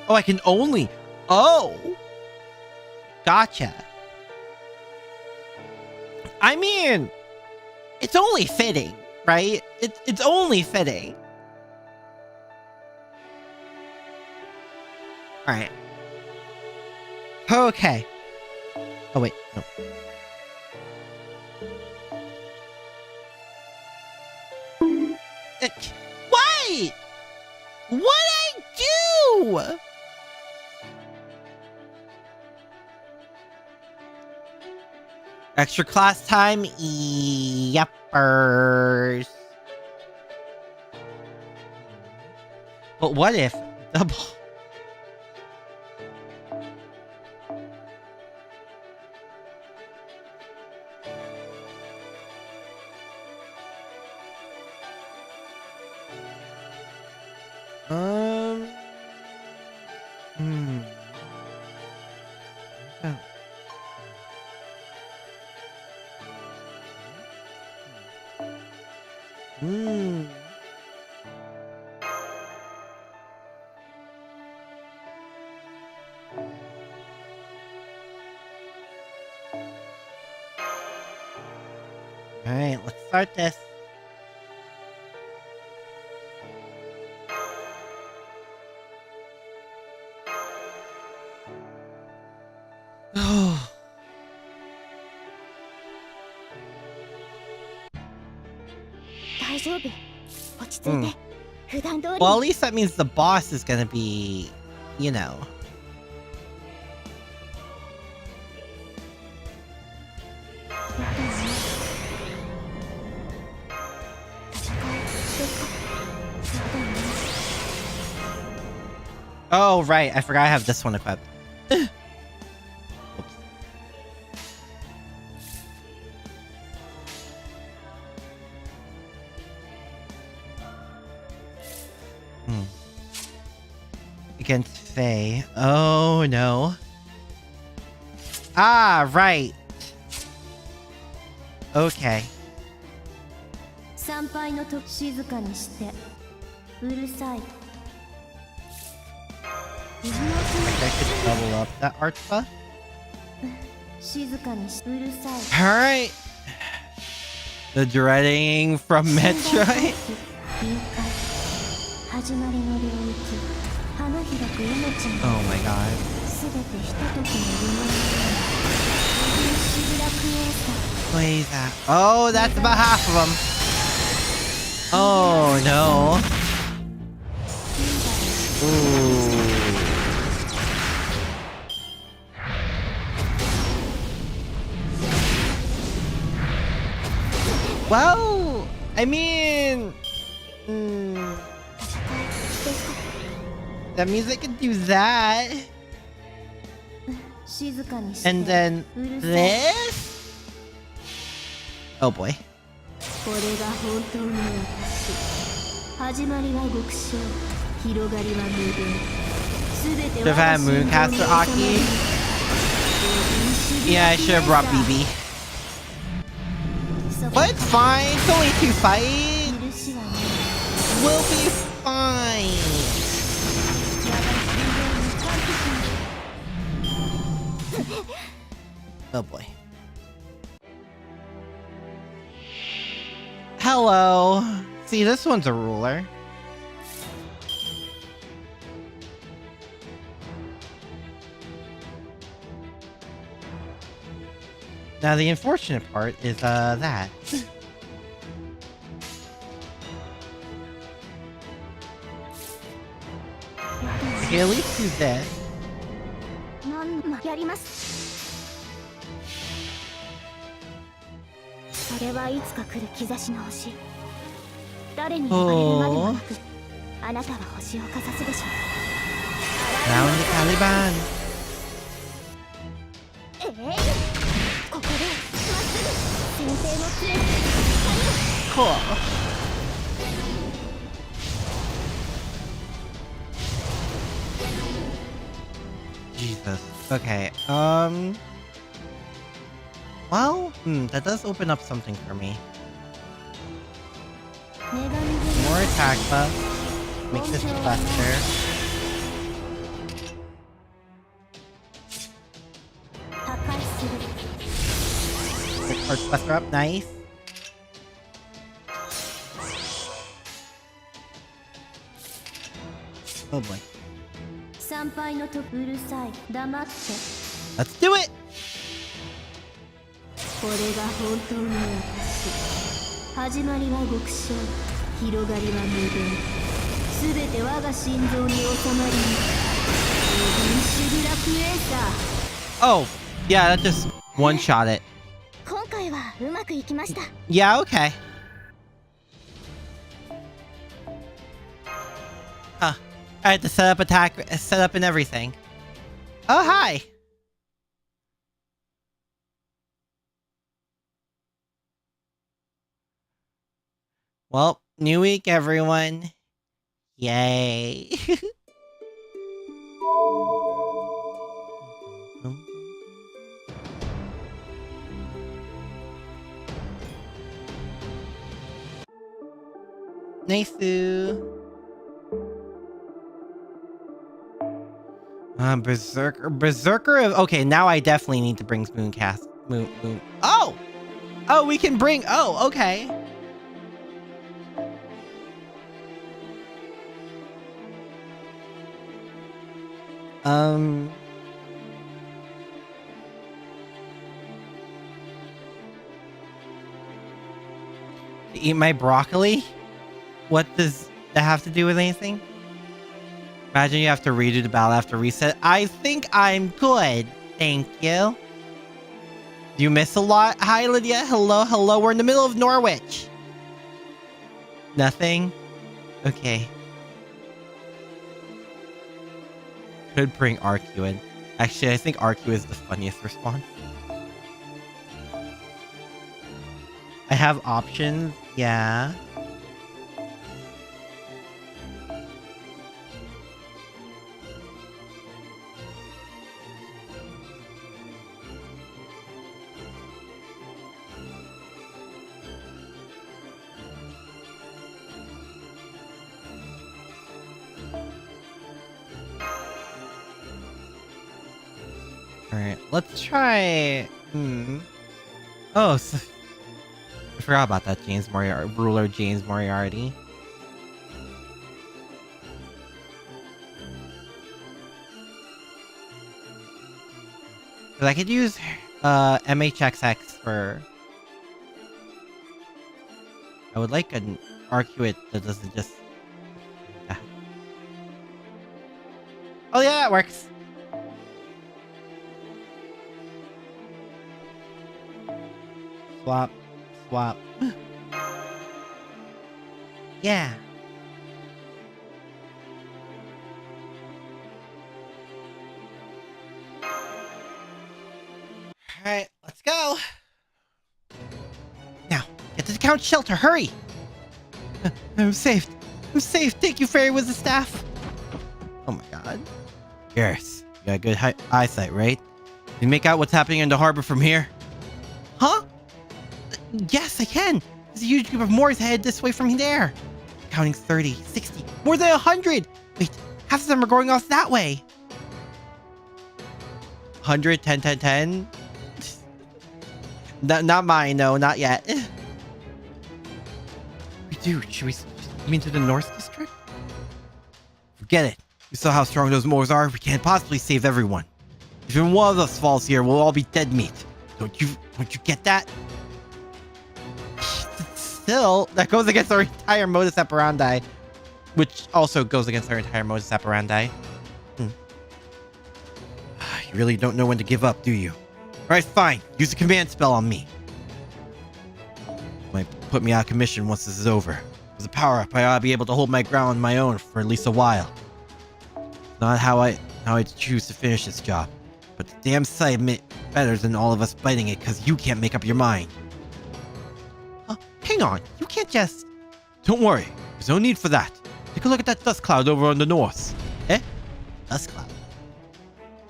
Speaker 1: Oh, I can only... Oh! Gotcha. I mean, it's only fitting, right? It's only fitting. Alright. Okay. Oh, wait. No. Wait! What'd I do? Extra class time? Yuppers. But what if double... Alright, let's start this. Oh. Well, at least that means the boss is gonna be, you know. Oh, right. I forgot I have this one equipped. Against Faye. Oh, no. Ah, right. Okay. I could double up that arch buff. Alright. The dreading from Metroid. Oh my god. What is that? Oh, that's about half of them. Oh no. Ooh. Well, I mean, that means I can do that. And then this? Oh boy. Should have had Mooncaster Aki. Yeah, I should have brought BB. But it's fine. It's only 2 fights. We'll be fine. Oh boy. Hello. See, this one's a ruler. Now the unfortunate part is that. Okay, at least do this. Oh. Now in the Caliban. Cool. Jesus. Okay. Well, that does open up something for me. More attack buff. Make this faster. Quick Buster up, nice. Oh boy. Let's do it! Oh, yeah, that just one-shot it. Yeah, okay. Huh. I had to set up attack, set up and everything. Oh, hi! Well, new week, everyone. Yay. Nice. Berserker. Okay, now I definitely need to bring Mooncast. Moon. Oh! Oh, we can bring. Oh, okay. Eat my broccoli? What does that have to do with anything? Imagine you have to redo the battle after reset. I think I'm good. Thank you. Do you miss a lot? Hi, Lydia. Hello, hello. We're in the middle of Norwich. Nothing? Okay. Could bring RQ in. Actually, I think RQ is the funniest response. I have options. Yeah. Alright, let's try... Oh, so... I forgot about that Ruler James Moriarty. Because I could use MHXX for... I would like an Arcuate that doesn't just... Ah. Oh yeah, that works. Swap. Swap. Yeah. Alright, let's go. Now, get to the count shelter, hurry! I'm safe. I'm safe. Thank you, Fairy with the staff. Oh my god. Yes, you got good eyesight, right? Can you make out what's happening in the harbor from here? Huh? Yes, I can. There's a huge group of Moors headed this way from there. Counting 30, 60, more than 100. Wait, half of them are going off that way. 100, 10, 10, 10. Not mine, no, not yet. Dude, should we mean to the North District? Forget it. You saw how strong those Moors are. We can't possibly save everyone. If even one of us falls here, we'll all be dead meat. Don't you get that? Still, that goes against our entire modus operandi, which also goes against our entire modus operandi. You really don't know when to give up, do you? Alright, fine. Use the command spell on me. Might put me out of commission once this is over. With a power-up, I ought to be able to hold my ground on my own for at least a while. Not how I choose to finish this job. But the damn sight better than all of us fighting it because you can't make up your mind. Hang on. You can't just... Don't worry. There's no need for that. Take a look at that dust cloud over on the north. Eh? Dust cloud?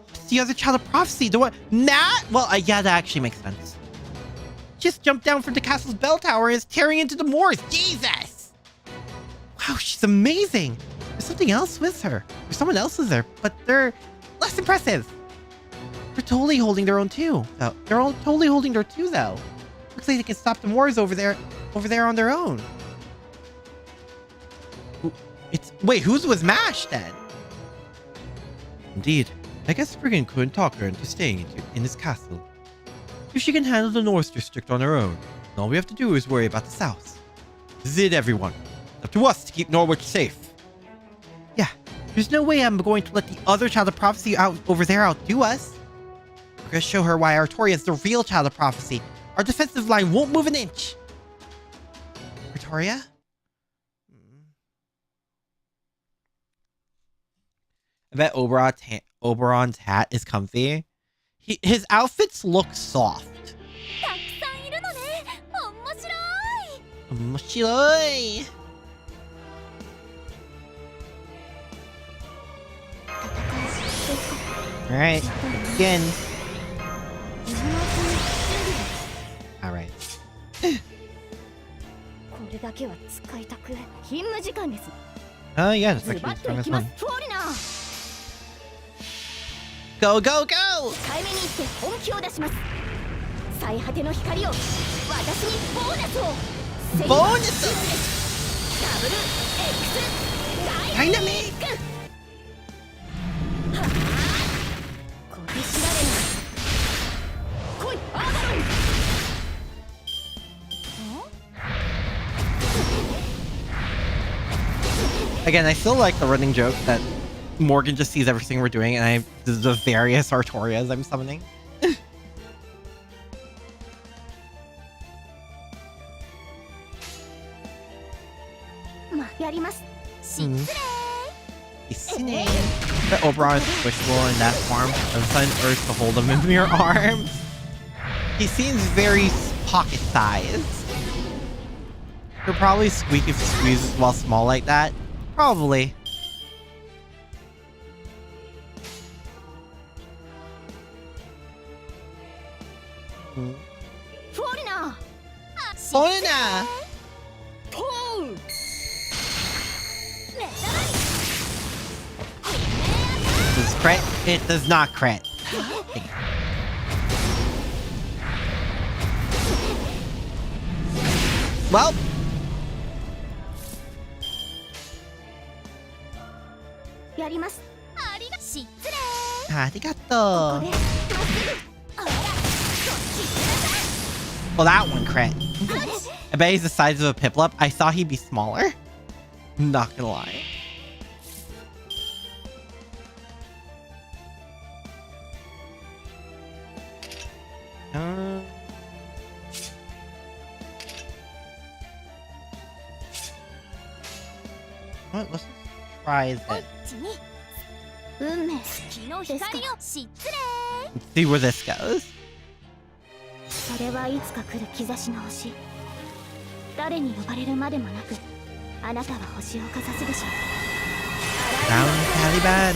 Speaker 1: It's the other child of prophecy. The one... Matt? Well, yeah, that actually makes sense. Just jumped down from the castle's bell tower and is tearing into the moors. Jesus! Wow, she's amazing. There's something else with her. There's someone else with her, but they're less impressive. They're totally holding their own too. They're all totally holding their two, though. Looks like they can stop the moors over there on their own. Wait, whose was MASH then? Indeed. I guess Spriggan couldn't talk her into staying in this castle. If she can handle the North District on her own, then all we have to do is worry about the South. This is it, everyone. It's up to us to keep Norwich safe. Yeah, there's no way I'm going to let the other child of prophecy over there outdo us. We're gonna show her why Artoria is the real child of prophecy. Our defensive line won't move an inch. Artoria? I bet Oberon's hat is comfy. His outfits look soft. Omoshiroi. Alright, begin. Alright. Oh yeah, that's actually the strongest one. Go, go, go! Bonus! Dynamic! Again, I still like the running joke that Morgan just sees everything we're doing and the various Artorias I'm summoning. The Oberon is squishable in that form. Of a sudden urge to hold him in your arms. He seems very pocket-sized. He'll probably squeak if he squeezes while small like that. Probably. Forina! Does it crit? It does not crit. Well. Arigato. Well, that one crit. I bet he's the size of a Piplup. I saw he'd be smaller. Not gonna lie. What? Let's try this. Let's see where this goes. Down Taliban.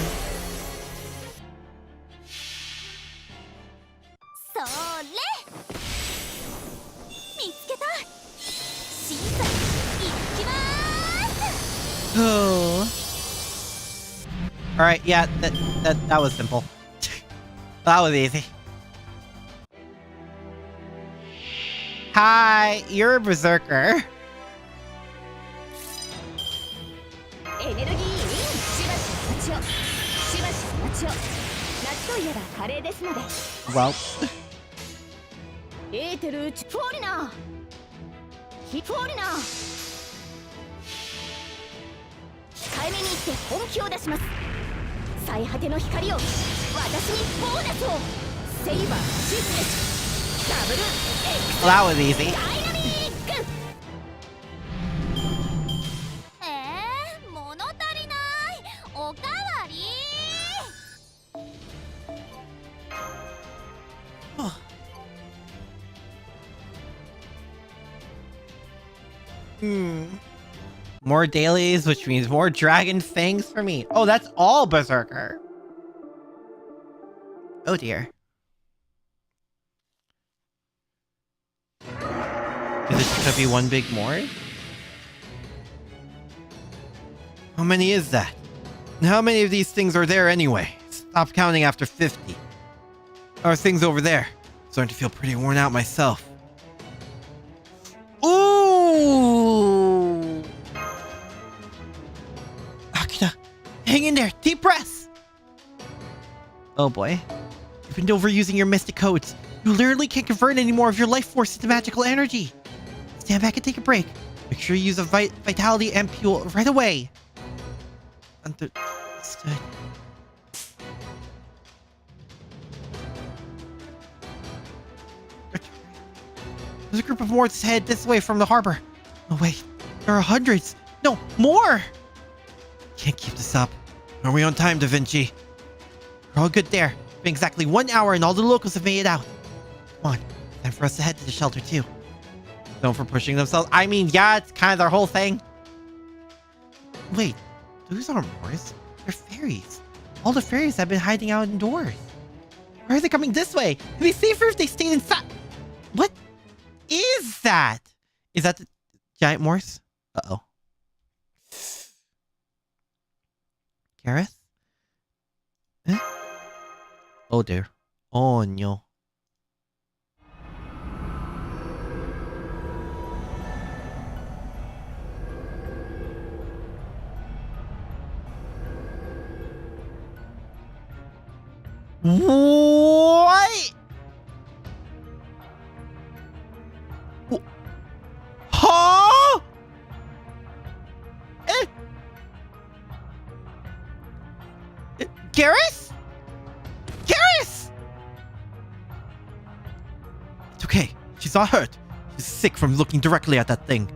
Speaker 1: Oh. All right, yeah, that was simple. That was easy. Hi, you're a berserker. Well. Well, that was easy. More dailies, which means more dragon fangs for me. Oh, that's all berserker. Oh dear. Is it just gonna be one big more? How many is that? And how many of these things are there anyway? Stop counting after 50. There are things over there. Starting to feel pretty worn out myself. Ooh! Akira, hang in there. Deep breaths. Oh boy. You've been overusing your mystic codes. You literally can't convert any more of your life force into magical energy. Stand back and take a break. Make sure you use a vitality ampule right away. Understood. There's a group of Morts head this way from the harbor. Oh wait, there are hundreds. No, more! Can't keep this up. Are we on time, Da Vinci? We're all good there. It's been exactly 1 hour and all the locals have made it out. Come on, time for us to head to the shelter too. Known for pushing themselves. I mean, yeah, it's kind of their whole thing. Wait, those aren't Morts. They're fairies. All the fairies have been hiding out indoors. Why are they coming this way? It'd be safer if they stayed inside. What is that? Is that the giant Morse? Uh-oh. Gareth? Huh? Oh dear. Oh no. What? Huh? Garrus? Garrus! It's okay. She's not hurt. She's sick from looking directly at that thing.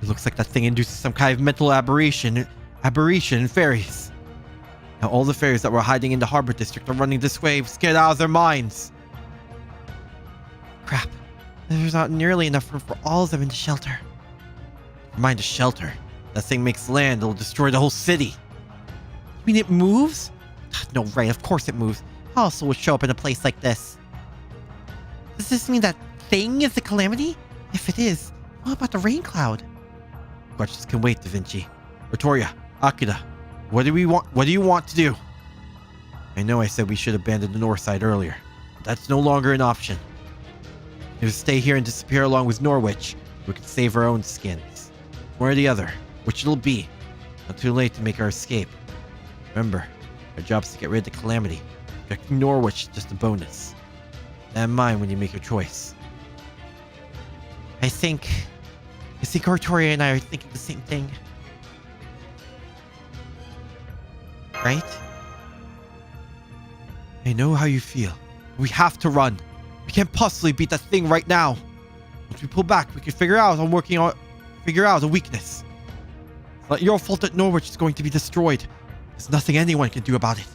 Speaker 1: It looks like that thing induces some kind of mental aberration in fairies. Now all the fairies that were hiding in the harbor district are running this way, scared out of their minds. Crap. There's not nearly enough room for all of them in the shelter. Never mind the shelter. That thing makes land. It'll destroy the whole city. You mean it moves? No, right. Of course it moves. How else would it show up in a place like this? Does this mean that thing is the calamity? If it is, what about the rain cloud? Questions can wait, Da Vinci. Victoria, Akira, what do you want to do? I know I said we should abandon the north side earlier, but that's no longer an option. If we stay here and disappear along with Norwich, we can save our own skins. One or the other, which it'll be. Not too late to make our escape. Remember, our job's to get rid of the calamity. Protecting Norwich is just a bonus.
Speaker 3: that in mind when you make your choice.
Speaker 1: I think Artoria and I are thinking the same thing. Right?
Speaker 3: I know how you feel. We have to run. We can't possibly beat that thing right now. Once we pull back, we can figure out a weakness. It's not your fault that Norwich is going to be destroyed. There's nothing anyone can do about it.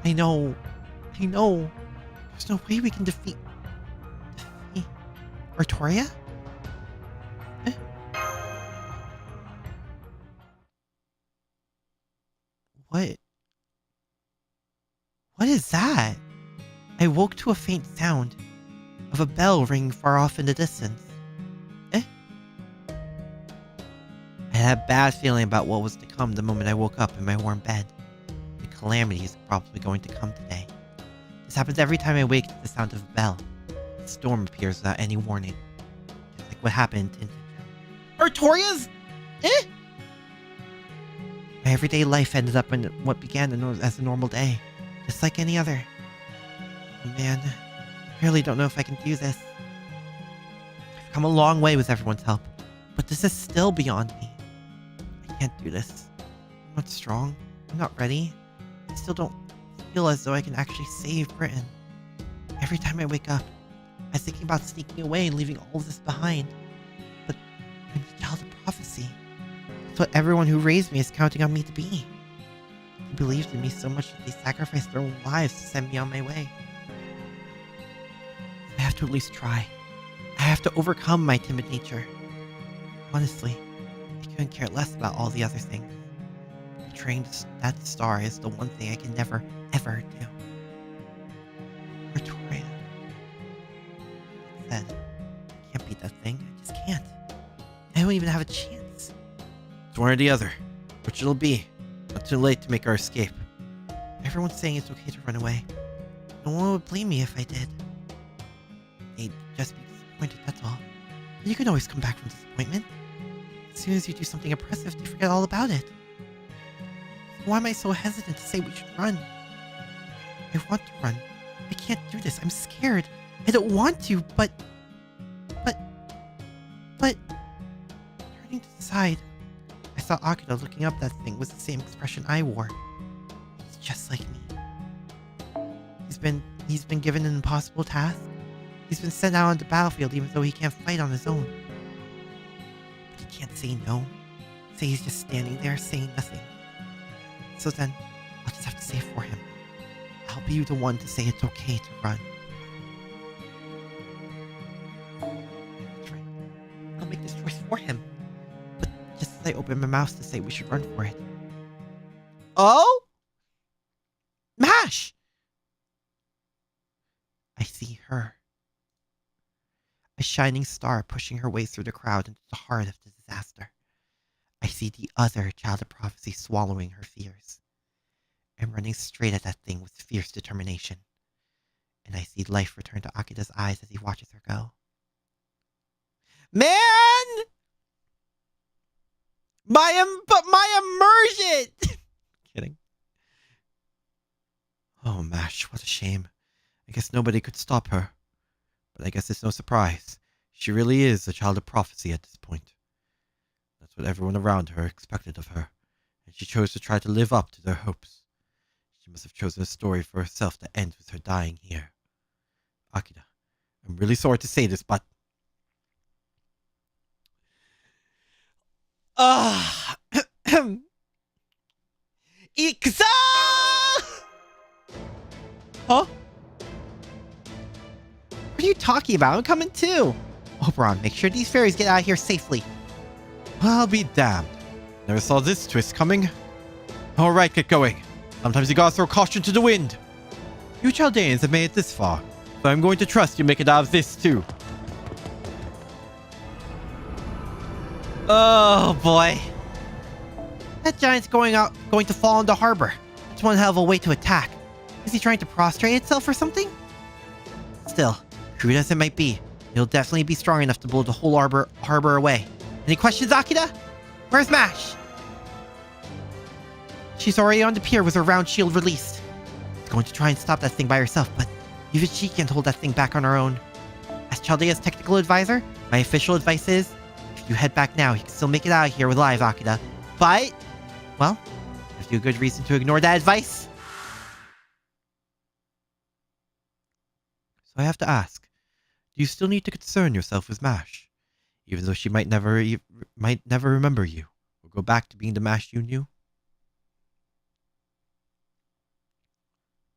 Speaker 1: I know. There's no way we can defeat Artoria? What is that? I woke to a faint sound of a bell ringing far off in the distance. I had a bad feeling about what was to come the moment I woke up in my warm bed. The calamity is probably going to come today. This happens every time I wake to the sound of a bell. A storm appears without any warning. Just like what happened in Artoria's? My everyday life ended up in what began as a normal day. Just like any other. Oh man, I really don't know if I can do this. I've come a long way with everyone's help, but this is still beyond me. I can't do this. I'm not strong. I'm not ready. I still don't feel as though I can actually save Britain. Every time I wake up, I'm thinking about sneaking away and leaving all of this behind. But I'm the child of prophecy. That's what everyone who raised me is counting on me to be. They believed in me so much that they sacrificed their own lives to send me on my way. I have to at least try. I have to overcome my timid nature. Honestly, I couldn't care less about all the other things. Betraying that star is the one thing I can never, ever do. Artoria. I said, I can't beat that thing. I just can't. I don't even have a chance.
Speaker 3: It's one or the other. Which it'll be. Not too late to make our escape.
Speaker 1: Everyone's saying it's okay to run away. No one would blame me if I did. They'd just be disappointed, that's all. But you can always come back from disappointment. As soon as you do something impressive, they forget all about it. So why am I so hesitant to say we should run? I want to run. I can't do this. I'm scared. I don't want to, but... Turning to the side, I saw Akira looking up that thing with the same expression I wore. He's just like me. He's been given an impossible task. He's been sent out on the battlefield even though he can't fight on his own. But he can't say no. Say he's just standing there saying nothing. So then, I'll just have to say it for him. I'll be the one to say it's okay to run. That's right. I'll make this choice for him. But just as I open my mouth to say we should run for it. Oh? Mash! I see her. A shining star pushing her way through the crowd into the heart of the disaster. I see the other child of prophecy swallowing her fears. I'm running straight at that thing with fierce determination. And I see life return to Akira's eyes as he watches her go. Man! My immersion! Kidding.
Speaker 3: Oh, Mash, what a shame. I guess nobody could stop her. But I guess it's no surprise. She really is a child of prophecy at this point. That's what everyone around her expected of her, and she chose to try to live up to their hopes. She must have chosen a story for herself that ends with her dying here. Akira, I'm really sorry to say this, but...
Speaker 1: Ikuzo! Huh? What are you talking about? I'm coming too. Oberon, make sure these fairies get out of here safely.
Speaker 3: I'll be damned. Never saw this twist coming. Alright, get going. Sometimes you gotta throw caution to the wind. You Chaldeans have made it this far, so I'm going to trust you make it out of this too.
Speaker 1: Oh boy. That giant's going to fall into harbor. That's one hell of a way to attack. Is he trying to prostrate itself or something? Still, crude as it might be, it'll definitely be strong enough to blow the whole harbor away. Any questions, Akira? Where's Mash? She's already on the pier with her round shield released. She's going to try and stop that thing by herself, but Even she can't hold that thing back on her own. As Chaldea's technical advisor, my official advice is, if you head back now, you can still make it out of here alive, Akira. But, well, give you a good reason to ignore that advice.
Speaker 3: So I have to ask, do you still need to concern yourself with Mash? Even though she might never remember you, or go back to being the Mash you knew?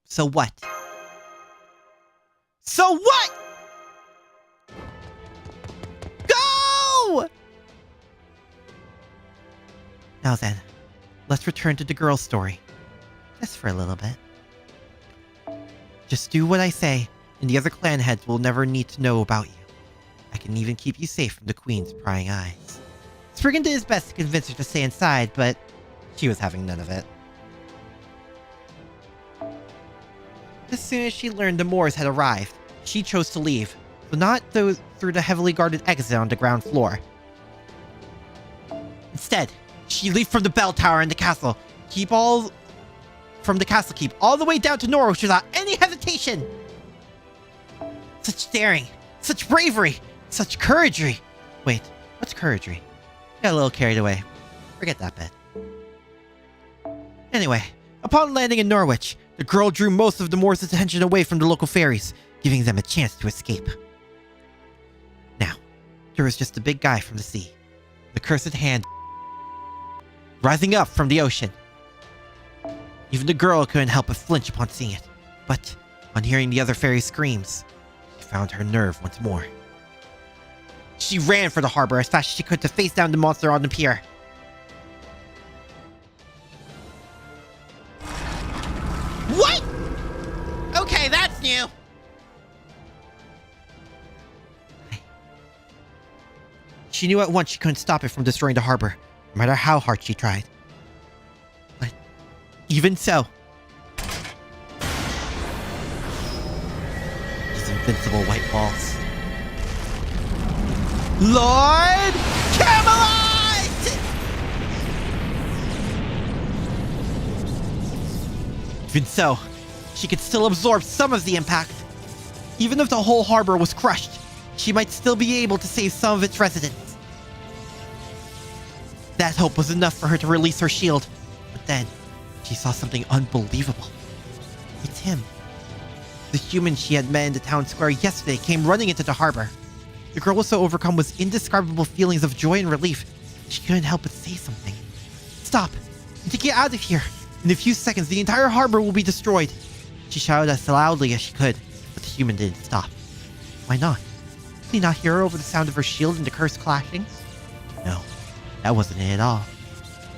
Speaker 1: So what? So what? Go! Now then, let's return to the girl's story. Just for a little bit. Just do what I say, and the other clan heads will never need to know about you. I can even keep you safe from the Queen's prying eyes. Spriggan did his best to convince her to stay inside, but she was having none of it. As soon as she learned the Moors had arrived, she chose to leave, but not through the heavily guarded exit on the ground floor. Instead, she leaped from the bell tower in the castle, keep all the way down to Norwich without any hesitation. Such daring, such bravery, such couragery. Wait, what's couragery? Got a little carried away. Forget that bit. Anyway, upon landing in Norwich, the girl drew most of the Moors' attention away from the local ferries, giving them a chance to escape. Now, there was just a big guy from the sea, the cursed hand, rising up from the ocean. Even the girl couldn't help but flinch upon seeing it, but on hearing the other ferry's screams, she found her nerve once more. She ran for the harbor as fast as she could to face down the monster on the pier. What? Okay, that's new. She knew at once she couldn't stop it from destroying the harbor, no matter how hard she tried. But even so, these invincible white balls. Lord Camelot! Even so, she could still absorb some of the impact. Even if the whole harbor was crushed, she might still be able to save some of its residents. That hope was enough for her to release her shield. But then, she saw something unbelievable. It's him. The human she had met in the town square yesterday came running into the harbor. The girl was so overcome with indescribable feelings of joy and relief, she couldn't help but say something. Stop! And to get out of here! In a few seconds, the entire harbor will be destroyed. She shouted as loudly as she could, but the human didn't stop. Why not? Did he not hear her over the sound of her shield and the curse clashing? No, that wasn't it at all.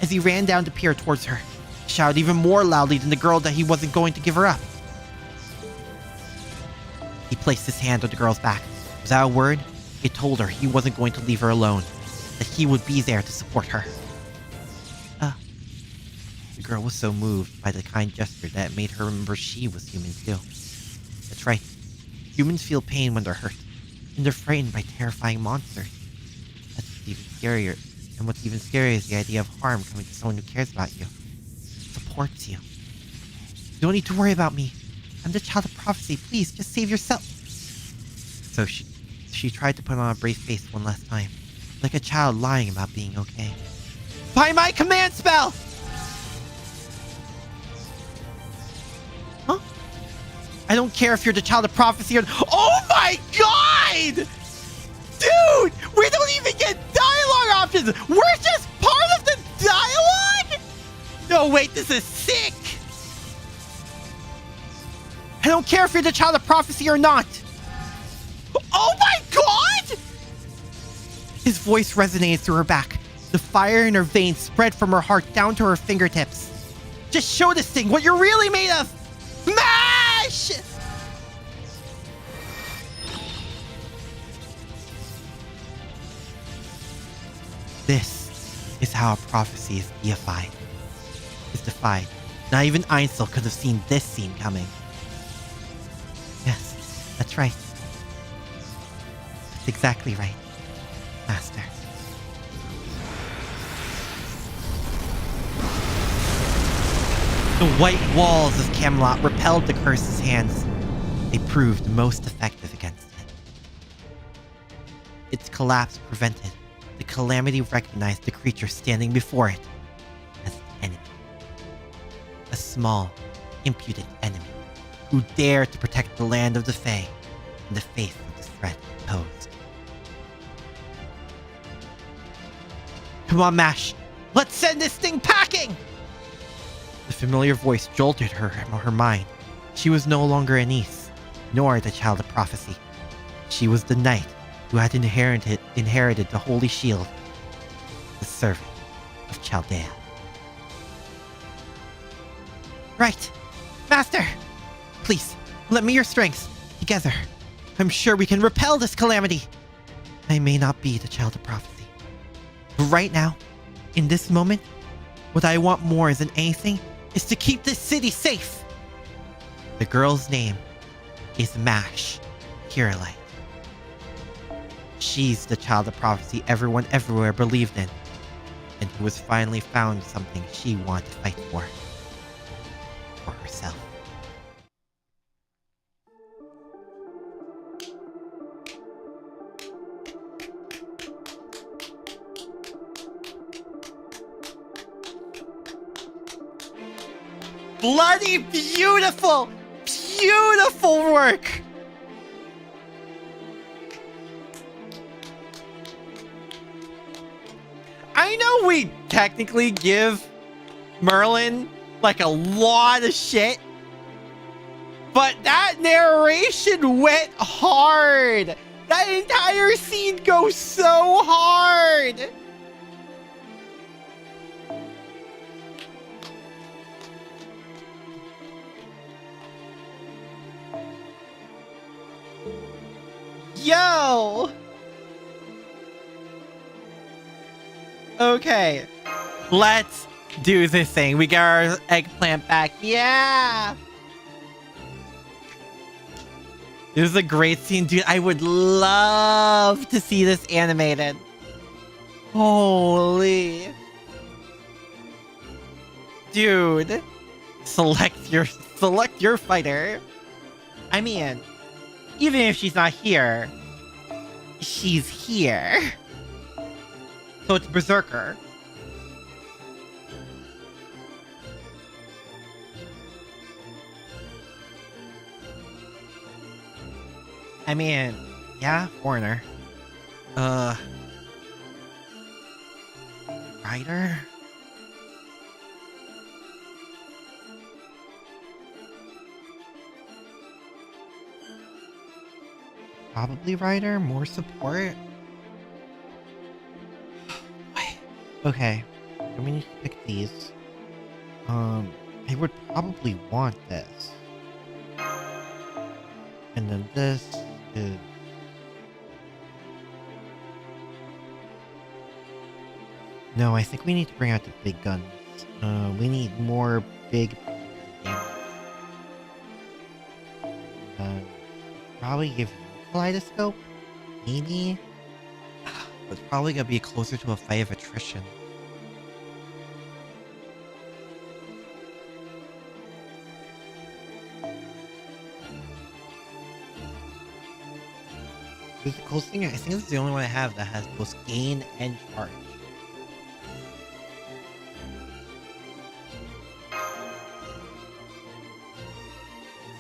Speaker 1: As he ran down the pier towards her, he shouted even more loudly than the girl that he wasn't going to give her up. He placed his hand on the girl's back. Without a word, he told her he wasn't going to leave her alone, that he would be there to support her. The girl was so moved by the kind gesture that it made her remember she was human too. That's right. Humans feel pain when they're hurt, and they're frightened by terrifying monsters. That's what's even scarier. And what's even scarier is the idea of harm coming to someone who cares about you, supports you. You don't need to worry about me. I'm the child of prophecy. Please, just save yourself. So she tried to put on a brave face one last time, like a child lying about being okay. By my command spell! Huh? I don't care if you're the child of prophecy or... Oh my god! Dude! We don't even get dialogue options! We're just part of the dialogue?! No, wait, this is sick! I don't care if you're the child of prophecy or not! Oh my god! His voice resonated through her back. The fire in her veins spread from her heart down to her fingertips. Just show this thing what you're really made of! MASH! This is how a prophecy is deified. Is defied. Not even Einstein could have seen this scene coming. Yes, that's right. That's exactly right, Master. The white walls of Camelot repelled the curse's hands. they proved most effective against it. Its collapse prevented, the calamity recognized the creature standing before it as an enemy. A small, impudent enemy who dared to protect the land of the Fae in the face of the threat it posed. Come on, Mash! Let's send this thing packing! The familiar voice jolted her mind. She was no longer a niece, nor the child of prophecy. She was the knight who had inherited the holy shield, the servant of Chaldea. Right! Master! Please, lend me your strength. Together, I'm sure we can repel this calamity. I may not be the child of prophecy, but right now, in this moment, what I want more than anything is to keep this city safe. The girl's name is Mash, Akira Lux. She's the child of prophecy everyone everywhere believed in, and who has finally found something she wanted to fight for herself. Bloody beautiful! Beautiful work! I know we technically give Merlin like a lot of shit, but that narration went hard! That entire scene goes so hard! Yo! Okay. Let's do this thing. We got our eggplant back. Yeah! This is a great scene, dude. I would love to see this animated. Holy. Dude. Select your fighter. I mean, even if she's not here, she's here. So it's Berserker. I mean, yeah, foreigner. Rider? Probably Rider, more support. Okay, so we need to pick these. I would probably want this. And then this is... No, I think we need to bring out the big guns. We need more big damage. Probably give you a kaleidoscope? Maybe? But it's probably gonna be closer to a fight of attrition. This is the closest thing. I think this is the only one I have that has both gain and charge.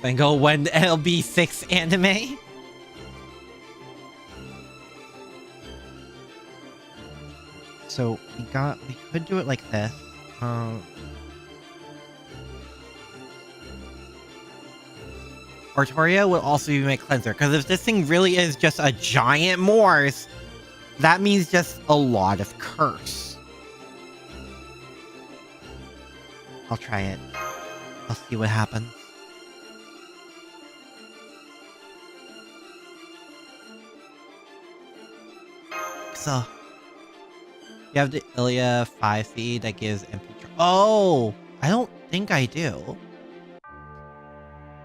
Speaker 1: Then go when LB6 anime. So we could do it like this. Artoria will also be my cleanser, because if this thing really is just a giant Morse, that means just a lot of curse. I'll try it. I'll see what happens. So, you have the Ilya 5 feed that gives MP. Oh, I don't think I do.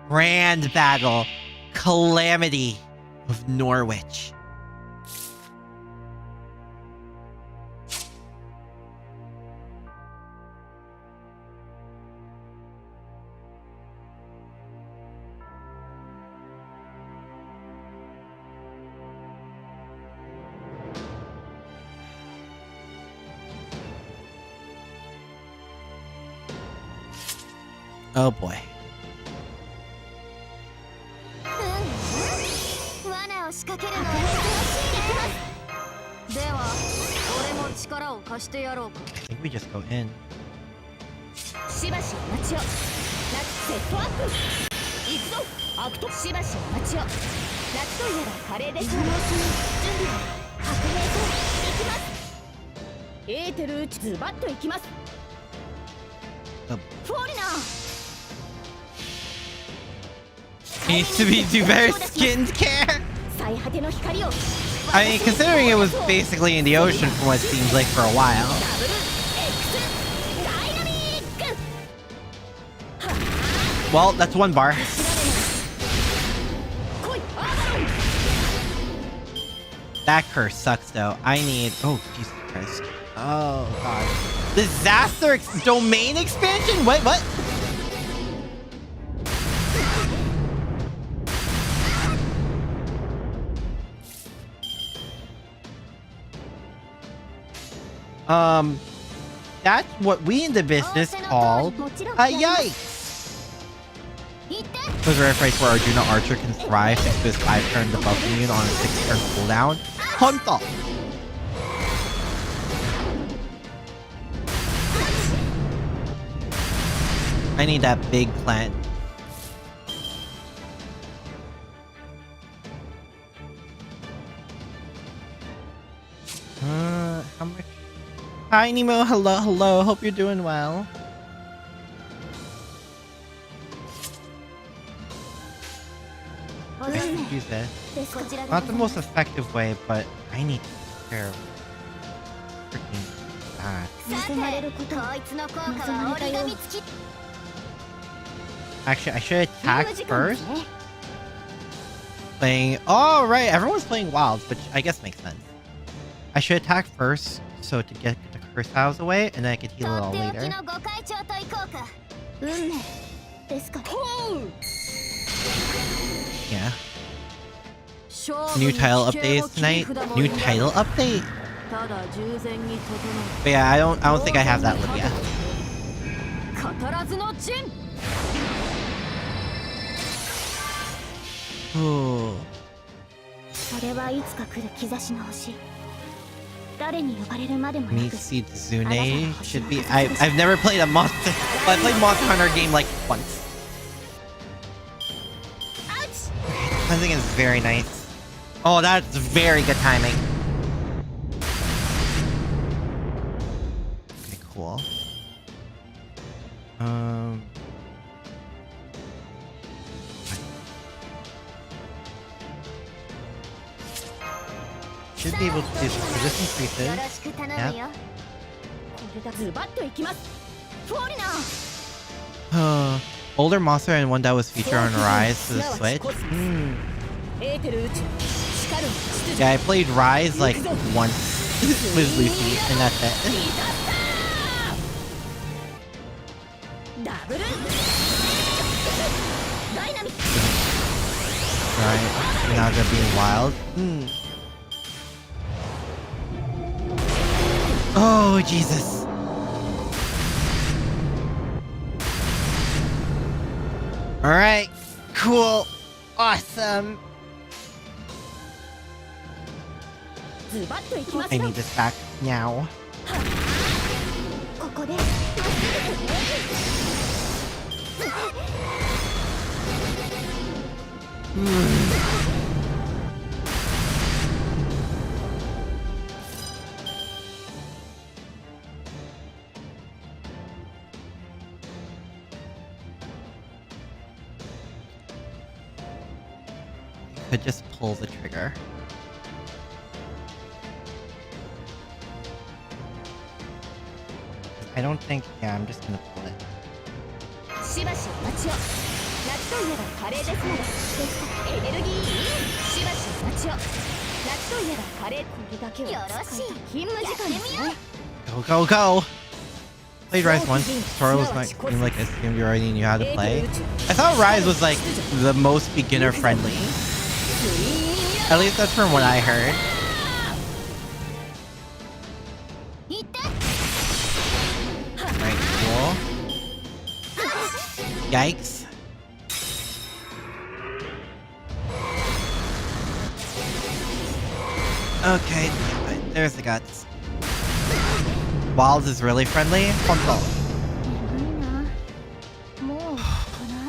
Speaker 1: Grand Battle, Calamity of Norwich. Oh boy.
Speaker 4: 罠を仕掛けるのは珍しいね。では俺も力を貸してやろうか。
Speaker 1: I think we just go in.
Speaker 4: しばしお待ちを。ラッセットアップ。行くぞアクト。しばしお待ちを。夏といえばカレーです。準備は白兵と行きます。エーテル打ちズバッと行きます。フォーリナー
Speaker 1: Needs to be do better skincare. I mean, considering it was basically in the ocean for what seems like for a while. Well, that's one bar. That curse sucks though. I need... Oh, Jesus Christ. Oh, God. Disaster domain expansion? Wait, what? That's what we in the business call a yikes. Those are fights where Arjuna Archer can thrive thanks to his 5-turn debuff immune on a 6-turn cooldown. Hunter! I need that big plant. How much? Hi Nemo, hello, hope you're doing well. I should use this. Not the most effective way, but I need to take care of freaking that. Actually, I should attack first. Playing... Oh, right, everyone's playing wilds, which I guess makes sense. I should attack first, so to get the curse tiles away, and then I can heal it all later. Yeah. New title updates tonight. New title update. But yeah, I don't think I have that look yet. Oh. Meat Seed Zune should be... I've never played a monster... Well, I played Monster Hunter game like once. Cleansing is very nice. Oh, that's very good timing. Okay, cool. Should be able to do this. This increases. Yep. Older monster and one that was featured on Rise to the Switch. Yeah, I played Rise like once with Lucy, and that's it. Right, now they're being wild. Oh, Jesus. Alright, cool, awesome. I need this back now. Could just pull the trigger. I don't think... Yeah, I'm just gonna pull it. Go, go, go! Played Rise once. Tutorial was like a game you already knew how to play. I thought Rise was like the most beginner friendly. At least that's from what I heard. Right, cool. Yikes. Okay, there's the guts. Wild is really friendly. Control.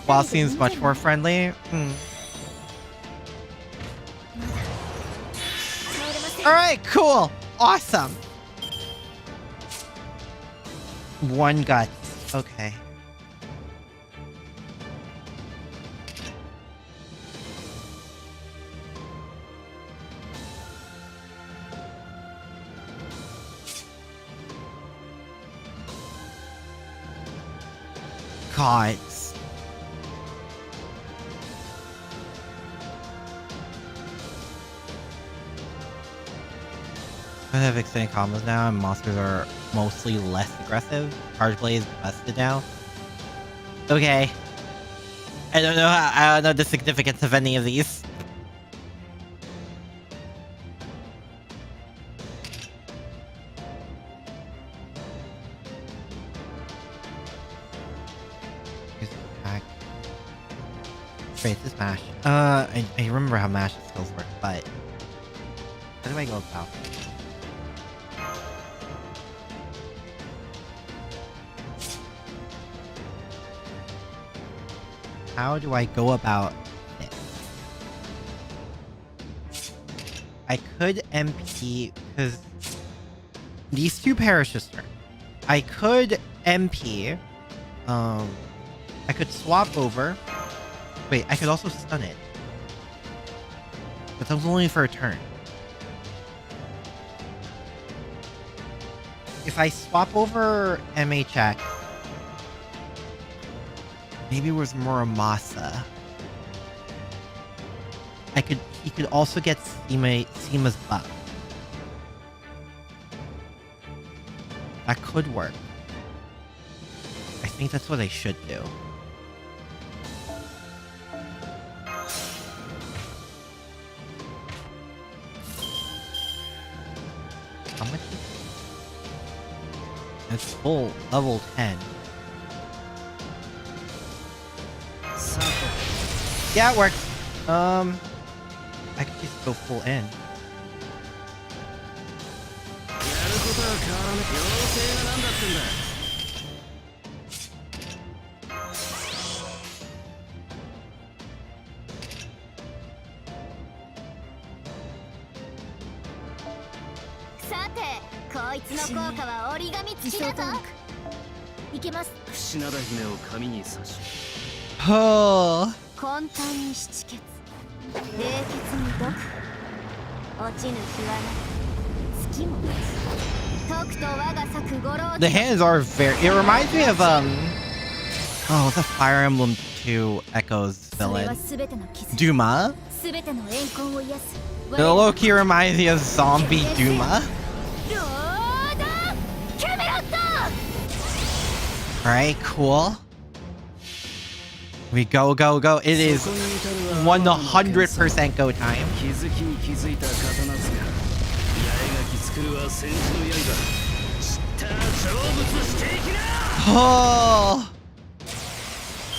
Speaker 1: Wild seems much more friendly. Alright, cool. Awesome. One gut. Okay. Gods. I have extended combos now, and monsters are mostly less aggressive. Charge Blade is busted now. Okay. I don't know the significance of any of these. Straight to smash. I remember how mash skills work, but how do I go about it? How do I go about this? I could MP because these two perish this turn. I could MP. I could swap over. Wait, I could also stun it. But that was only for a turn. If I swap over MHX, maybe it was Muramasa. He could also get Seema's buff. That could work. I think that's what I should do. How much? It's full level 10. Yeah, it works. I could just go full in. Oh. The hands are very. It reminds me of oh, the Fire Emblem 2 Echoes villain, Duma. The low-key reminds me of zombie Duma. Alright, cool. We go. It is 100% go time.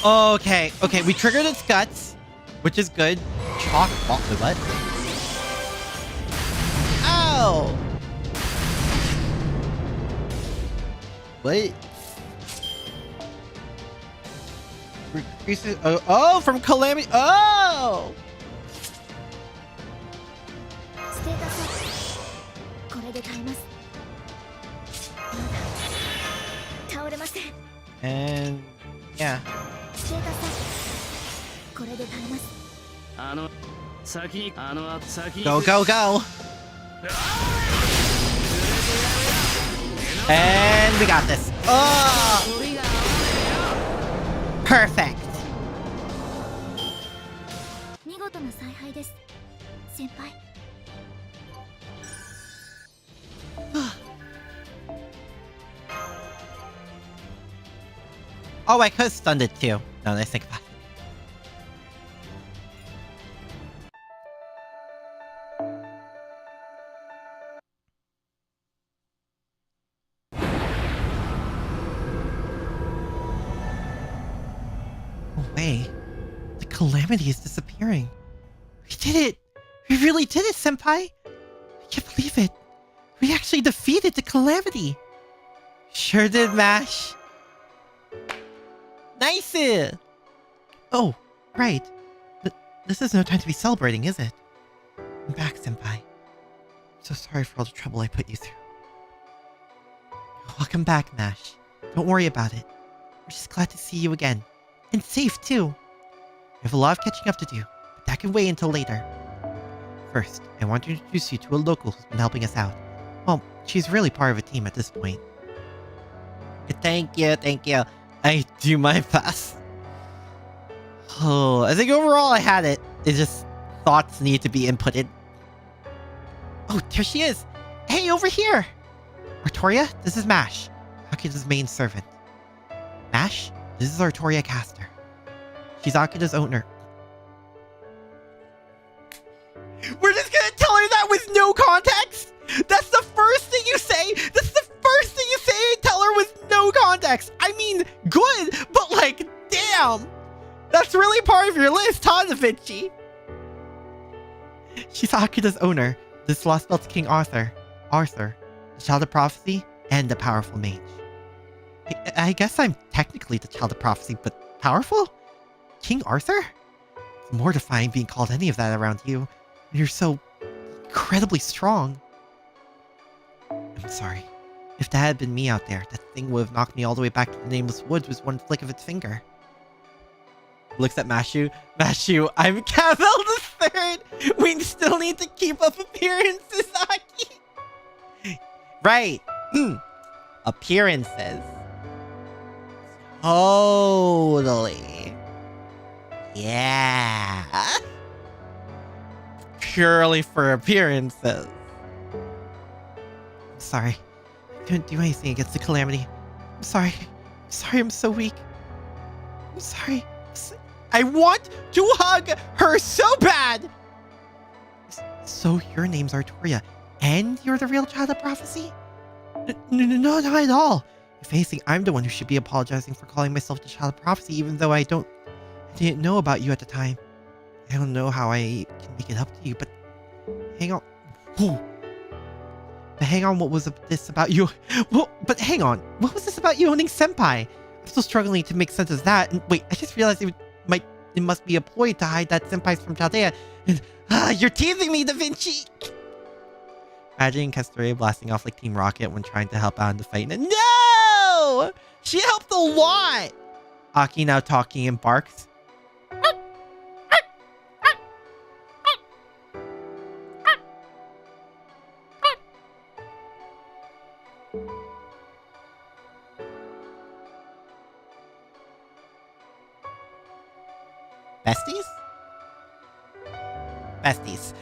Speaker 1: Oh. Okay, we triggered its guts, which is good. Chalk ball. What? Ow! What? Increases. Oh, from calamity. Oh! And yeah. Go. And we got this. Oh! Perfect. Oh, I could have stunned it too. No, let's think about it. No way. The calamity is disappearing. We did it! We really did it, Senpai! I can't believe it. We actually defeated the calamity. Sure did, Mash. Nice! Oh, right. But this is no time to be celebrating, is it? I'm back, Senpai. I'm so sorry for all the trouble I put you through. Welcome back, Mash. Don't worry about it. We're just glad to see you again. And safe, too. We have a lot of catching up to do, but that can wait until later. First, I want to introduce you to a local who's been helping us out. Well, she's really part of a team at this point. Thank you. I do my best. Oh, I think overall I had it. It's just thoughts need to be inputted. Oh, there she is. Hey, over here. Artoria, this is Mash, Akida's main servant. Mash, this is Artoria Caster. She's Akida's owner. We're just gonna tell her that with no context? That's the first thing you say? That's the first thing you say and tell her with no context? I mean, good, but like, damn! That's really part of your list, huh, Da Vinci? She's Akida's owner, this Lost Belt's King Arthur, the Child of Prophecy, and the powerful mage. I guess I'm technically the Child of Prophecy, but powerful? King Arthur? It's mortifying being called any of that around you. You're so incredibly strong. I'm sorry. If that had been me out there, that thing would have knocked me all the way back to the Nameless Woods with one flick of its finger. Looks at Mashu. Mashu, I'm Cavell the Third. We still need to keep up appearances, Aki. Right. Appearances. Totally. Yeah. Purely for appearances. I'm sorry. I couldn't do anything against the calamity. I'm sorry. I'm so weak. I'm sorry. I want to hug her so bad! So your name's Artoria, and you're the real Child of Prophecy? No, not at all. If anything, I'm the one who should be apologizing for calling myself the Child of Prophecy, even though I didn't know about you at the time. I don't know how I can make it up to you, but hang on. Whoa. But hang on, what was this about you? Well, but hang on, what was this about you owning Senpai? I'm still struggling to make sense of that. And wait, I just realized it must be a ploy to hide that Senpai's from Chaldea. And you're teasing me, Da Vinci! Imagining Castoria blasting off like Team Rocket when trying to help out in the fight. No! She helped a lot! Aki now talking and barks. Besties? Besties.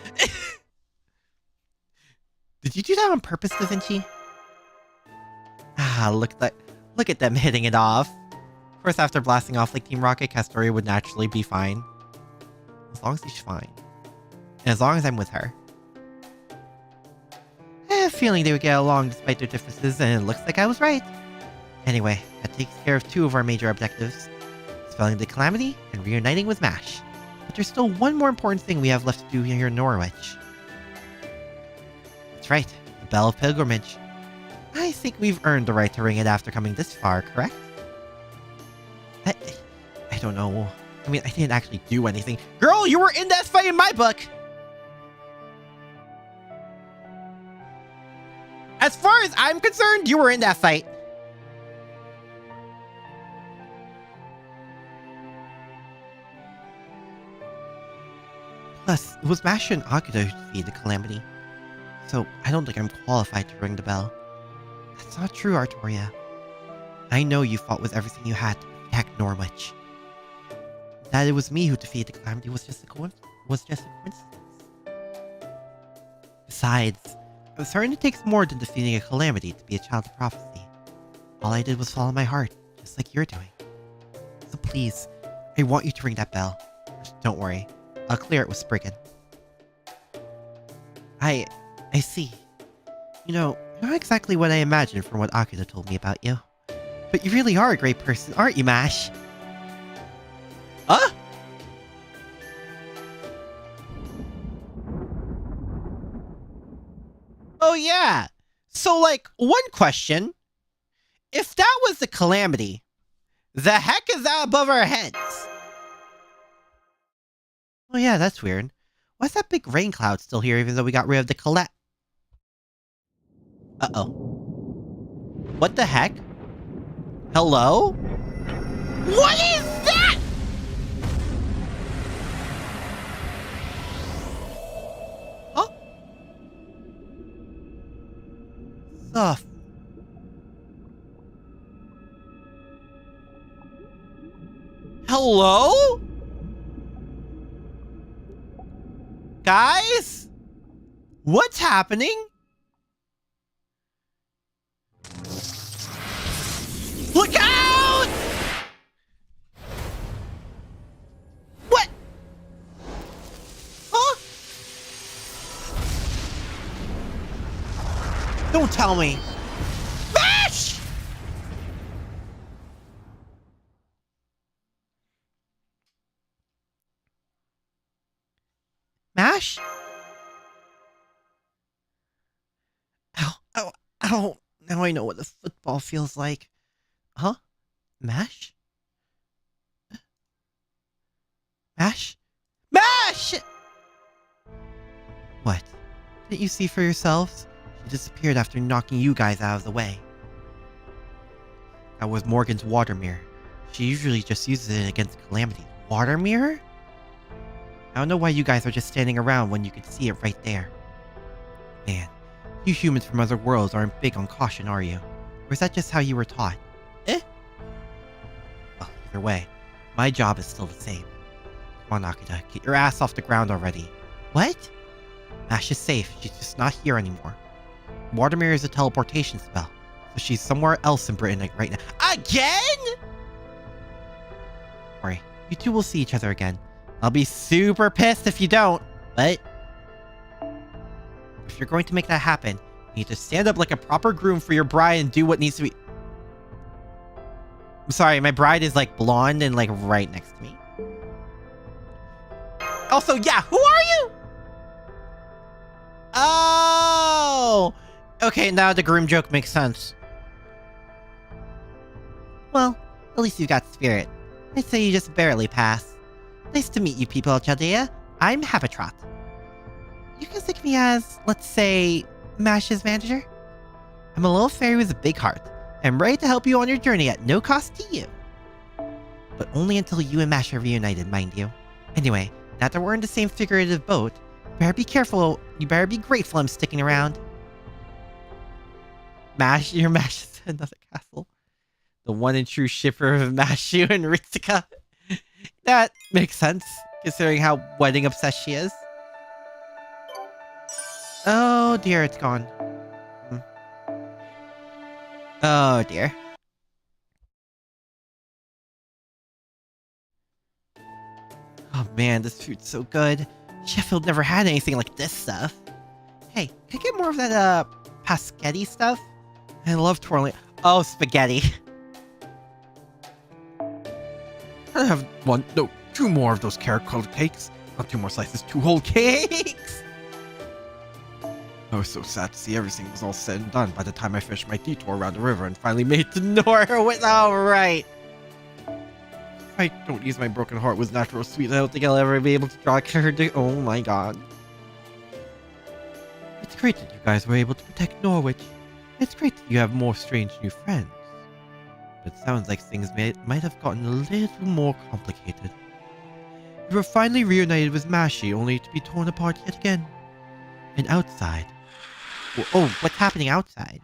Speaker 1: Did you do that on purpose, Da Vinci? Look at them hitting it off. Of course, after blasting off like Team Rocket, Castoria would naturally be fine. As long as she's fine. And as long as I'm with her. I have a feeling they would get along despite their differences, and it looks like I was right. Anyway, that takes care of two of our major objectives. Spelling the calamity and reuniting with Mash. But there's still one more important thing we have left to do here in Norwich. That's right, the Bell of Pilgrimage. I think we've earned the right to ring it after coming this far, correct? I don't know. I mean, I didn't actually do anything. Girl, you were in that fight in my book! As far as I'm concerned, you were in that fight. Plus, it was Masha and Akira who defeated the calamity. So, I don't think I'm qualified to ring the bell. That's not true, Artoria. I know you fought with everything you had to protect Norwich. That it was me who defeated the calamity was just a coincidence. Besides, I'm certain it takes more than defeating a calamity to be a Child of Prophecy. All I did was follow my heart, just like you're doing. So please, I want you to ring that bell. Just don't worry. I'll clear it with Spriggan. I see. You know, you're not exactly what I imagined from what Akira told me about you. But you really are a great person, aren't you, Mash? yeah. So, like, one question. If that was the calamity, the heck is that above our heads? Oh, yeah, that's weird. Why's that big rain cloud still here even though we got rid of the collect? Uh-oh. What the heck? Hello? What is that? Huh? The Hello? Guys? What's happening? Look out! What? Huh? Don't tell me. Mash! Mash? Ow, ow, ow. Now I know what the football feels like. Huh? Mash? Mash? MASH! What? Didn't you see for yourselves? She disappeared after knocking you guys out of the way. That was Morgan's water mirror. She usually just uses it against Calamity. Water mirror? I don't know why you guys are just standing around when you can see it right there. Man, you humans from other worlds aren't big on caution, are you? Or is that just how you were taught? Well, either way, my job is still the same. Come on, Akira, get your ass off the ground already. What? Ash is safe, she's just not here anymore. Water mirror is a teleportation spell, so she's somewhere else in Britain right now. Again?! Sorry, you two will see each other again. I'll be super pissed if you don't, but if you're going to make that happen, you need to stand up like a proper groom for your bride and do what needs to be. I'm sorry, my bride is like blonde and like right next to me. Also, yeah, who are you? Oh! Okay, now the groom joke makes sense. Well, at least you've got spirit. I'd say you just barely pass. Nice to meet you people, Chaldea. I'm Habitrot. You can think of me as, let's say, Mash's manager. I'm a little fairy with a big heart. I'm ready to help you on your journey at no cost to you. But only until you and Mash are reunited, mind you. Anyway, now that we're in the same figurative boat, you better be careful. You better be grateful I'm sticking around. Mash, your Mash is another castle. The one and true shipper of Mashu and Ritsuka. That makes sense, considering how wedding obsessed she is. Oh dear, it's gone. Oh dear. Oh man, this food's so good. Sheffield never had anything like this stuff. Hey, can I get more of that, paschetti stuff? I love twirling. Oh, spaghetti.
Speaker 3: I have one, no, two more of those carrot-colored cakes. Not two more slices, two whole cakes. I was so sad to see everything was all said and done by the time I finished my detour around the river and finally made it to
Speaker 1: Norwich. All right.
Speaker 3: I don't use my broken heart with natural sweet. I don't think I'll ever be able to draw her to. Oh my god. It's great that you guys were able to protect Norwich. It's great that you have more strange new friends. But it sounds like things might have gotten a little more complicated. You were finally reunited with Mashi, only to be torn apart yet again. And outside.
Speaker 1: Oh, what's happening outside?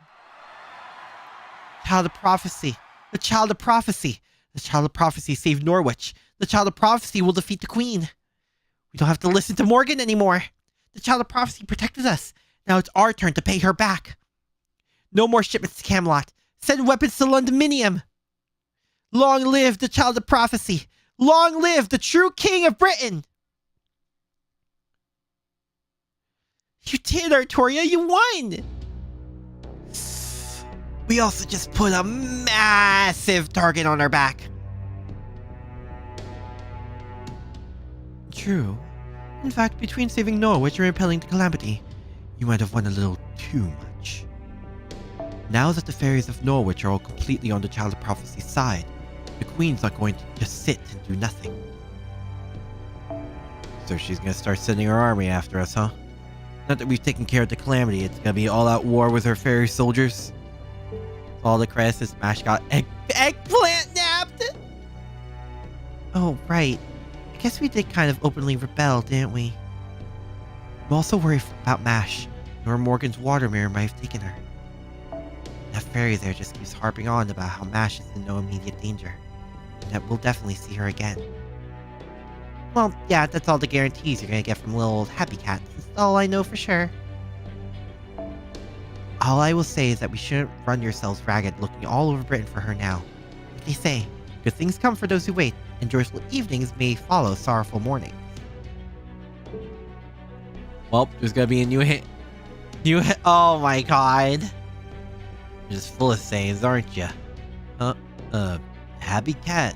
Speaker 1: Child of Prophecy. The Child of Prophecy. The Child of Prophecy saved Norwich. The Child of Prophecy will defeat the Queen. We don't have to listen to Morgan anymore. The Child of Prophecy protected us. Now it's our turn to pay her back. No more shipments to Camelot. Send weapons to Londyminium. Long live the Child of Prophecy. Long live the true King of Britain. You did, Artoria. You won. We also just put a massive target on our back. True. In fact, between saving Norwich and repelling the calamity, you might have won a little too much.
Speaker 3: Now that the fairies of Norwich are all completely on the Child of Prophecy's side, the Queen's not going to just sit and do nothing. So she's gonna start sending her army after us, huh? Not that we've taken care of the calamity, it's gonna be all-out war with her fairy soldiers. All the credits is Smash got eggplant napped! Oh, right. I guess we did kind of openly rebel, didn't we? I'm also worried about Mash. Nor Morgan's water mirror might have taken her. That fairy there just keeps harping on about how Mash is in no immediate danger, and that we'll definitely see her again. Well, yeah, that's all the guarantees you're gonna get from little old Happy Cat. That's all I know for sure. All I will say is that we shouldn't run yourselves ragged looking all over Britain for her now. Like they say, good things come for those who wait, and joyful evenings may follow sorrowful mornings. Well, there's gonna be a new hit. Oh my god. You're just full of sayings, aren't you? Happy Cat.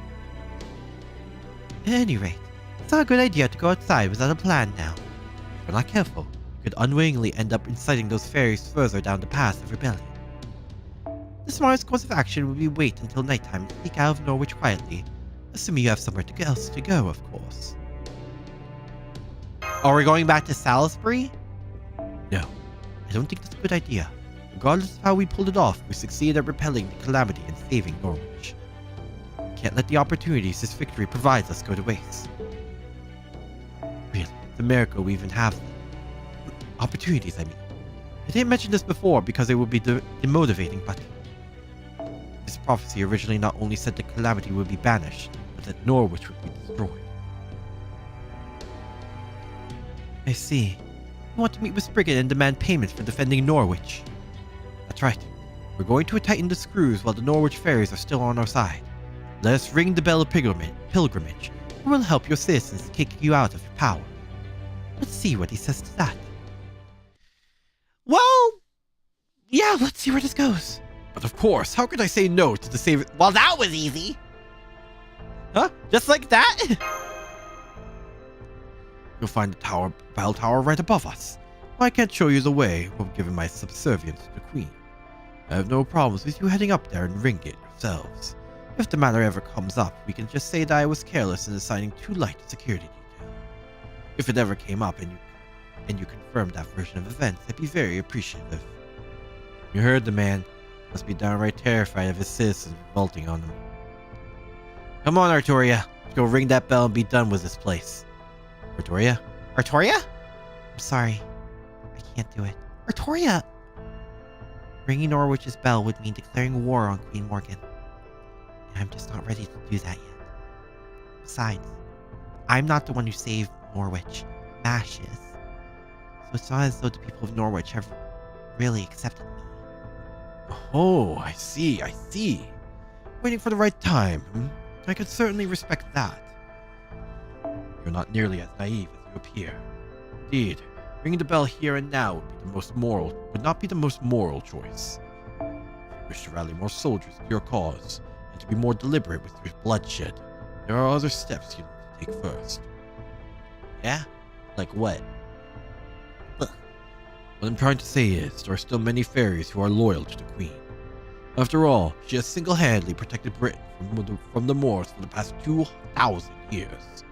Speaker 3: At any rate, it's not a good idea to go outside without a plan now. If we're not careful, we could unwittingly end up inciting those fairies further down the path of rebellion. The smartest course of action would be wait until nighttime and sneak out of Norwich quietly, assuming you have somewhere else to go, of course. Are we going back to Salisbury? No, I don't think that's a good idea. Regardless of how we pulled it off, we succeeded at repelling the calamity and saving Norwich. We can't let the opportunities this victory provides us go to waste. Really, it's a miracle we even have them. Opportunities, I mean. I didn't mention this before because it would be demotivating, but this prophecy originally not only said the calamity would be banished, but that Norwich would be destroyed. I see. You want to meet with Spriggan and demand payment for defending Norwich. That's right. We're going to tighten the screws while the Norwich fairies are still on our side. Let us ring the bell of pilgrimage, and we'll help your citizens kick you out of your power. Let's see what he says to that. Well, yeah, let's see where this goes. But of course, how could I say no to the save? Well, that was easy. Huh? Just like that? You'll find the bell tower right above us. I can't show you the way, given my subservience to the Queen. I have no problems with you heading up there and ring it yourselves. If the matter ever comes up, we can just say that I was careless in assigning too light a security detail. If it ever came up and you confirmed that version of events, I'd be very appreciative. You heard the man. Must be downright terrified of his citizens revolting on him. Come on, Artoria. Let's go ring that bell and be done with this place. Artoria? Artoria? I'm sorry. I can't do it. Artoria! Ringing Norwich's bell would mean declaring war on Queen Morgan. And I'm just not ready to do that yet. Besides, I'm not the one who saved Norwich. Mash is. So it's not as though the people of Norwich have really accepted me. Oh, I see. Waiting for the right time. I could certainly respect that. You're not nearly as naive as you appear. Indeed, ringing the bell here and now would not be the most moral choice. If you wish to rally more soldiers to your cause, and to be more deliberate with your bloodshed, there are other steps you need to take first. Yeah? Like what? What I'm trying to say is, there are still many fairies who are loyal to the Queen. After all, she has single-handedly protected Britain from the Moors for the past 2,000 years.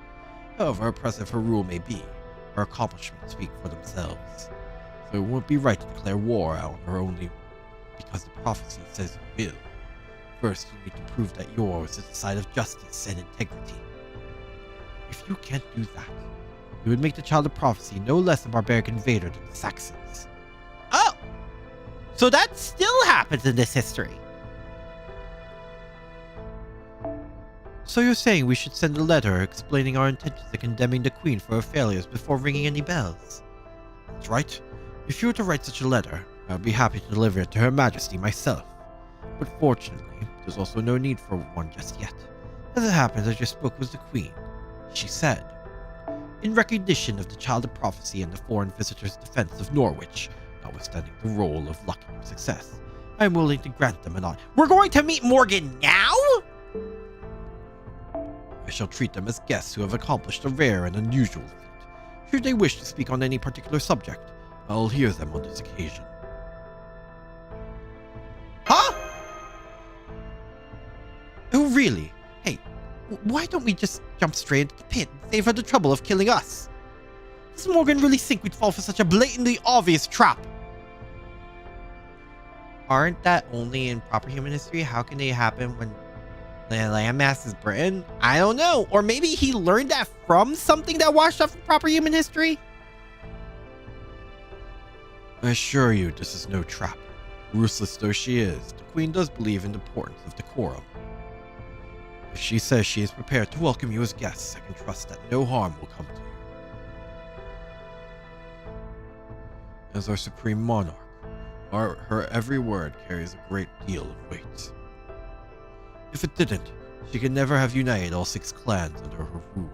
Speaker 3: However oppressive her rule may be, her accomplishments speak for themselves. So it won't be right to declare war on her only because the prophecy says you will. First, you need to prove that yours is the side of justice and integrity. If you can't do that, you would make the Child of Prophecy no less a barbaric invader than the Saxons. Oh! So that still happens in this history. So you're saying we should send a letter explaining our intentions and condemning the Queen for her failures before ringing any bells? That's right. If you were to write such a letter, I would be happy to deliver it to Her Majesty myself. But fortunately, there's also no need for one just yet. As it happens, I just spoke with the Queen. She said, in recognition of the Child of Prophecy and the foreign visitors' defense of Norwich, notwithstanding the role of luck in your success, I am willing to grant them an honor. We're going to meet Morgan now? I shall treat them as guests who have accomplished a rare and unusual feat. Should they wish to speak on any particular subject, I'll hear them on this occasion. Really? Hey, why don't we just jump straight into the pit and save her the trouble of killing us? Does Morgan really think we'd fall for such a blatantly obvious trap?
Speaker 1: Aren't that only in proper human history? How can they happen when the landmass is Britain? I don't know. Or maybe he learned that from something that washed up from proper human history?
Speaker 3: I assure you, this is no trap. Ruthless though she is, the Queen does believe in the importance of decorum. If she says she is prepared to welcome you as guests, I can trust that no harm will come to you. As our supreme monarch, her every word carries a great deal of weight. If it didn't, she could never have united all 6 clans under her rule.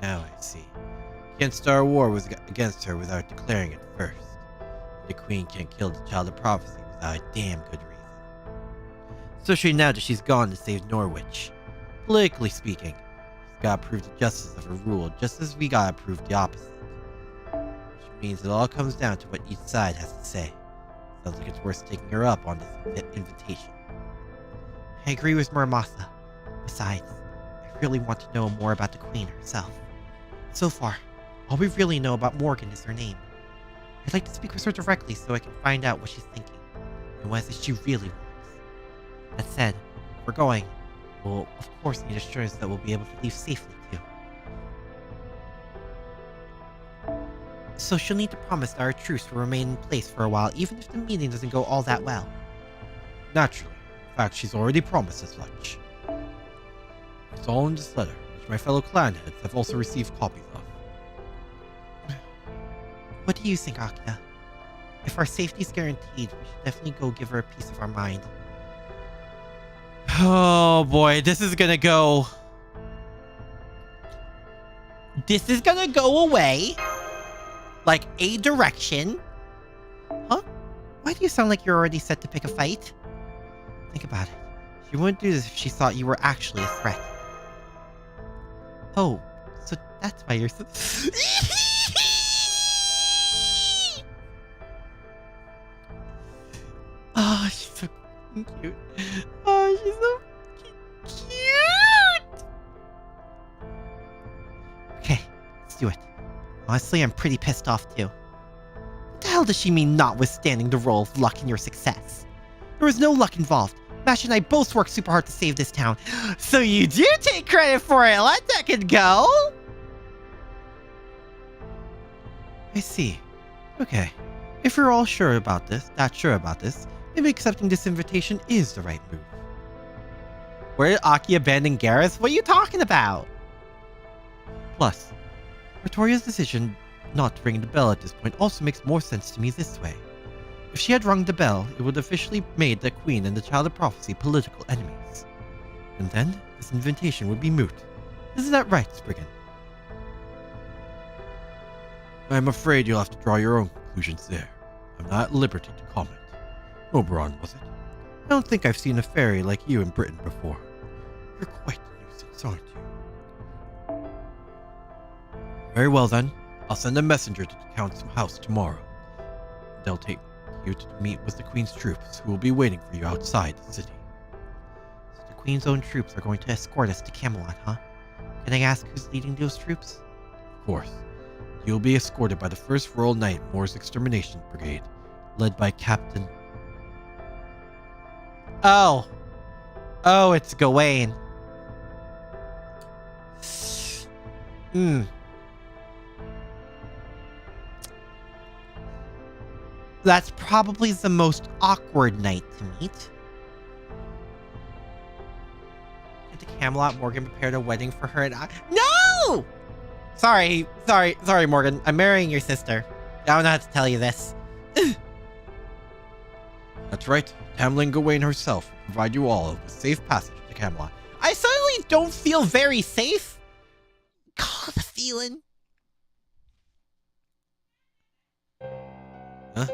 Speaker 1: Now I see.
Speaker 3: Can't start a war against her without declaring it first. The Queen can't kill the Child of Prophecy without a damn good reason.
Speaker 1: Especially now that she's gone to save Norwich.
Speaker 3: Politically speaking, she's gotta prove the justice of her rule just as we gotta prove the opposite. Which means it all comes down to what each side has to say. Sounds like it's worth taking her up on this invitation.
Speaker 1: I agree with Muramasa. Besides, I really want to know more about the Queen herself. So far, all we really know about Morgan is her name. I'd like to speak with her directly so I can find out what she's thinking, and what it is she really wants. That said, if we're going, we'll of course need assurance that we'll be able to leave safely too. So she'll need to promise that our truce will remain in place for a while even if the meeting doesn't go all that well.
Speaker 3: Naturally. In fact, she's already promised as much. It's all in this letter, which my fellow clan heads have also received copies of.
Speaker 1: What do you think, Akira? If our safety's guaranteed, we should definitely go give her a piece of our mind. Oh boy, this is gonna go... This is gonna go away like a direction. Huh? Why do you sound like you're already set to pick a fight? Think about it. She wouldn't do this if she thought you were actually a threat. Oh, so that's why you're so... Oh, she's so cute. Oh, she's so cute. Okay, let's do it. Honestly, I'm pretty pissed off too. What the hell does she mean notwithstanding the role of luck in your success? There was no luck involved. Mash and I both worked super hard to save this town. So you do take credit for it. Let that kid go. I see. Okay. If you're all sure about this, maybe accepting this invitation is the right move. Where did Aki abandon Gareth? What are you talking about? Plus, Victoria's decision not to ring the bell at this point also makes more sense to me this way. If she had rung the bell, it would officially made the Queen and the Child of Prophecy political enemies. And then, this invitation would be moot. Isn't that right, Spriggan?
Speaker 3: I'm afraid you'll have to draw your own conclusions there. I'm not at liberty to comment. Oberon, was it? I don't think I've seen a fairy like you in Britain before. You're quite a nuisance, aren't you? Very well then. I'll send a messenger to the Count's house tomorrow. They'll take you to meet with the Queen's troops, who will be waiting for you outside the city.
Speaker 1: So the Queen's own troops are going to escort us to Camelot, huh? Can I ask who's leading those troops?
Speaker 3: Of course. You'll be escorted by the 1st Royal Knight Moor's Extermination Brigade, led by Captain...
Speaker 1: Oh, it's Gawain. That's probably the most awkward knight to meet. At the Camelot, Morgan prepared a wedding for her and I... No! Sorry, Morgan. I'm marrying your sister. I don't know how to tell you this.
Speaker 3: That's right. Tamlin Gawain herself will provide you all with safe passage to Camelot.
Speaker 1: I suddenly don't feel very safe. God, the feeling.
Speaker 3: Huh?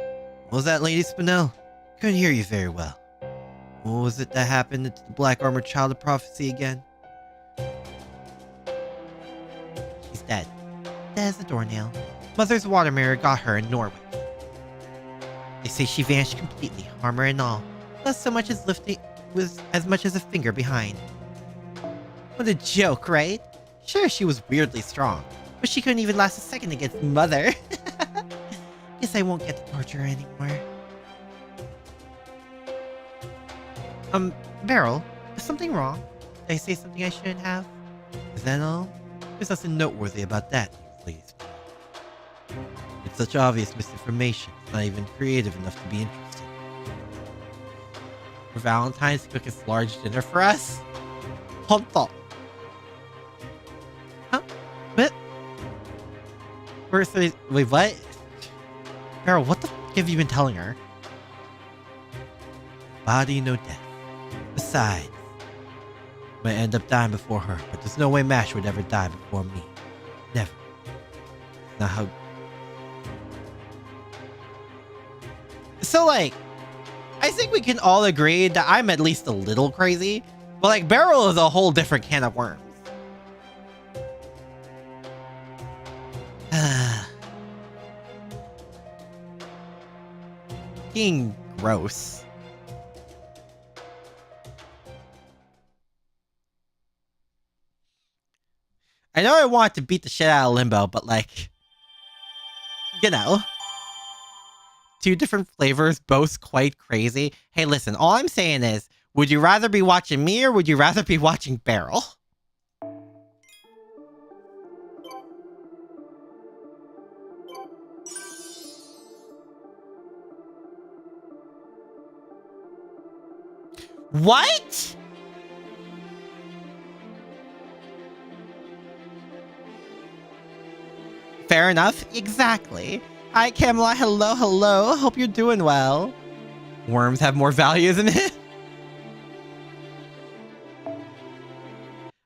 Speaker 3: What was that, Lady Spinel? Couldn't hear you very well. What was it that happened to the Black Armored Child of Prophecy again?
Speaker 1: She's dead. Dead as a doornail. Mother's water mirror got her in Norwich. They say she vanished completely, armor and all. Not so much as lifting with as much as a finger behind. What a joke, right? Sure, she was weirdly strong, but she couldn't even last a second against Mother. Guess I won't get to torture her anymore. Beryl, is something wrong? Did I say something I shouldn't have? Is that all? There's nothing noteworthy about that, please. It's such obvious misinformation. It's not even creative enough to be interesting. For Valentine's, cook this large dinner for us? Honto. Huh? What? Wait, what? Beryl, what the f have you been telling her? Body, no death. Besides, I might end up dying before her, but there's no way Mash would ever die before me. Never. Not how... So, like, I think we can all agree that I'm at least a little crazy, but, like, Beryl is a whole different can of worms. Being gross. I know I want to beat the shit out of Limbo, but like, you know, two different flavors, both quite crazy. Hey, listen, all I'm saying is, would you rather be watching me or would you rather be watching Beryl? What? Fair enough. Exactly. Hi, Camelot. Hello, hello. Hope you're doing well. Worms have more value, isn't it?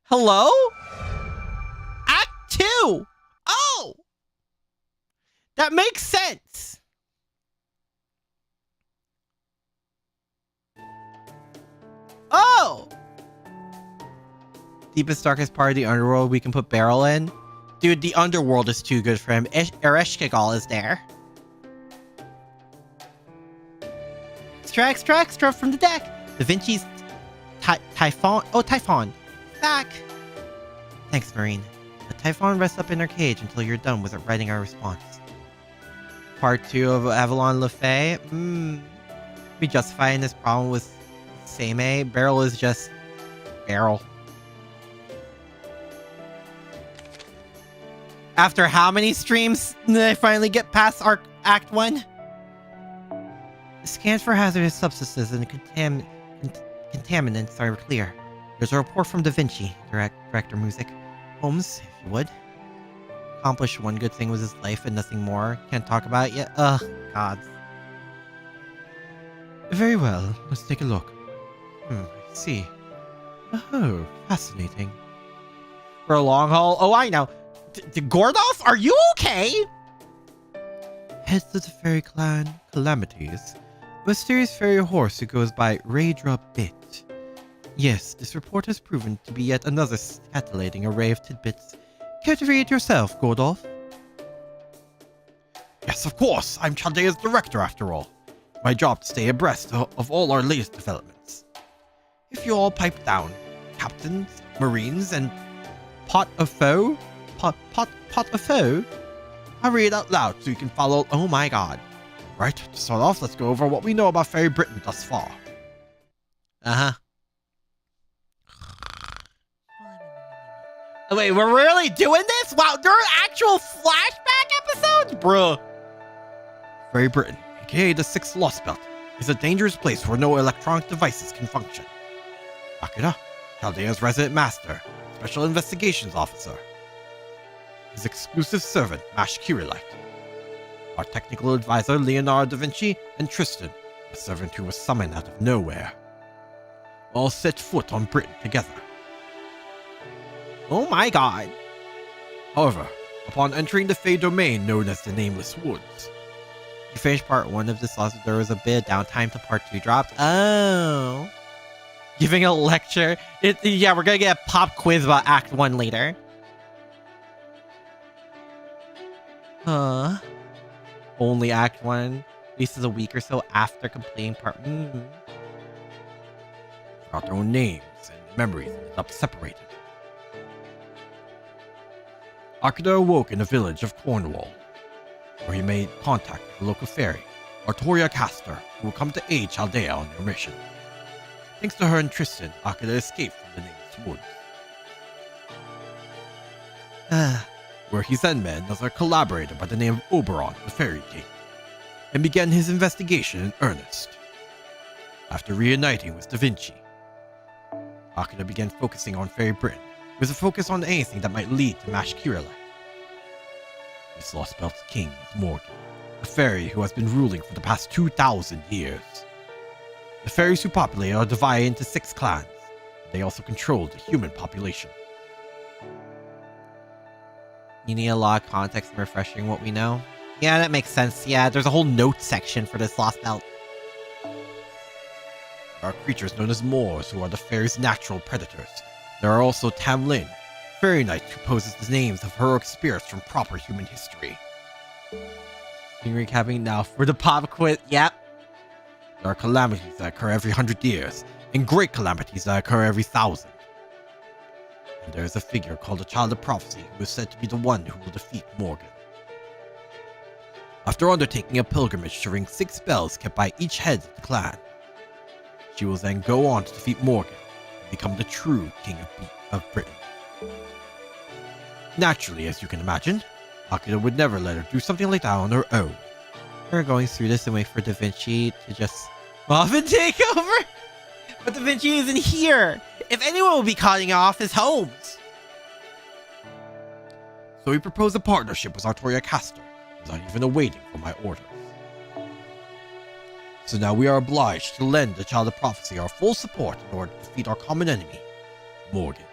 Speaker 1: Hello? Act 2! Oh! That makes sense! Oh! Deepest, darkest part of the underworld we can put Beryl in? Dude, the underworld is too good for him. Ereshkigal is there. Extra from the deck. Da Vinci's Typhon. Oh, Typhon. Back. Thanks, Marine. The Typhon rests up in her cage until you're done with it writing our response. Part 2 of Avalon LaFay. We justifying this problem with Seimei. Beryl is just Beryl. After how many streams did I finally get past Act 1? Scans for hazardous substances and contaminants are clear. There's a report from Da Vinci, Director Music. Holmes, if you would. Accomplished one good thing with his life and nothing more. Can't talk about it yet? Ugh, gods.
Speaker 3: Very well, let's take a look. I see. Oh, fascinating.
Speaker 1: For a long haul? Oh, I know. Gordolph, are you okay?
Speaker 3: Heads of the fairy clan, Calamities. A mysterious fairy horse who goes by Raydra Bit. Yes, this report has proven to be yet another scintillating array of tidbits. Care to read it yourself, Gordolph?
Speaker 5: Yes, of course. I'm Chaldea's director, after all. My job to stay abreast of all our latest developments. If you all pipe down, captains, marines, and pot of foe, I'll read it out loud so you can follow. Oh my god. Right, to start off, let's go over what we know about Fairy Britain thus far.
Speaker 1: Uh-huh. Oh, wait, we're really doing this? Wow, there are actual flashback episodes? Bruh.
Speaker 5: Fairy Britain, aka the Sixth Lost Belt, is a dangerous place where no electronic devices can function. Akira, Chaldea's resident master, special investigations officer. His exclusive servant, Mash Kirilite. Our technical advisor, Leonardo da Vinci, and Tristan, a servant who was summoned out of nowhere. All set foot on Britain together.
Speaker 1: Oh my god.
Speaker 5: However, upon entering the Fey domain known as the Nameless Woods,
Speaker 1: You finished part 1 of this lawsuit. There was a bit of downtime to part 2 dropped. Oh. Giving a lecture. Yeah, we're gonna get a pop quiz about Act 1 later. Huh. Only Act 1. At least is a week or so after completing part...
Speaker 5: forgot their own names and memories ended up separated. Akira awoke in the village of Cornwall, where he made contact with the local fairy, Artoria Castor, who will come to aid Chaldea on their mission. Thanks to her and Tristan, Akira escaped from the nameless woods, where he then met another collaborator by the name of Oberon, the Fairy King, and began his investigation in earnest. After reuniting with Da Vinci, Akira began focusing on Fairy Britain, with a focus on anything that might lead to Mash Kirillite. This Lost Belt's king is Morgan, a fairy who has been ruling for the past 2,000 years. The fairies who populate are divided into 6 clans. They also control the human population.
Speaker 1: You need a lot of context and refreshing what we know. Yeah, that makes sense. Yeah, there's a whole note section for this Lost Belt.
Speaker 5: There are creatures known as Moors who are the fairies' natural predators. There are also Tamlin, fairy knight who poses the names of heroic spirits from proper human history.
Speaker 1: Recapping now for the pop quiz. Yep.
Speaker 5: There are calamities that occur every 100 years, and great calamities that occur every 1,000. And there is a figure called the Child of Prophecy who is said to be the one who will defeat Morgan. After undertaking a pilgrimage to ring 6 spells kept by each head of the clan, she will then go on to defeat Morgan and become the true king of Britain. Naturally, as you can imagine, Akira would never let her do something like that on her own.
Speaker 1: We're going through this and wait for Da Vinci to just off and take over. But Da Vinci isn't here. If anyone will be cutting off his homes.
Speaker 5: So he proposed a partnership with Artoria Castor, without even awaiting for my orders. So now we are obliged to lend the Child of Prophecy our full support in order to defeat our common enemy, Morgan.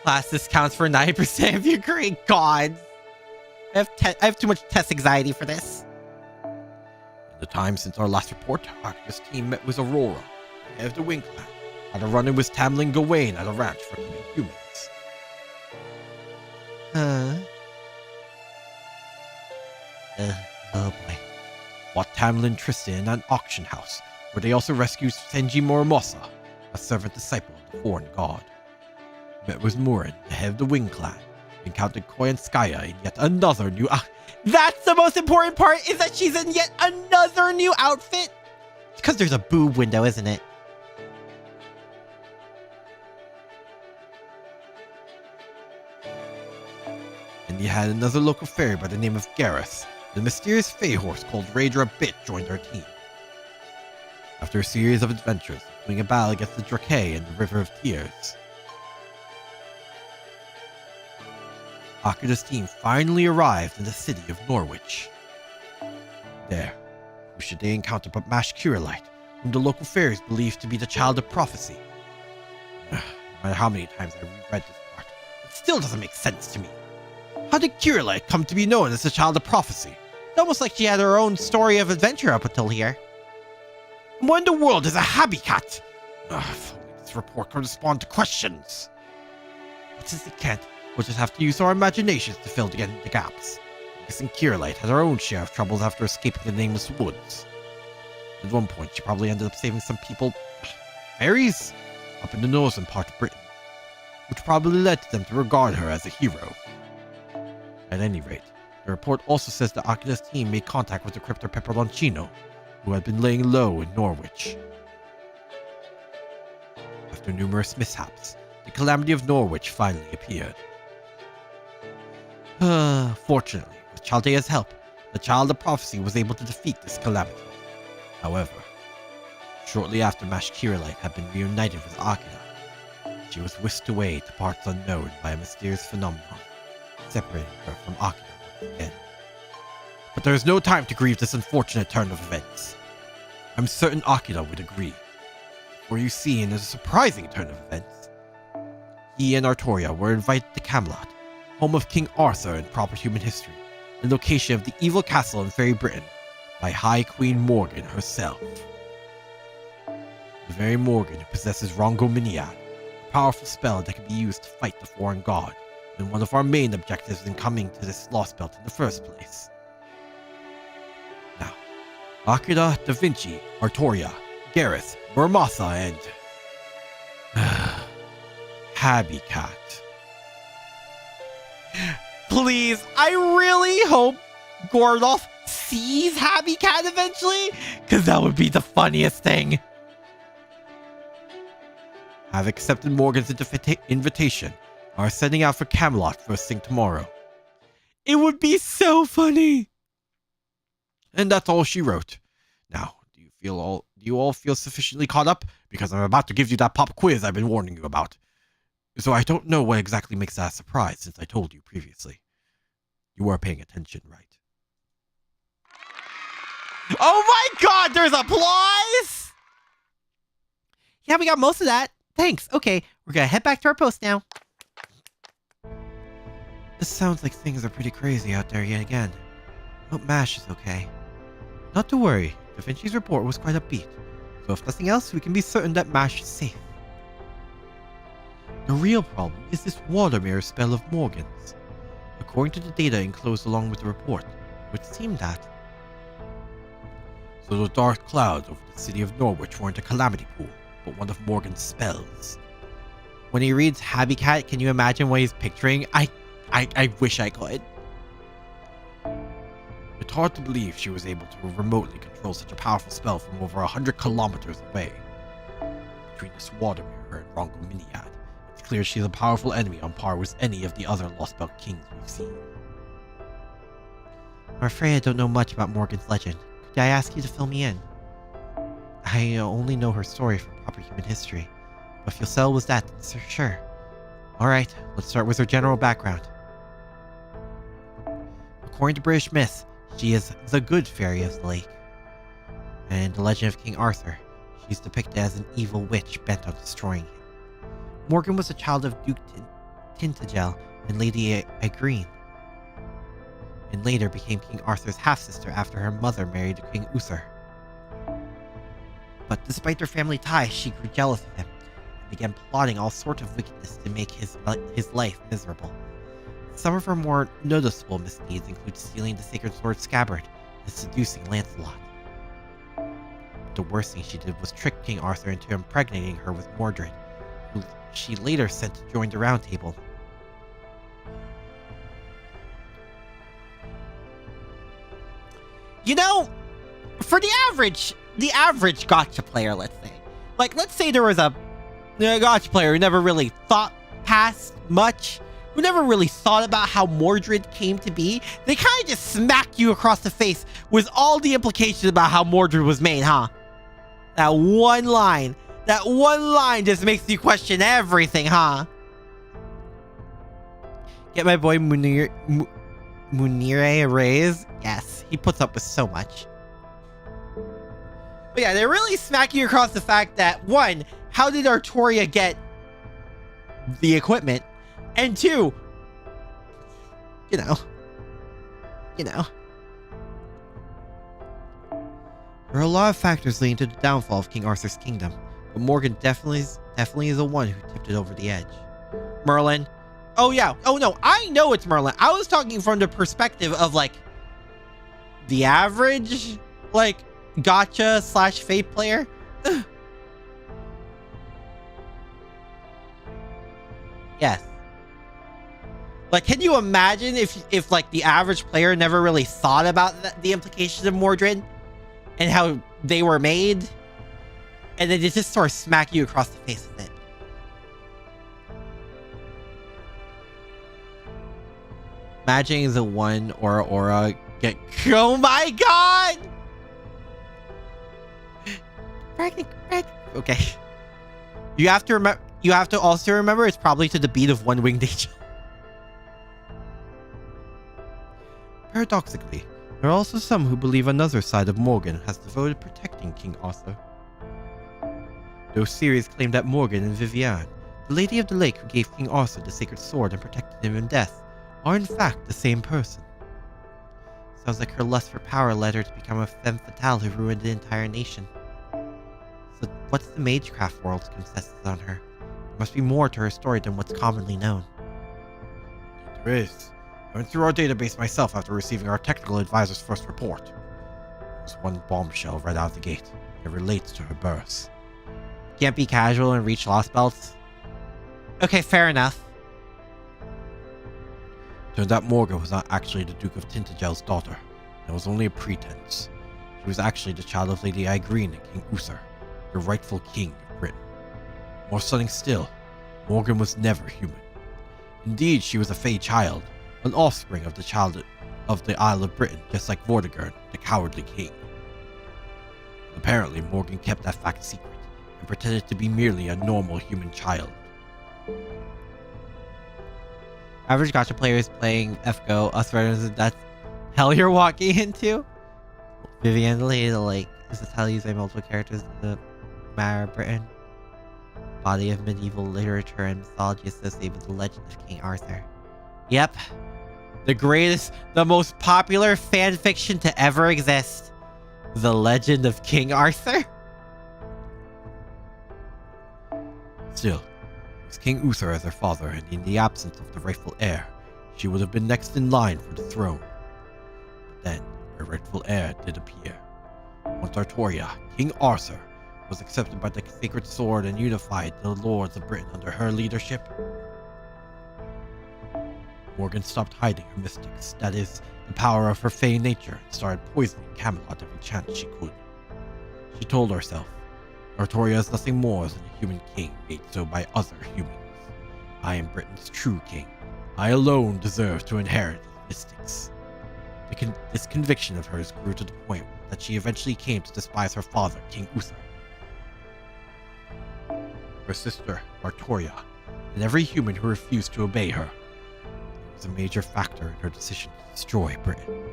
Speaker 1: Class discounts for 9% of your great gods. I have too much test anxiety for this.
Speaker 5: In the time since our last report, Akira's team met with Aurora, the head of the Wing Clan, had a run-in with Tamlin Gawain at a ranch for keeping humans.
Speaker 1: Oh boy.
Speaker 5: Fought Tamlin Tristan in an auction house, where they also rescued Senji Moromosa, a servant disciple of the foreign god. Met with Murin, the head of the Wing Clan, encountered Koyanskaya in yet another new
Speaker 1: That's the most important part, is that she's in yet another new outfit. It's because there's a boob window, isn't it?
Speaker 5: And he had another local fairy by the name of Gareth. The mysterious Fey horse called Raidra Bit joined our team. After a series of adventures, including a battle against the Drake and the River of Tears, Akira's team finally arrived in the city of Norwich. There, who should they encounter but Mash Kirillite, whom the local fairies believed to be the Child of Prophecy. No matter how many times I reread this part, it still doesn't make sense to me. How did Kirillite come to be known as the Child of Prophecy?
Speaker 1: It's almost like she had her own story of adventure up until here.
Speaker 5: What in the world is a habitat? If only this report could respond to questions. But since it can't, we'll just have to use our imaginations to fill in the gaps. I'm guessing Kirillite had her own share of troubles after escaping the nameless woods. At one point, she probably ended up saving some people, fairies, up in the northern part of Britain, which probably led to them to regard her as a hero. At any rate, the report also says that Akira's team made contact with the Cryptor Peperoncino, who had been laying low in Norwich. After numerous mishaps, the calamity of Norwich finally appeared. Fortunately, with Chaldea's help, the Child of Prophecy was able to defeat this calamity. However, shortly after Mash Kirillite had been reunited with Akira, she was whisked away to parts unknown by a mysterious phenomenon, separating her from Akira once again. But there is no time to grieve this unfortunate turn of events. I'm certain Akira would agree. For you see, in a surprising turn of events, he and Artoria were invited to Camelot, home of King Arthur in proper human history, the location of the evil castle in Fairy Britain, by High Queen Morgan herself. The very Morgan who possesses Rongominiad, a powerful spell that can be used to fight the foreign god, and one of our main objectives in coming to this Lost Belt in the first place. Now, Akira, Da Vinci, Artoria, Gareth, Murmatha, and Habitat.
Speaker 1: Please, I really hope Gordolf sees Happy Cat eventually, because that would be the funniest thing.
Speaker 3: I've accepted Morgan's invitation. Are sending out for Camelot first thing tomorrow.
Speaker 1: It would be so funny.
Speaker 3: And that's all she wrote. Now, do you all feel sufficiently caught up? Because I'm about to give you that pop quiz I've been warning you about. So I don't know what exactly makes that a surprise since I told you previously. You were paying attention, right?
Speaker 1: Oh my god, there's applause! Yeah, we got most of that. Thanks. Okay, we're gonna head back to our post now.
Speaker 3: This sounds like things are pretty crazy out there yet again. Hope Mash is okay. Not to worry, Da Vinci's report was quite upbeat, so if nothing else, we can be certain that Mash is safe. The real problem is this water mirror spell of Morgan's. According to the data enclosed along with the report, it would seem that. So the dark clouds over the city of Norwich weren't a calamity pool, but one of Morgan's spells.
Speaker 1: When he reads Happy Cat, can you imagine what he's picturing? I wish I could.
Speaker 3: It's hard to believe she was able to remotely control such a powerful spell from over 100 kilometers away. Between this water mirror and Rongo Miniad, it's clear she's a powerful enemy on par with any of the other Lost Belt kings we've seen.
Speaker 1: I'm afraid I don't know much about Morgan's legend. Could I ask you to fill me in? I only know her story from proper human history. But if Yosel was that, then sure. Alright, let's start with her general background. According to British myth, she is the good fairy of the lake. And in the legend of King Arthur, she's depicted as an evil witch bent on destroying him. Morgan was a child of Duke Tintagel and Lady Igraine, and later became King Arthur's half-sister after her mother married King Uther. But despite their family ties, she grew jealous of him and began plotting all sorts of wickedness to make his life miserable. Some of her more noticeable misdeeds include stealing the sacred sword scabbard and seducing Lancelot. But the worst thing she did was trick King Arthur into impregnating her with Mordred, who she later sent to join the Round Table. You know, for the average gacha player, let's say there was a gacha player who never really thought past much, who never really thought about how Mordred came to be, they kind of just smack you across the face with all the implications about how Mordred was made, huh? That one line just makes you question everything, huh? Get my boy Munire a raise? Yes, he puts up with so much. But yeah, they really smack you across the fact that, one, how did Artoria get the equipment? And two, you know. There are a lot of factors leading to the downfall of King Arthur's kingdom, but Morgan definitely is the one who tipped it over the edge. Merlin. Oh yeah. Oh no, I know it's Merlin. I was talking from the perspective of the average gacha / fate player. Yes. Can you imagine if the average player never really thought about the implications of Mordred and how they were made, and then they just sort of smack you across the face with it. Imagining the one Aura get... Oh my god! Pregnant. Okay. You have to also remember it's probably to the beat of One Winged Angel.
Speaker 3: Paradoxically, there are also some who believe another side of Morgan has devoted protecting King Arthur. Those theories claim that Morgan and Viviane, the Lady of the Lake who gave King Arthur the sacred sword and protected him in death, are in fact the same person. Sounds like her lust for power led her to become a femme fatale who ruined the entire nation. So what's the magecraft world's consensus on her? There must be more to her story than what's commonly known.
Speaker 5: There is. I went through our database myself after receiving our technical advisor's first report. There's one bombshell right out of the gate. It relates to her birth.
Speaker 1: Can't be casual and reach Lost Belts. Okay, fair enough.
Speaker 3: Turned out Morgan was not actually the Duke of Tintagel's daughter. It was only a pretense. She was actually the child of Lady Igreen and King Uther, the rightful king of Britain. More stunning still, Morgan was never human. Indeed, she was a fey child, an offspring of the child of the Isle of Britain, just like Vortigern, the cowardly king. Apparently, Morgan kept that fact secret and pretended to be merely a normal human child.
Speaker 1: Average gacha players playing FGO, us veterans, that's hell you're walking into? Vivian the Lady of the Lake. Is this how used by multiple characters in the Mare Britain? Body of medieval literature and mythology associated with the legend of King Arthur. Yep. The most popular fan fiction to ever exist. The Legend of King Arthur?
Speaker 3: Still, it was King Uther as her father, and in the absence of the rightful heir, she would have been next in line for the throne. But then, her rightful heir did appear. Once Artoria, King Arthur, was accepted by the Sacred Sword and unified the lords of Britain under her leadership, Morgan stopped hiding her mystics, that is, the power of her fey nature, and started poisoning Camelot every chance she could. She told herself, Artoria is nothing more than a human king made so by other humans. I am Britain's true king. I alone deserve to inherit its mystics. This conviction of hers grew to the point that she eventually came to despise her father, King Uther, her sister, Artoria, and every human who refused to obey her. It was a major factor in her decision to destroy Britain.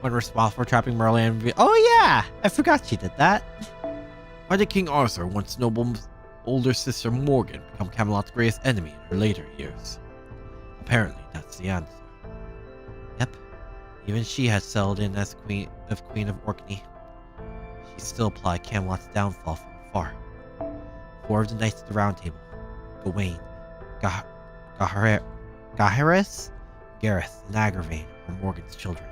Speaker 1: One responsible for trapping Merlin. Oh yeah! I forgot she did that.
Speaker 3: Why did King Arthur, once noble's older sister Morgan, become Camelot's greatest enemy in her later years? Apparently, that's the answer.
Speaker 1: Yep. Even she had settled in as Queen of Orkney. She still plotted Camelot's downfall from afar. 4 of the Knights of the Round Table, Gawain, Gaheris, Gareth, and Agravain, were Morgan's children.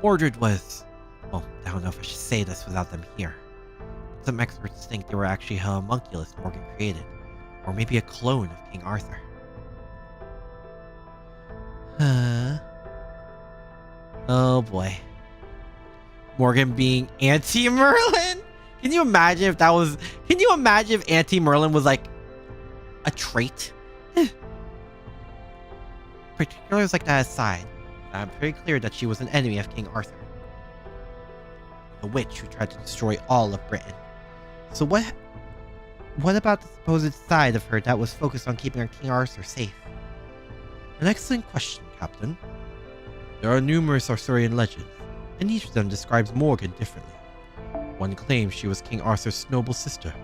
Speaker 1: Mordred was, well, I don't know if I should say this without them here. Some experts think they were actually a homunculus Morgan created, or maybe a clone of King Arthur. Oh boy. Morgan being anti-Merlin? Can you imagine if anti-Merlin was like a trait? Particulars like that aside, I'm pretty clear that she was an enemy of King Arthur. A witch who tried to destroy all of Britain. So what about the supposed side of her that was focused on keeping our King Arthur safe?
Speaker 3: An excellent question, Captain. There are numerous Arthurian legends, and each of them describes Morgan differently. One claims she was King Arthur's noble sister.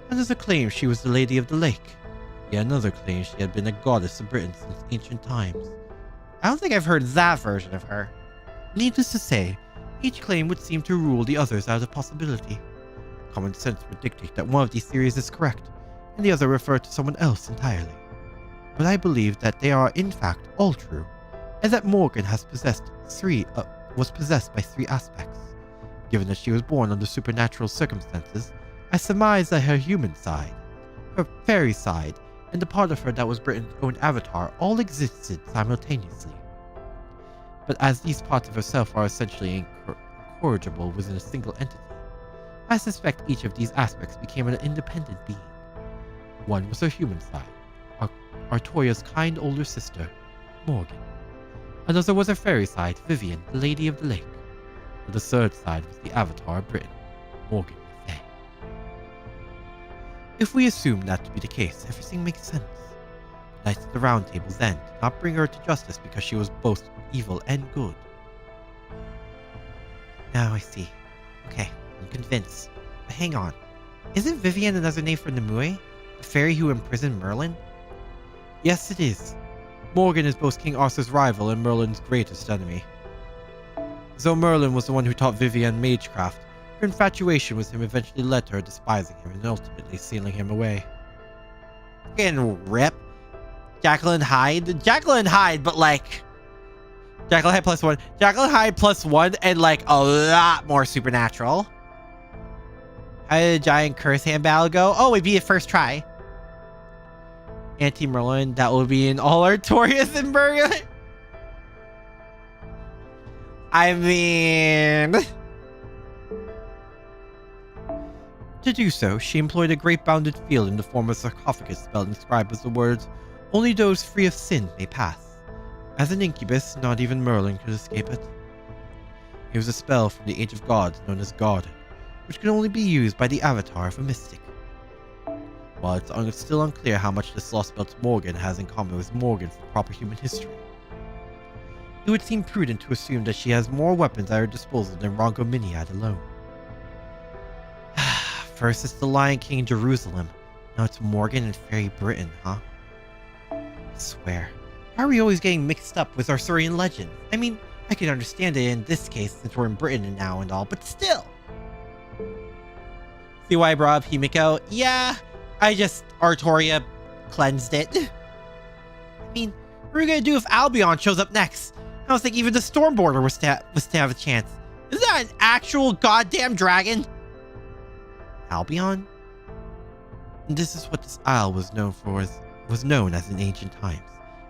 Speaker 3: Another claims she was the Lady of the Lake. Yet another claims she had been a goddess of Britain since ancient times.
Speaker 1: I don't think I've heard that version of her.
Speaker 3: Needless to say, each claim would seem to rule the others out of possibility. Common sense would dictate that one of these theories is correct, and the other refer to someone else entirely. But I believe that they are in fact all true, and that Morgan was possessed by 3 aspects. Given that she was born under supernatural circumstances, I surmise that her human side, her fairy side, and the part of her that was Britain's own avatar all existed simultaneously. But as these parts of herself are essentially incorrigible within a single entity, I suspect each of these aspects became an independent being. One was her human side, Artoria's kind older sister, Morgan. Another was her fairy side, Vivian, the Lady of the Lake. And the third side was the avatar of Britain, Morgan the Fae. If we assume that to be the case, everything makes sense. The Knights of the Round Table then did not bring her to justice because she was both evil and good.
Speaker 1: Now I see. Okay, I'm convinced. But hang on. Isn't Vivian another name for Nimue? The fairy who imprisoned Merlin?
Speaker 3: Yes, it is. Morgan is both King Arthur's rival and Merlin's greatest enemy. Though Merlin was the one who taught Vivian magecraft, her infatuation with him eventually led to her despising him and ultimately sealing him away.
Speaker 1: Fucking rip. Jacqueline Hyde, but like Jacqueline Hyde +1. Jacqueline Hyde +1 and like a lot more supernatural. How did a giant curse hand battle go? Oh, we beat it first try. Anti-Merlin, that will be in all Artorias and Bergen. I mean...
Speaker 3: To do so, she employed a great bounded field in the form of a sarcophagus spell inscribed with the words, "Only those free of sin may pass." As an incubus, not even Merlin could escape it. It was a spell from the Age of Gods known as Garden, which could only be used by the avatar of a mystic. While it's still unclear how much this lost belt Morgan has in common with Morgan from proper human history, it would seem prudent to assume that she has more weapons at her disposal than Rongo Miniad alone. First it's the Lion King in Jerusalem, now it's Morgan and Fairy Britain, huh? I swear, how are we always getting mixed up with Arthurian legends? I mean, I can understand it in this case since we're in Britain now and all, but still!
Speaker 1: See why I brought up Himiko? Yeah, I just Artoria cleansed it. I mean, what are we gonna do if Albion shows up next? I don't think even the Stormborder was to have a chance. Is that an actual goddamn dragon?
Speaker 3: Albion? And this is what this isle was known as in ancient times,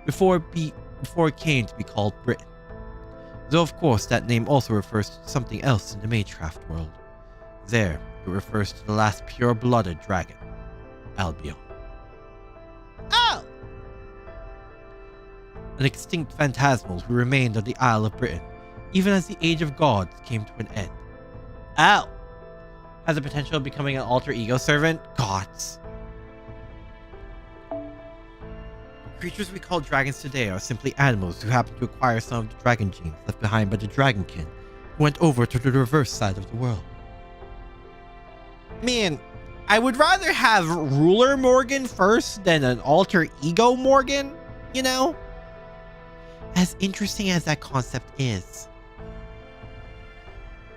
Speaker 3: before it came to be called Britain. Though of course that name also refers to something else in the Magecraft world. There, it refers to the last pure-blooded dragon, Albion.
Speaker 1: Oh!
Speaker 3: An extinct phantasmal who remained on the Isle of Britain, even as the Age of Gods came to an end.
Speaker 1: Oh! Has the potential of becoming an alter ego servant?
Speaker 3: Gods! Creatures we call dragons today are simply animals who happen to acquire some of the dragon genes left behind by the dragonkin who went over to the reverse side of the world.
Speaker 1: Man, I would rather have Ruler Morgan first than an alter ego Morgan, you know?
Speaker 3: As interesting as that concept is.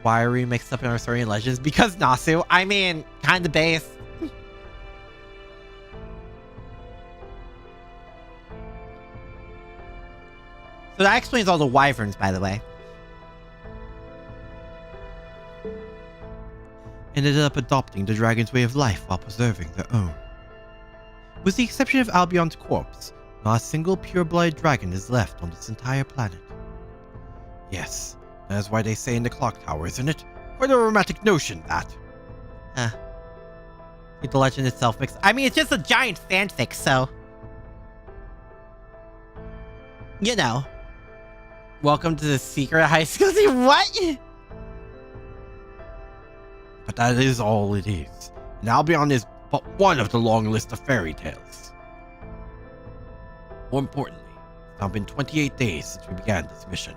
Speaker 1: Why are we mixed up in Arthurian legends? Because Nasu. I mean, kinda base. So that explains all the wyverns, by the way.
Speaker 3: Ended up adopting the dragon's way of life while preserving their own. With the exception of Albion's corpse, not a single pure-blooded dragon is left on this entire planet. Yes, that is why they say in the clock tower, isn't it? Quite a romantic notion, that.
Speaker 1: The legend itself makes... I mean, it's just a giant fanfic, so... You know. Welcome to the secret high school. What?
Speaker 3: But that is all it is. And Albion is but one of the long list of fairy tales. More importantly, it's now been 28 days since we began this mission.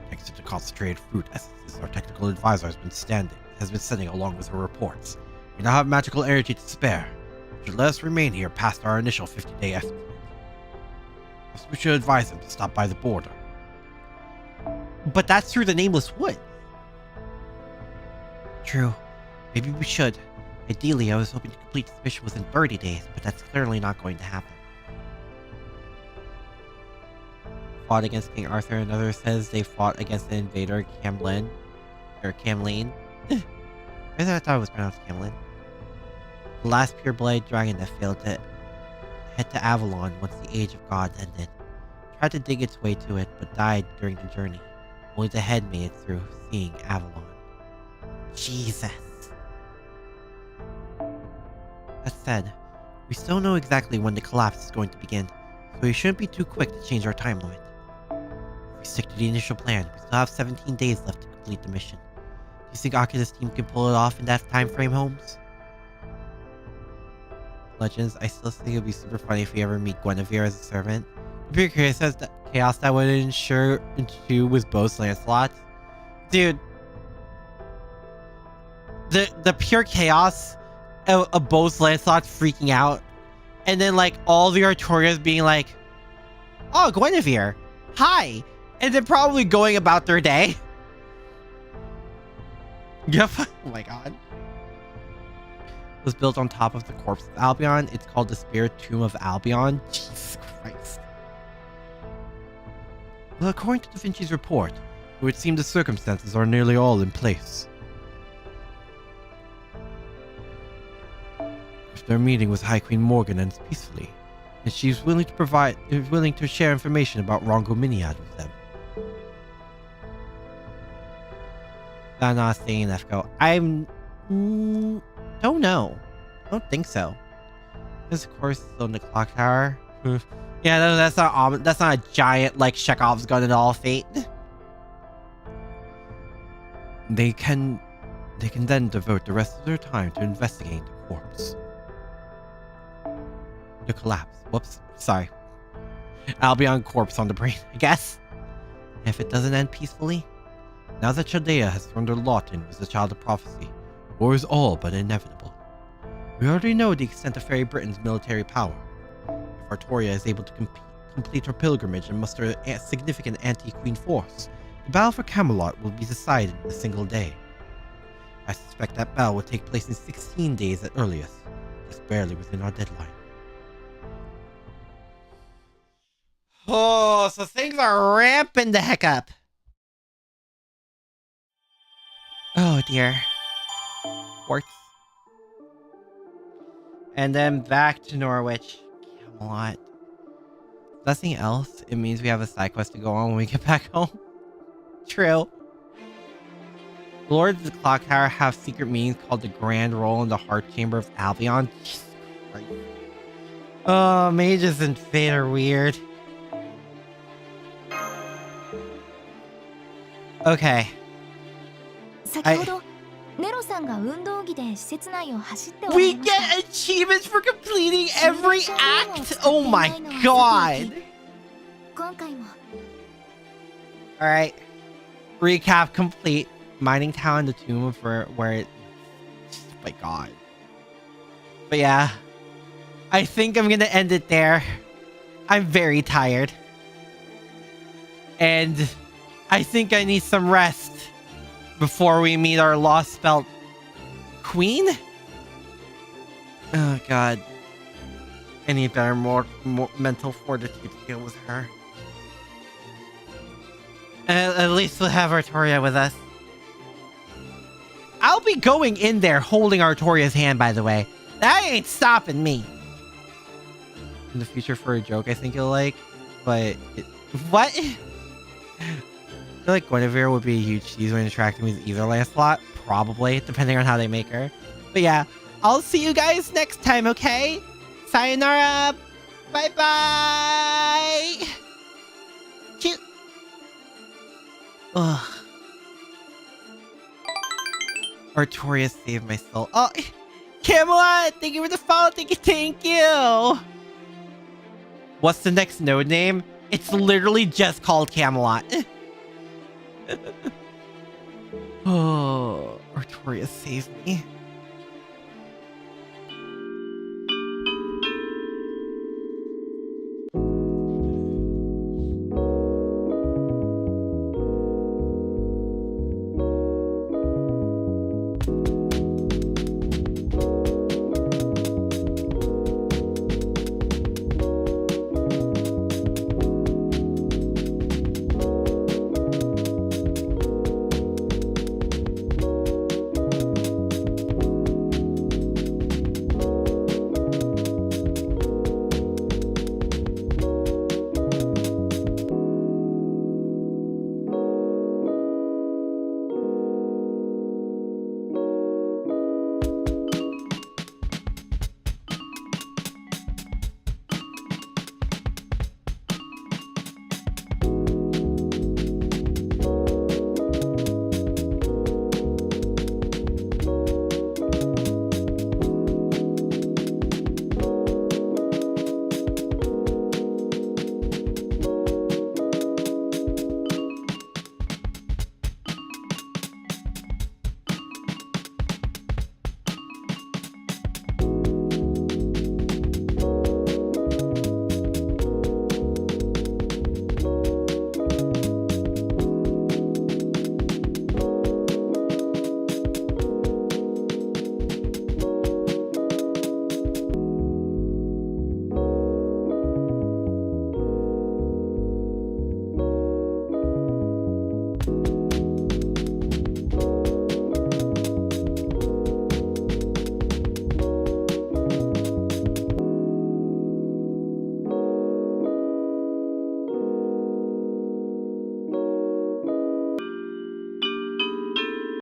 Speaker 3: Thanks to the concentrated fruit essences our technical advisor has been sending along with her reports, we now have magical energy to spare, which should let us remain here past our initial 50-day estimate. Thus we should advise him to stop by the border.
Speaker 1: But that's through the Nameless Wood.
Speaker 3: True. Maybe we should. Ideally, I was hoping to complete this mission within 30 days, but that's clearly not going to happen.
Speaker 1: Fought against King Arthur. Another says they fought against the invader Camlin. Or Camlin. I thought it was pronounced Camlin. The last pure-blooded dragon that failed to head to Avalon once the Age of Gods ended. Tried to dig its way to it, but died during the journey. Only the head made it through, seeing Avalon. Jesus. That said, we still know exactly when the collapse is going to begin, so we shouldn't be too quick to change our time limit. If we stick to the initial plan, we still have 17 days left to complete the mission. Do you think Akira's team can pull it off in that time frame, Holmes? Legends, I still think it would be super funny if we ever meet Guinevere as a servant. The pure chaos that would ensue with both Lancelot. Dude. The pure chaos of both Lancelot freaking out. And then like all the Artorias being like, oh, Guinevere, hi. And then probably going about their day. Yep. Oh my god. It was built on top of the corpse of Albion. It's called the Spirit Tomb of Albion. Jesus Christ.
Speaker 3: Well, according to Da Vinci's report, it would seem the circumstances are nearly all in place. If their meeting with High Queen Morgan ends peacefully, and she's willing to share information about Rongo Miniad with them.
Speaker 1: I'm not saying Nefko. Don't know. I don't think so.
Speaker 3: This, of course, is on the clock tower.
Speaker 1: Yeah, no, that's not a giant like Chekhov's gun at all. Fate.
Speaker 3: They can then devote the rest of their time to investigating the corpse. The collapse.
Speaker 1: Whoops. Sorry. I'll be on corpse on the brain, I guess.
Speaker 3: If it doesn't end peacefully, now that Chaldea has thrown her lot in as a child of prophecy, war is all but inevitable. We already know the extent of Fairy Britain's military power. If Artoria is able to complete her pilgrimage and muster a significant anti-Queen force, the battle for Camelot will be decided in a single day. I suspect that battle will take place in 16 days at earliest, just barely within our deadline.
Speaker 1: Oh, so things are ramping the heck up. Oh dear. Quartz. And then back to Norwich. Camelot. Nothing else. It means we have a side quest to go on when we get back home. True. Lords of the Clock Tower have secret meetings called the Grand Roll in the Heart Chamber of Albion. Jesus Christ. Oh, mages and fate are weird. Okay.
Speaker 4: 先ほどネロさんが運動着で施設内を走っておら
Speaker 1: We
Speaker 4: れました
Speaker 1: get achievements for completing every act! Oh my god!
Speaker 4: 今回も
Speaker 1: Alright. Recap complete. Mining Town, the tomb of where it... Oh my god. But yeah. I think I'm gonna end it there. I'm very tired. And I think I need some rest before we meet our lost spelt queen. Oh god. I need better, more mental fortitude to deal with her. At least we'll have Artoria with us. I'll be going in there holding Artoria's hand, by the way. That ain't stopping me. In the future for a joke, I think you'll like. But... what? I feel like Guinevere would be a huge tease when interacting with either Lancelot. Probably, depending on how they make her. But yeah, I'll see you guys next time, okay? Sayonara! Bye-bye! Cute! Ugh. Artoria saved my soul. Oh, Camelot! Thank you for the follow. Thank you! What's the next node name? It's literally just called Camelot. Oh, Artoria saved me.